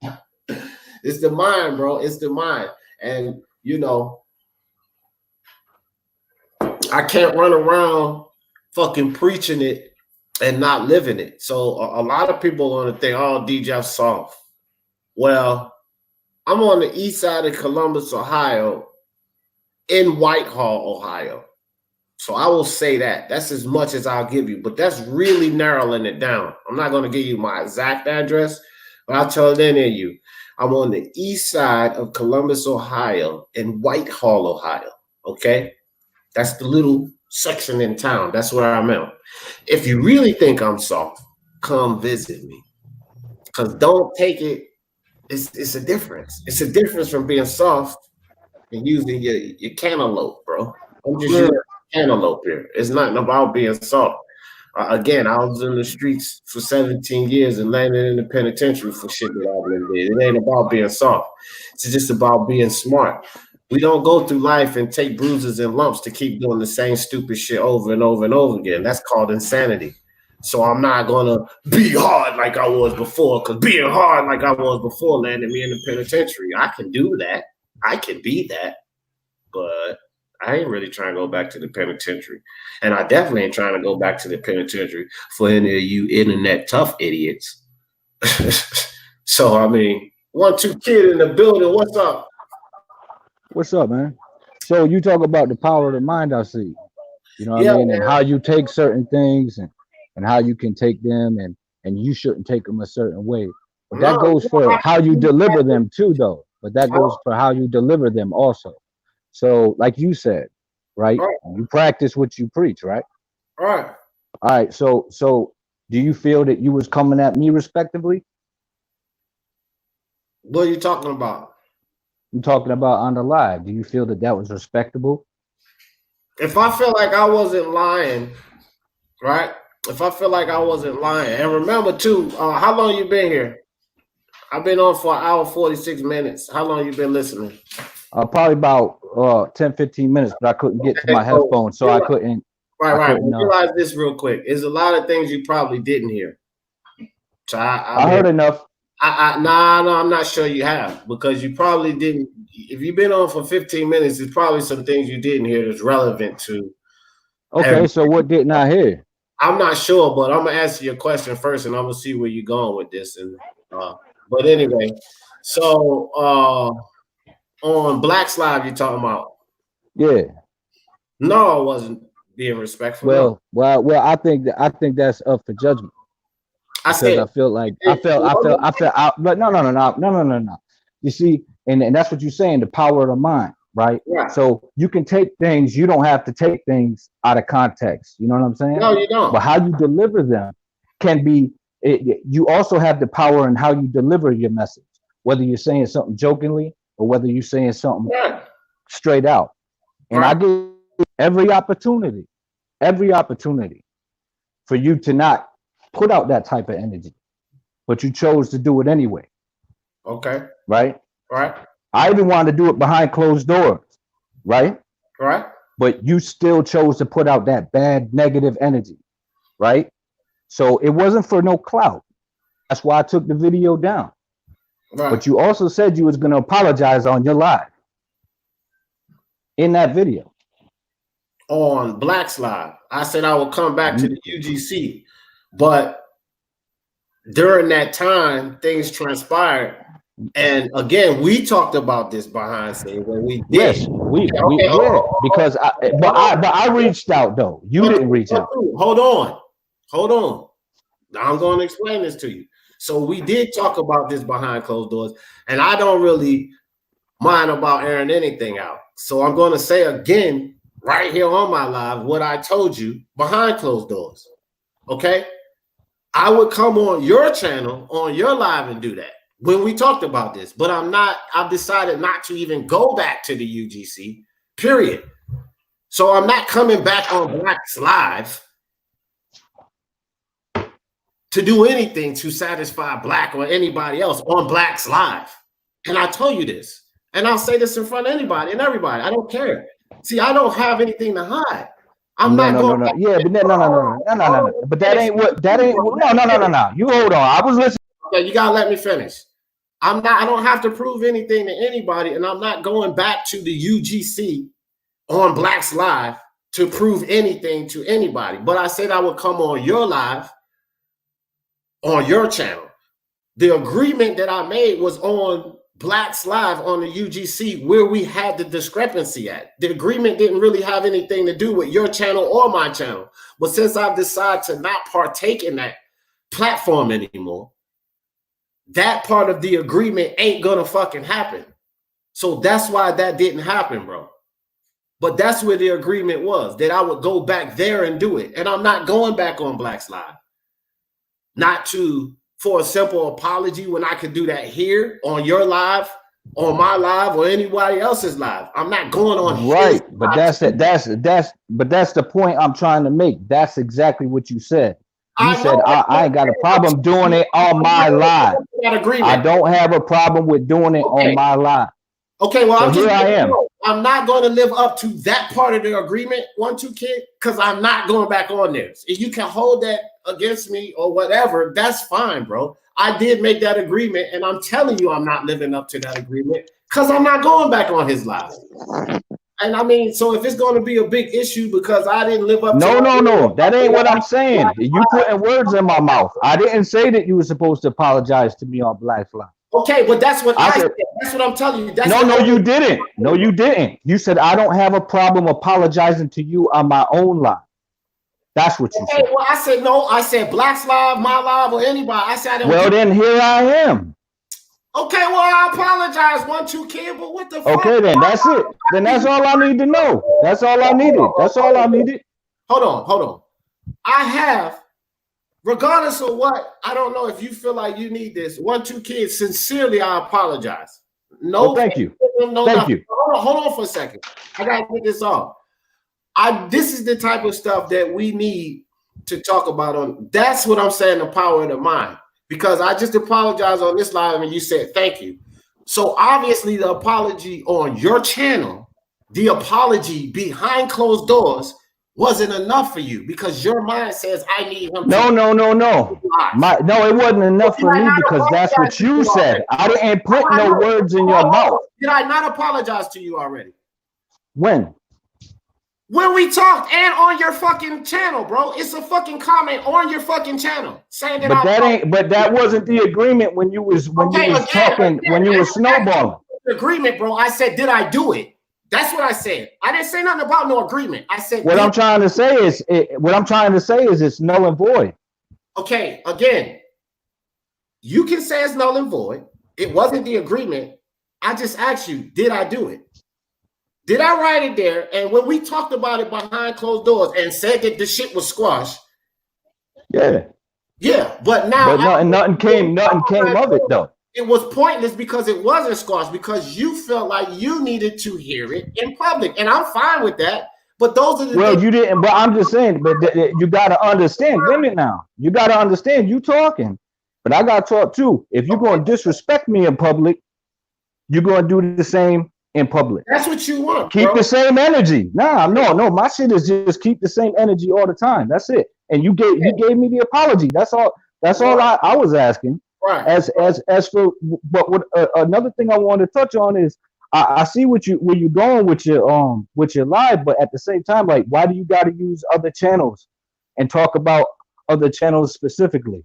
I mean? It's the mind, bro. It's the mind. And, you know, I can't run around fucking preaching it and not living it. So a lot of people want to think, oh, DJ's soft. Well, I'm on the east side of Columbus, Ohio, in Whitehall, Ohio. So I will say that. That's as much as I'll give you. But that's really narrowing it down. I'm not going to give you my exact address, but I'll tell any of you. I'm on the east side of Columbus, Ohio, in Whitehall, Ohio. Okay? That's the little section in town. That's where I'm at. If you really think I'm soft, come visit me. Because don't take it. It's a difference. It's a difference from being soft and using your cantaloupe, bro. I'm just using cantaloupe here. It's not about being soft. Again, I was in the streets for 17 years and landed in the penitentiary for shit that I did. It ain't about being soft. It's just about being smart. We don't go through life and take bruises and lumps to keep doing the same stupid shit over and over and over again. That's called insanity. So I'm not gonna be hard like I was before, because being hard like I was before landed me in the penitentiary. I can do that. I can be that, but I ain't really trying to go back to the penitentiary. And I definitely ain't trying to go back to the penitentiary for any of you internet tough idiots. So, I mean, 1-2 Kid in the building. What's up? What's up, man? So you talk about the power of the mind, I see. You know what I mean? Man. And how you take certain things and how you can take them and you shouldn't take them a certain way. But that goes for how you deliver them too, though. But that goes for how you deliver them also. So, like you said, right? You practice what you preach, right? Right. All right. So do you feel that you was coming at me respectively? What are you talking about? I'm talking about on the live. Do you feel that that was respectable? If I feel like I wasn't lying, right? If I feel like I wasn't lying, and remember too, how long you been here? I've been on for 1 hour 46 minutes. How long you been listening? Probably about 10, 15 minutes, but I couldn't get to my headphones, so I couldn't. Right. Realize this real quick. There's a lot of things you probably didn't hear. So I heard enough. No, I'm not sure you have, because you probably didn't. If you've been on for 15 minutes, there's probably some things you didn't hear that's relevant to. Okay, so what didn't I hear? I'm not sure, but I'm gonna answer your question first, and I'm gonna see where you're going with this. And but anyway, so on Black's Live, you're talking about? Yeah. No, I wasn't being respectful. Well, I think that's up for judgment. I felt out. But no. You see, and that's what you're saying, the power of the mind, right? Yeah. So you can take things, you don't have to take things out of context. You know what I'm saying? No, you don't. But how you deliver them can be. You also have the power in how you deliver your message, whether you're saying something jokingly or whether you're saying something straight out. And I give every opportunity for you to not put out that type of energy, but you chose to do it anyway. Okay. Right. I even wanted to do it behind closed doors. Right. But you still chose to put out that bad negative energy. Right. So it wasn't for no clout. That's why I took the video down. Right. But you also said you was going to apologize on your live in that video. On Black's Live, I said I would come back to the UGC, but during that time, things transpired. And again, we talked about this behind scenes when we did. Yes, we because I reached out though. You didn't reach out. Hold on. Now I'm going to explain this to you. So we did talk about this behind closed doors, and I don't really mind about airing anything out. So I'm going to say again, right here on my live, what I told you behind closed doors. Okay? I would come on your channel, on your live, and do that when we talked about this. But I've decided not to even go back to the UGC, period. So I'm not coming back on Black's Live to do anything to satisfy Black or anybody else on Black's Live. And I told you this. And I'll say this in front of anybody and everybody. I don't care. See, I don't have anything to hide. I'm not going. No. Yeah, but no. But that ain't what. That ain't. No. You hold on. I was listening. Okay, you gotta let me finish. I don't have to prove anything to anybody, and I'm not going back to the UGC on Blacks Live to prove anything to anybody. But I said I would come on your live, on your channel. The agreement that I made was on Blacks Live on the UGC, where we had the discrepancy at. The agreement didn't really have anything to do with your channel or my channel. But since I've decided to not partake in that platform anymore, that part of the agreement ain't gonna fucking happen. So that's why that didn't happen, bro. But that's where the agreement was, that I would go back there and do it. And I'm not going back on Blacks Live. Not for a simple apology when I could do that here on your live, on my live, or anybody else's live. I'm not going on right, but that's the point I'm trying to make. That's exactly what you said. You said I ain't got a problem doing it on my live. I don't have a problem with doing it on my live. Okay, well, so here I am. I'm not going to live up to that part of the agreement, 1-2 Kid, because I'm not going back on there. If you can hold that against me or whatever, that's fine, bro. I did make that agreement, and I'm telling you I'm not living up to that agreement because I'm not going back on his live. And I mean, so if it's going to be a big issue because I didn't live up to No, that ain't what I'm saying. You putting words in my mouth. I didn't say that you were supposed to apologize to me on Black Live. Okay, but that's what I said. That's what I'm telling you. No, you didn't. No, you didn't. You said I don't have a problem apologizing to you on my own live. That's what you said. Well, I said no. I said Black's live, my live, or anybody. I said I don't. Well, then here I am. Okay, well, I apologize, 1-2 Kid, but what the fuck? Okay, then that's it. Then that's all I need to know. That's all I needed. That's all I needed. Hold on. I have, regardless of what, I don't know if you feel like you need this. 1-2 Kid, sincerely, I apologize. No, well, thank you. Thank you. Hold on for a second. I gotta get this off. This is the type of stuff that we need to talk about on. That's what I'm saying, the power of the mind. Because I just apologized on this live and you said thank you. So obviously the apology on your channel, the apology behind closed doors wasn't enough for you because your mind says I need him. No. No, it wasn't enough for me because that's what you said. I didn't put no words in your mouth. Did I not apologize to you already? When we talked and on your fucking channel, bro. It's a fucking comment on your fucking channel saying that. But that wasn't the agreement when you was talking when you were snowballing. The agreement, bro. I said, did I do it? That's what I said. I didn't say nothing about no agreement. I said what I'm trying to say is it's null and void. Okay, again, you can say it's null and void. It wasn't the agreement. I just asked you, did I do it? Did I write it there? And when we talked about it behind closed doors and said that the shit was squashed. Yeah, but now nothing came of it though. It was pointless because it wasn't squashed because you felt like you needed to hear it in public, and I'm fine with that. But those are the you didn't. But I'm just saying. But you got to understand women now. You got to understand you talking, but I got to talk too. If you're going to disrespect me in public, you're going to do the same in public. That's what you want. Keep the same energy. No. My shit is just keep the same energy all the time. That's it. And you gave me the apology. That's all. That's all I was asking. Right. As for what another thing I want to touch on is I see where you're going with your live, but at the same time, like, why do you got to use other channels and talk about other channels specifically?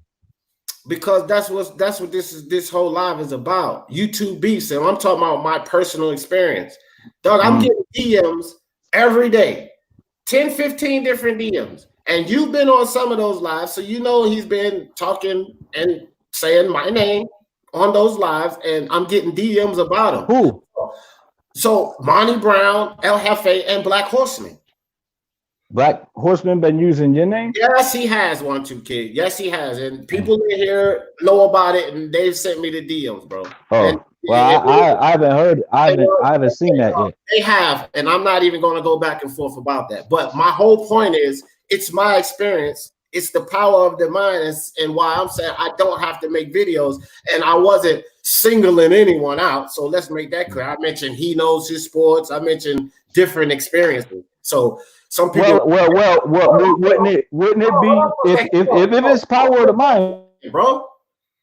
Because that's what this whole live is about. YouTube beefs, and I'm talking about my personal experience. Dog, I'm getting DMs every day, 10, 15 different DMs. And you've been on some of those lives, so you know he's been talking and saying my name on those lives, and I'm getting DMs about him. Who? So Monty Brown, El Jefe, and Black Horseman. Black Horseman been using your name? Yes, he has, 1-2 Kid. Yes, he has. And people in here know about it, and they've sent me the DMs, bro. Oh, I haven't heard. I haven't seen that yet. They have, and I'm not even going to go back and forth about that. But my whole point is, it's my experience. It's the power of the mind, and why I'm saying I don't have to make videos, and I wasn't singling anyone out. So let's make that clear. I mentioned he knows his sports. I mentioned different experiences. So some people, well, wouldn't it be if it's power of the mind, bro?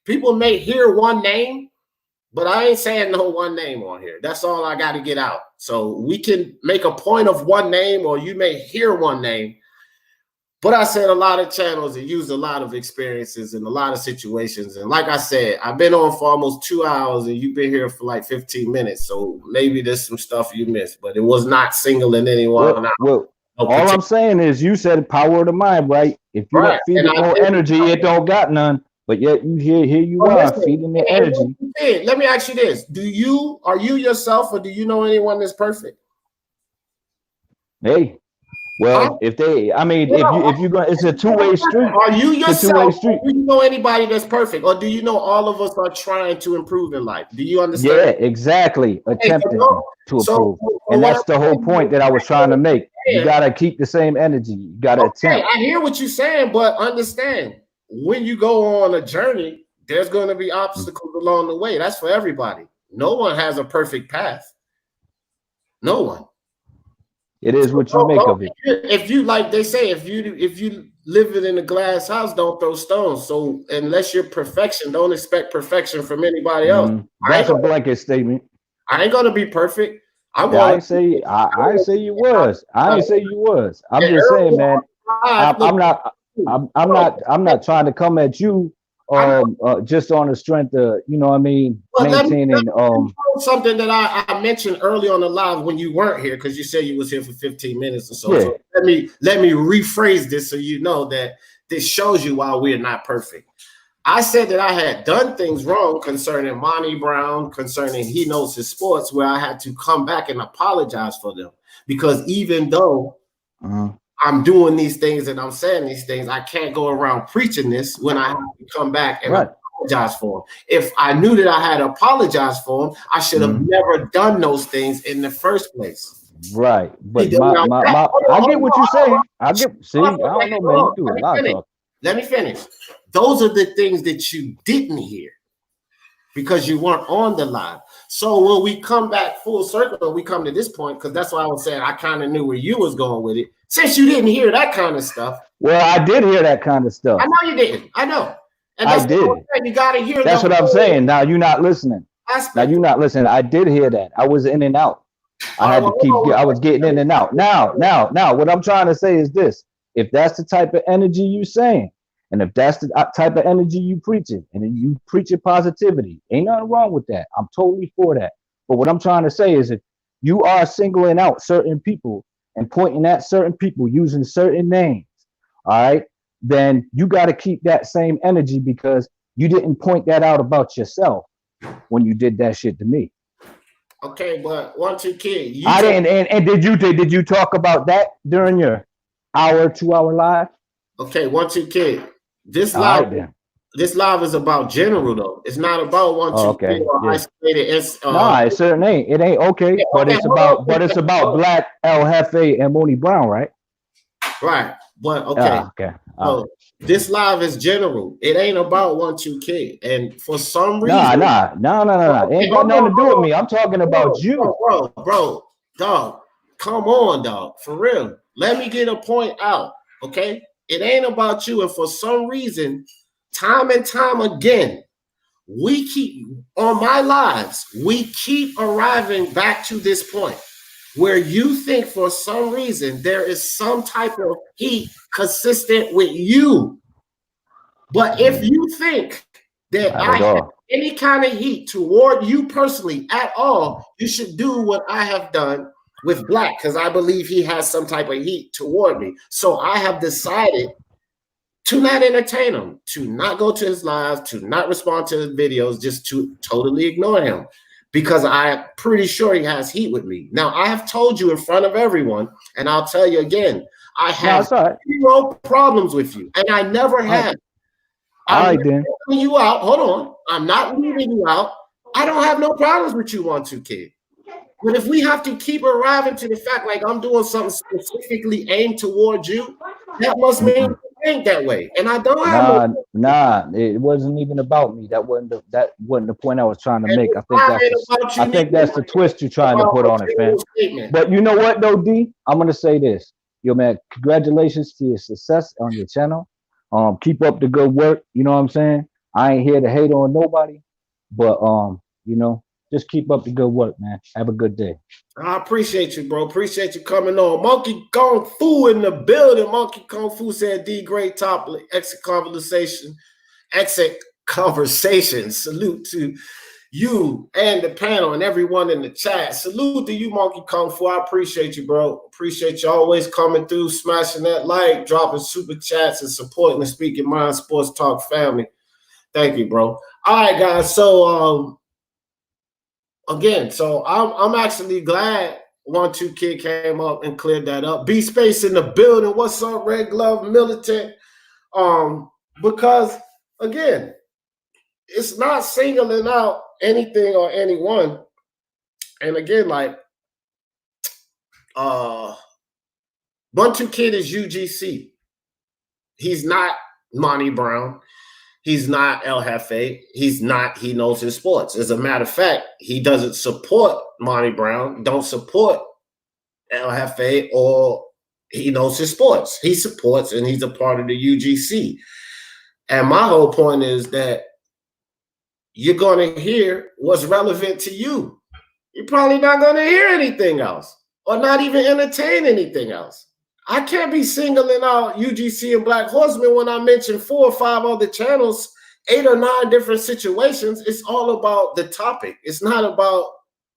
People may hear one name, but I ain't saying no one name on here. That's all I got to get out. So we can make a point of one name, or you may hear one name. But I said a lot of channels and used a lot of experiences in a lot of situations. And like I said, I've been on for almost 2 hours and you've been here for like 15 minutes. So maybe there's some stuff you missed, but it was not singling anyone out. Well, all I'm saying is you said power of the mind, right? If you don't feed it more energy, it don't got none. But yet you here you are feeding the energy. Let me ask you this. Are you yourself, or do you know anyone that's perfect? Hey. Well, if you go, it's a two-way street. Are you yourself? Do you know anybody that's perfect, or do you know all of us are trying to improve in life? Do you understand? Yeah, exactly. Attempting to improve, and that's the whole point that I was trying to make. You gotta keep the same energy. You gotta attempt. I hear what you're saying, but understand, when you go on a journey, there's going to be obstacles along the way. That's for everybody. No one has a perfect path. No one. It is what you make of it. If you, like they say, if you live in a glass house, don't throw stones. So unless you're perfection, don't expect perfection from anybody else. That's a blanket statement. I ain't gonna be perfect. I ain't say you was. I ain't say you was. I'm just saying, man. I'm not trying to come at you just on the strength of, you know what I mean, maintaining something that I mentioned early on the live when you weren't here, because you said you was here for 15 minutes or so. Yeah. So let me rephrase this so you know that this shows you why we're not perfect. I said that I had done things wrong concerning Monty Brown, concerning He Knows His Sports, where I had to come back and apologize for them, because even though I'm doing these things and I'm saying these things, I can't go around preaching this when I have to come back and apologize for them. If I knew that I had apologized for them, I should have never done those things in the first place. Right. But I get what you're saying. I don't know, man. You do a lot of talk. Let me finish. Those are the things that you didn't hear because you weren't on the live. So when we come back full circle, we come to this point, because that's why I was saying I kind of knew where you was going with it. Since you didn't hear that kind of stuff. Well, I did hear that kind of stuff. I know you didn't. I know. And I did. You got to hear. That's what I'm saying. Now you're not listening. Now you're not listening. I did hear that. I was in and out. I had to keep. I was getting in and out. Now, what I'm trying to say is this: if that's the type of energy you saying, and if that's the type of energy you preaching, and then you preaching positivity, ain't nothing wrong with that. I'm totally for that. But what I'm trying to say is, if you are singling out certain people and pointing at certain people using certain names, all right, then you got to keep that same energy, because you didn't point that out about yourself when you did that shit to me. Okay, but 1, 2 kid, I didn't. And did you talk about that during your 2-hour live? Okay, 1, 2 kid. This live is about general though. It's not about 1, 2 okay. Or isolated. No, it certainly ain't. It ain't okay. Yeah, but it's about Black El Jefe and Monty Brown, right? Right. But okay. Okay. So this live is general. It ain't about 1, 2 kid. And for some reason, no. It ain't got nothing to do with me. I'm talking about you, bro, dog. Come on, dog. For real. Let me get a point out. Okay. It ain't about you. And for some reason, time and time again, we keep on my lives, we keep arriving back to this point where you think for some reason there is some type of heat consistent with you. But if you think that I have any kind of heat toward you personally at all, you should do what I have done with Black, because I believe he has some type of heat toward me. So I have decided to not entertain him, to not go to his lives, to not respond to his videos, just to totally ignore him, because I'm pretty sure he has heat with me. Now, I have told you in front of everyone, and I'll tell you again, I have zero problems with you, and I never have. I'm not leaving you out. Hold on. I'm not leaving you out. I don't have no problems with you, 1, 2 kid. But if we have to keep arriving to the fact like I'm doing something specifically aimed towards you, that must mean think that way, and I don't have Nah. It wasn't even about me. That wasn't the point I was trying to make. I think that's the twist you're trying to put on it, man. But you know what, though, D? I'm gonna say this, yo, man. Congratulations to your success on your channel. Keep up the good work. You know what I'm saying? I ain't here to hate on nobody, but you know, just keep up the good work, man. Have a good day. I appreciate you, bro. Appreciate you coming on. Monkey Kung Fu in the building. Monkey Kung Fu said, D, great topic. Exit conversation. Exit conversation. Salute to you and the panel and everyone in the chat. Salute to you, Monkey Kung Fu. I appreciate you, bro. Appreciate you always coming through, smashing that like, dropping super chats, and supporting the Speaking Mind Sports Talk family. Thank you, bro. All right, guys. So, again, so I'm actually glad 1-2 Kid came up and cleared that up. B Space in the building. What's up, Red Glove Militant? Because again, it's not singling out anything or anyone. And again, like 1-2 Kid is UGC. He's not Monty Brown. He's not El Jefe. He's not He Knows His Sports. As a matter of fact, he doesn't support Monty Brown, don't support El Jefe or He Knows His Sports. He supports and he's a part of the UGC. And my whole point is that you're going to hear what's relevant to you. You're probably not going to hear anything else or not even entertain anything else. I can't be singling out UGC and Black Horsemen when I mention 4 or 5 other channels, 8 or 9 different situations. It's all about the topic. It's not about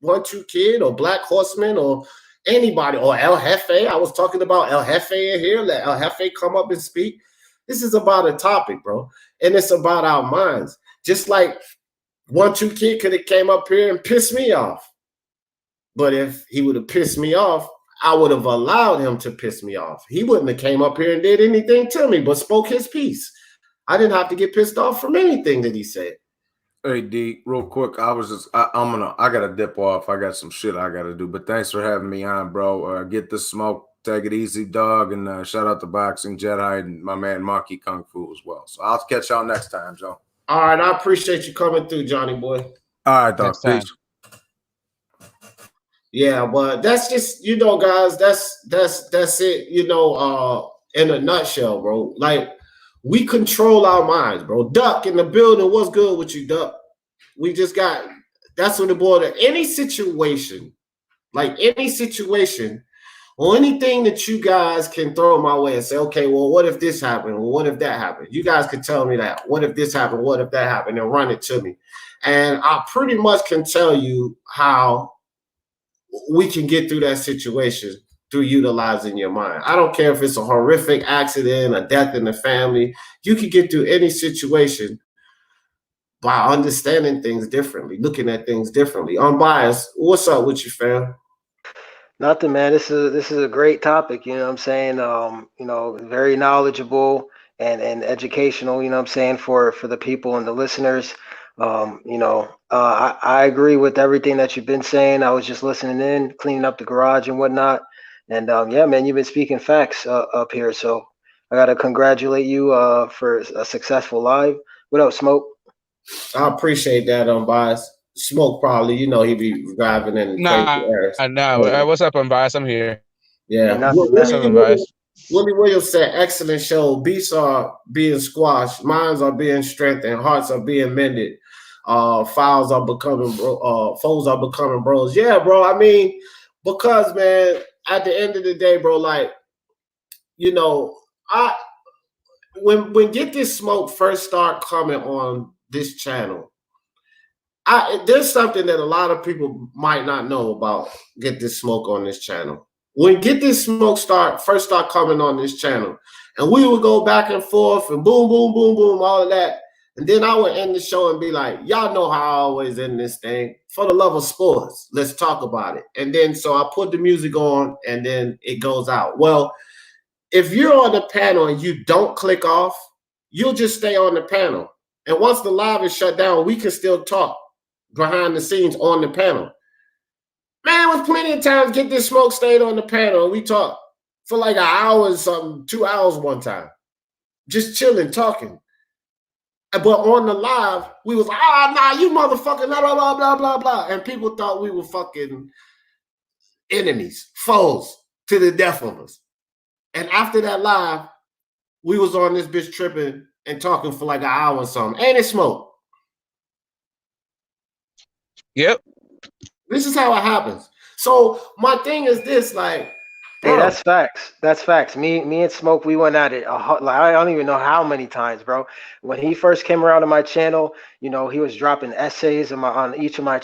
1-2 Kid or Black Horsemen or anybody or El Jefe. I was talking about El Jefe in here. Let El Jefe come up and speak. This is about a topic, bro. And it's about our minds. Just like 1-2 Kid could have came up here and pissed me off. But if he would have pissed me off, I would have allowed him to piss me off. He wouldn't have came up here and did anything to me, but spoke his piece. I didn't have to get pissed off from anything that he said. Hey D, real quick, I gotta dip off. I got some shit I gotta do, but thanks for having me on, bro. Get the smoke, take it easy, dog, and shout out to Boxing Jedi and my man Monkey Kung Fu as well. So I'll catch y'all next time, Joe. All right, I appreciate you coming through, Johnny boy. All right, dog. Peace. Yeah, but that's just, you know, guys, that's it, you know, in a nutshell, bro. Like, we control our minds, bro. Duck in the building. What's good with you, Duck? We just got, that's what the border, any situation, like any situation or anything that you guys can throw my way and say, okay, well, what if this happened? Well, what if that happened? You guys could tell me that. What if this happened? What if that happened? And run it to me. And I pretty much can tell you how we can get through that situation through utilizing your mind. I don't care if it's a horrific accident, a death in the family. You can get through any situation by understanding things differently, looking at things differently. Unbiased. What's up with you, fam? Nothing, man. This is a great topic. You know what I'm saying? You know, very knowledgeable and educational. You know what I'm saying, for the people and the listeners. You know, I agree with everything that you've been saying. I was just listening in, cleaning up the garage and whatnot. And yeah, man, you've been speaking facts up here. So I got to congratulate you for a successful live. What up, Smoke? I appreciate that, Unbiased. Smoke probably, you know, he be driving in crazy areas. What's up, Unbiased? I'm here. Yeah. Willie Williams said, excellent show. Beasts are being squashed. Minds are being strengthened. Hearts are being mended. Foes are becoming bros. Yeah, bro. I mean, because, man, at the end of the day, bro, like, you know, when Get This Smoke first start coming on this channel, there's something that a lot of people might not know about Get This Smoke on this channel. When Get This Smoke first start coming on this channel, and we would go back and forth and boom, boom, boom, boom, all of that. And then I would end the show and be like, y'all know how I always end this thing. For the love of sports, let's talk about it. And then so I put the music on and then it goes out. Well, if you're on the panel and you don't click off, you'll just stay on the panel. And once the live is shut down, we can still talk behind the scenes on the panel. Man, with plenty of times, Get This Smoke stayed on the panel and we talked for like an hour or something, 2 hours one time. just chilling, talking. But on the live, we was like, nah, you motherfucking blah, blah, blah, blah, blah, blah. And people thought we were fucking enemies, foes to the death of us. And after that live, we was on this bitch tripping and talking for like an hour or something. Ain't it, Smoke? Yep. This is how it happens. So my thing is this, like, hey, that's facts. That's facts. Me and Smoke, we went at it. Like, I don't even know how many times, bro. When he first came around to my channel, you know, he was dropping essays on each of my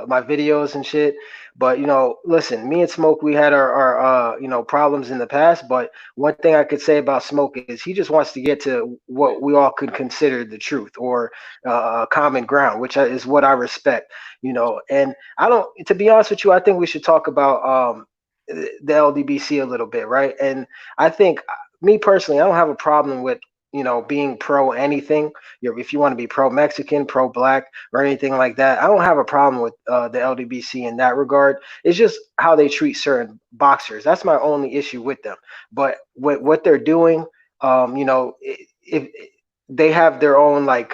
my videos and shit. But you know, listen, me and Smoke, we had our you know, problems in the past. But one thing I could say about Smoke is he just wants to get to what we all could consider the truth or common ground, which is what I respect. You know, and I don't. To be honest with you, I think we should talk about the LDBC a little bit, right? And I think, me personally, I don't have a problem with, you know, being pro anything. If you want to be pro Mexican, pro black, or anything like that, I don't have a problem with the LDBC in that regard. It's just how they treat certain boxers. That's my only issue with them. But what they're doing, you know, if they have their own like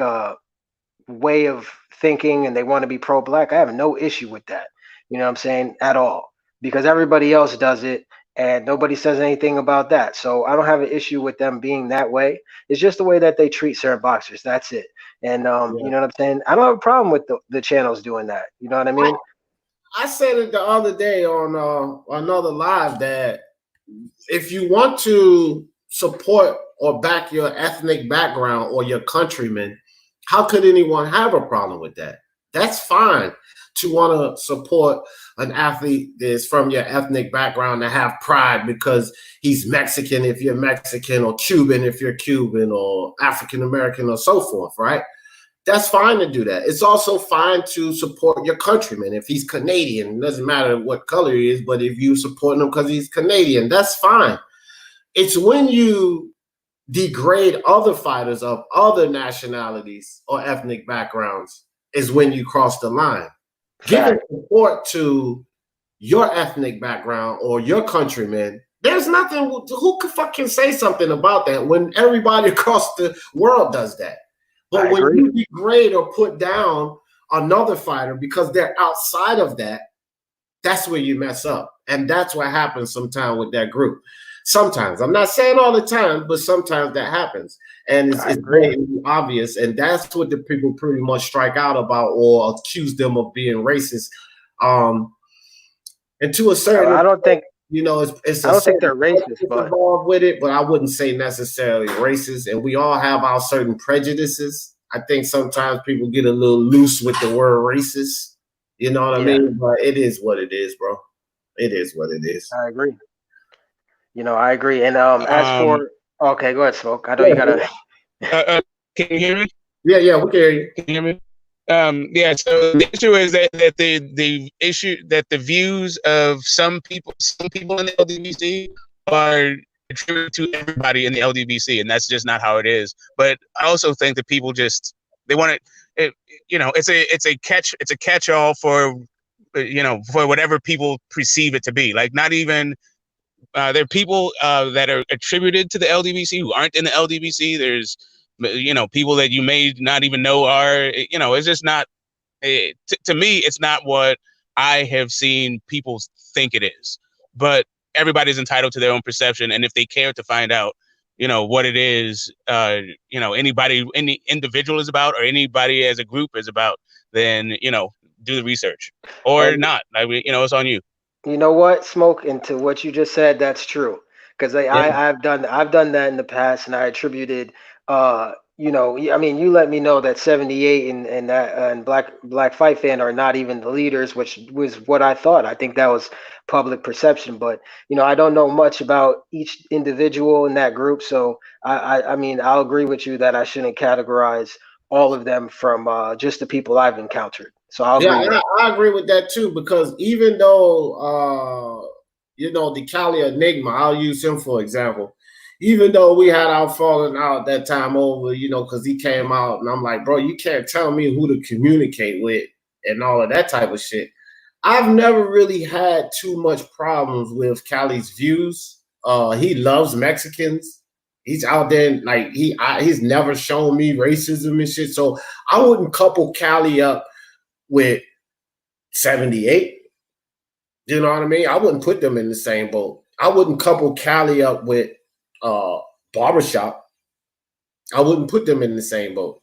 way of thinking and they want to be pro black, I have no issue with that. You know what I'm saying? At all. Because everybody else does it and nobody says anything about that. So I don't have an issue with them being that way. It's just the way that they treat certain boxers. That's it. And you know what I'm saying? I don't have a problem with the channels doing that. You know what I mean? I said it the other day on another live that if you want to support or back your ethnic background or your countrymen, how could anyone have a problem with that? That's fine to want to support an athlete that's from your ethnic background to have pride because he's Mexican if you're Mexican, or Cuban if you're Cuban, or African American, or so forth, right? That's fine to do that. It's also fine to support your countryman if he's Canadian. It doesn't matter what color he is, but if you support him because he's Canadian, that's fine. It's when you degrade other fighters of other nationalities or ethnic backgrounds is when you cross the line. Giving support to your ethnic background or your countrymen, there's nothing. Who could fucking say something about that when everybody across the world does that? But when you degrade or put down another fighter because they're outside of that, that's where you mess up. And that's what happens sometimes with that group. Sometimes, I'm not saying all the time, but sometimes that happens. And it's very obvious. And that's what the people pretty much strike out about or accuse them of being racist. And to a certain I don't think, you know, it's I don't think they're racist, but involved with it, but I wouldn't say necessarily racist. And we all have our certain prejudices. I think sometimes people get a little loose with the word racist. You know what I mean? But it is what it is, bro. It is what it is. I agree. You know, I agree. And as for okay, go ahead, Smoke. I know you gotta. Can you hear me? Yeah, we can hear you. Can you hear me? Yeah. So the issue is that the issue that the views of some people in the LDBC are attributed to everybody in the LDBC, and that's just not how it is. But I also think that people just they want it. You know, it's a catch-all for you know, for whatever people perceive it to be. Like, not even. There are people that are attributed to the LDBC who aren't in the LDBC. There's, you know, people that you may not even know are, you know, it's just not, to me, it's not what I have seen people think it is. But everybody's entitled to their own perception. And if they care to find out, you know, what it is, you know, any individual is about or anybody as a group is about, then, you know, do the research or not. I mean, you know, it's on you. You know what, Smoke, and to what you just said, that's true. Because I've done that in the past, and I attributed, you know, I mean, you let me know that 78 and that and Black Fight Fan are not even the leaders, which was what I thought. I think that was public perception, but you know, I don't know much about each individual in that group, so I mean, I'll agree with you that I shouldn't categorize all of them from just the people I've encountered. So I agree with that too, because even though you know, the Cali Enigma, I'll use him for example. Even though we had our falling out that time over, you know, because he came out and I'm like, bro, you can't tell me who to communicate with and all of that type of shit. I've never really had too much problems with Cali's views. He loves Mexicans. He's out there and like he's never shown me racism and shit. So I wouldn't couple Cali up with 78. You know what I mean? I wouldn't put them in the same boat. I wouldn't couple Cali up with Barbershop. I wouldn't put them in the same boat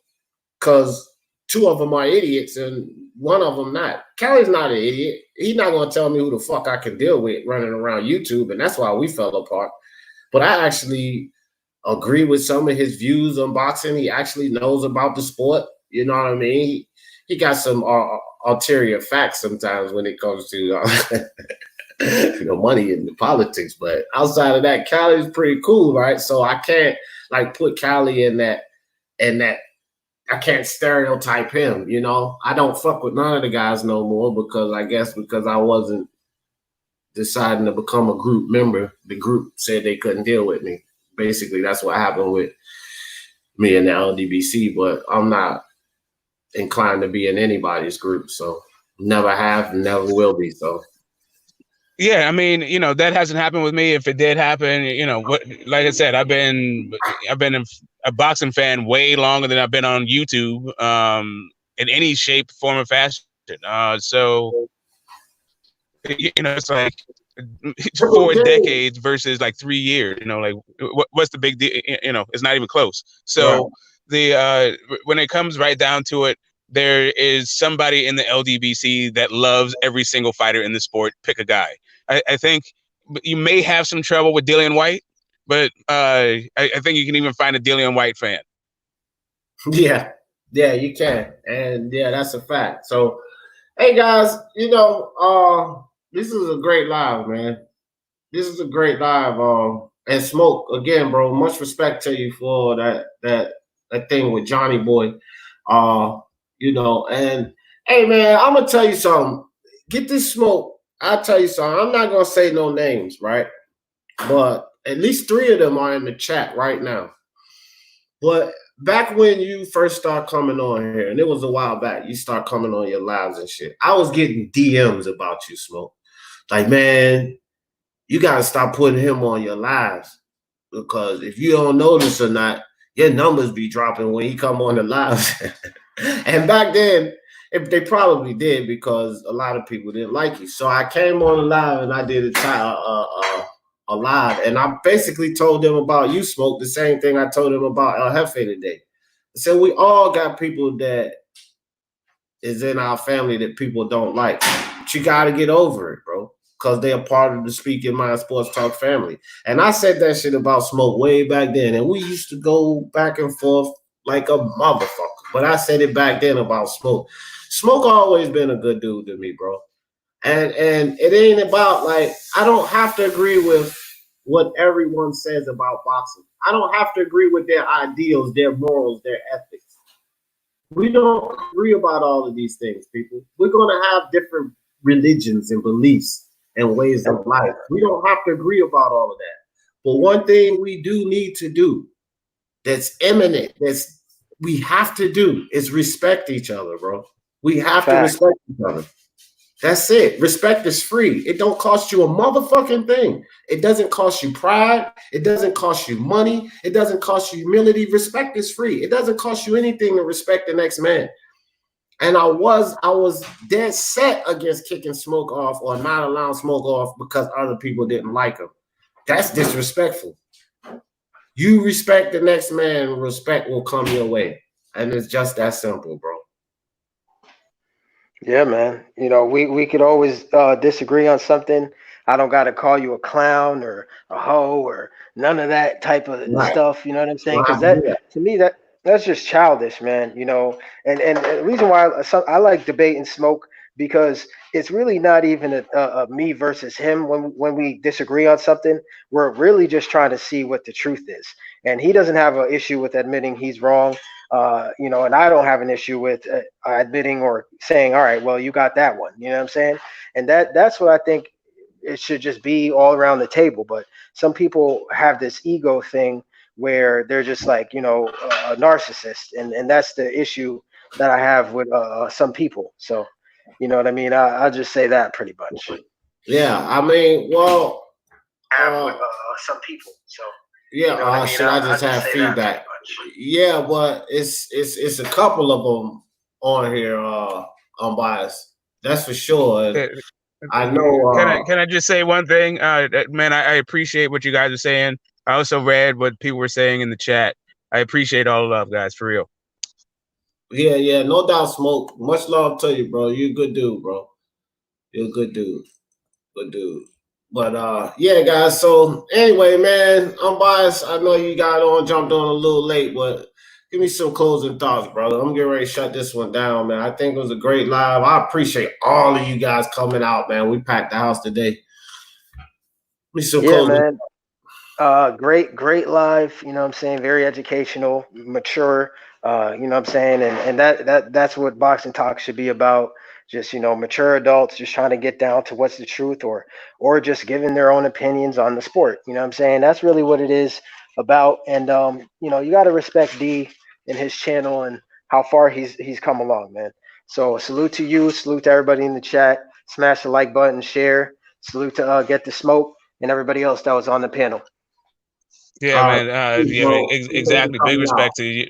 because two of them are idiots and one of them not. Cali's not an idiot. He's not going to tell me who the fuck I can deal with running around YouTube, and that's why we fell apart. But I actually agree with some of his views on boxing. He actually knows about the sport. You know what I mean? He got some ulterior facts sometimes when it comes to money and the politics. But outside of that, Cali's pretty cool, right? So I can't like put Cali in that. I can't stereotype him, you know. I don't fuck with none of the guys no more because I wasn't deciding to become a group member. The group said they couldn't deal with me. Basically, that's what happened with me and the LDBC, but I'm not inclined to be in anybody's group. So never have, never will be. So yeah, I mean, that hasn't happened with me. If it did happen, like I said, I've been a boxing fan way longer than I've been on YouTube, in any shape, form, or fashion. So it's like 4 decades versus like 3 years. Like what's the big deal? It's not even close. So when it comes right down to it, there is somebody in the LDBC that loves every single fighter in the sport. Pick a guy. I think you may have some trouble with Dillian White, but I think you can even find a Dillian White fan. Yeah, you can. And yeah, that's a fact. So, hey guys, this is a great live, man. This is a great live. And Smoke, again, bro, much respect to you for that thing with Johnny Boy. And hey man, I'm gonna tell you something. Get this Smoke. I'll tell you something. I'm not gonna say no names, right? But at least 3 of them are in the chat right now. But back when you first start coming on here, and it was a while back, you start coming on your lives and shit. I was getting DMs about you, Smoke. Like, man, you gotta stop putting him on your lives because if you don't notice or not, your numbers be dropping when he come on the lives. And back then, they probably did because a lot of people didn't like you. So I came on the live and I did a live, and I basically told them about you, Smoke, the same thing I told them about El Jefe today. So we all got people that is in our family that people don't like. But you got to get over it, bro, because they are part of the Speak Your Mind Sports Talk family. And I said that shit about Smoke way back then, and we used to go back and forth like a motherfucker. But I said it back then about Smoke. Smoke always been a good dude to me, bro. And it ain't about like, I don't have to agree with what everyone says about boxing. I don't have to agree with their ideals, their morals, their ethics. We don't agree about all of these things, people. We're going to have different religions and beliefs and ways of life. We don't have to agree about all of that. But one thing we do need to do that's imminent, we have to do is respect each other, bro. We have to respect each other. That's it. Respect is free. It don't cost you a motherfucking thing. It doesn't cost you pride. It doesn't cost you money. It doesn't cost you humility. Respect is free. It doesn't cost you anything to respect the next man. And I was dead set against kicking Smoke off or not allowing Smoke off because other people didn't like him. That's disrespectful. You respect the next man, respect will come your way. And it's just that simple, bro. Yeah, man. We could always disagree on something. I don't got to call you a clown or a hoe or none of that type of stuff. You know what I'm saying? Because to me, that's just childish, man. And the reason why I like debate and Smoke, because it's really not even a me versus him. When we disagree on something, we're really just trying to see what the truth is. And he doesn't have an issue with admitting he's wrong. And I don't have an issue with admitting or saying, all right, well, you got that one. You know what I'm saying? And that's what I think it should just be all around the table. But some people have this ego thing where they're just like, a narcissist. And that's the issue that I have with some people. So, you know what I mean? I'll just say that pretty much. Yeah, I mean, well, some people. So. Yeah, You know what I mean? should I just have feedback? Yeah, but it's a couple of them on here, unbiased. That's for sure. And I know. Can I just say one thing? Man, I appreciate what you guys are saying. I also read what people were saying in the chat. I appreciate all the love, guys, for real. Yeah, no doubt, Smoke. Much love to you, bro. You're a good dude, bro. You're a good dude. Good dude. But yeah, guys. So anyway, man, unbiased. I know you jumped on a little late, but give me some closing thoughts, brother. I'm getting ready to shut this one down, man. I think it was a great live. I appreciate all of you guys coming out, man. We packed the house today. Give me some closing. Man. Great live, you know what I'm saying? Very educational, mature, you know what I'm saying? And that's what Boxing Talk should be about. Just, you know, mature adults just trying to get down to what's the truth or just giving their own opinions on the sport. You know what I'm saying? That's really what it is about. And you know, you got to respect D and his channel and how far he's come along, man. So salute to you, salute to everybody in the chat. Smash the like button, share. Salute to Get the Smoke and everybody else that was on the panel. Yeah, man. Yeah, exactly. Big respect to you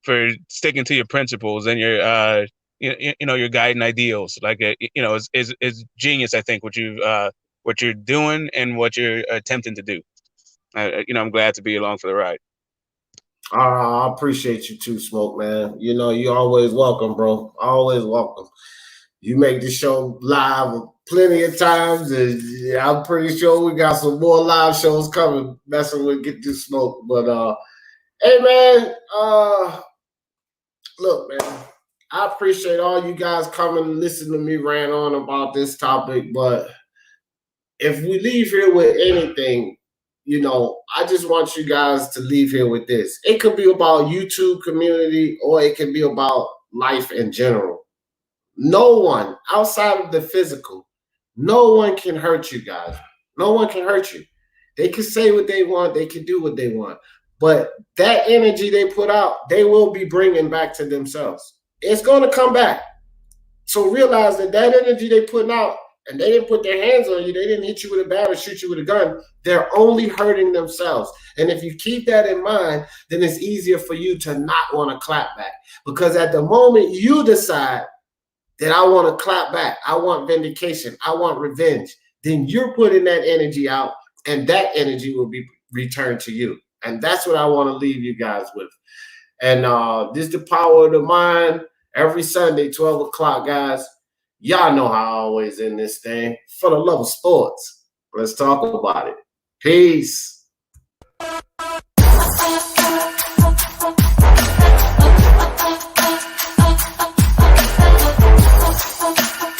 for sticking to your principles and your you know, your guiding ideals. Like you know, is genius. I think what you're doing and what you're attempting to do. You know, I'm glad to be along for the ride. I appreciate you too, Smoke, man. You know, you're always welcome, bro. Always welcome. You make the show live plenty of times, and I'm pretty sure we got some more live shows coming. Messing with Get This Smoke, but hey, man, look, man, I appreciate all you guys coming and listening to me rant on about this topic. But if we leave here with anything, you know, I just want you guys to leave here with this. It could be about YouTube community, or it could be about life in general. No one outside of the physical, no one can hurt you guys. No one can hurt you. They can say what they want. They can do what they want. But that energy they put out, they will be bringing back to themselves. It's going to come back. So realize that energy they putting out, and they didn't put their hands on you, they didn't hit you with a bat or shoot you with a gun, they're only hurting themselves. And if you keep that in mind, then it's easier for you to not want to clap back. Because at the moment you decide that I want to clap back, I want vindication, I want revenge, then you're putting that energy out, and that energy will be returned to you. And that's what I want to leave you guys with. And this is the power of the mind. Every Sunday, 12 o'clock, guys. Y'all know how I always end this thing. For the love of sports, let's talk about it. Peace.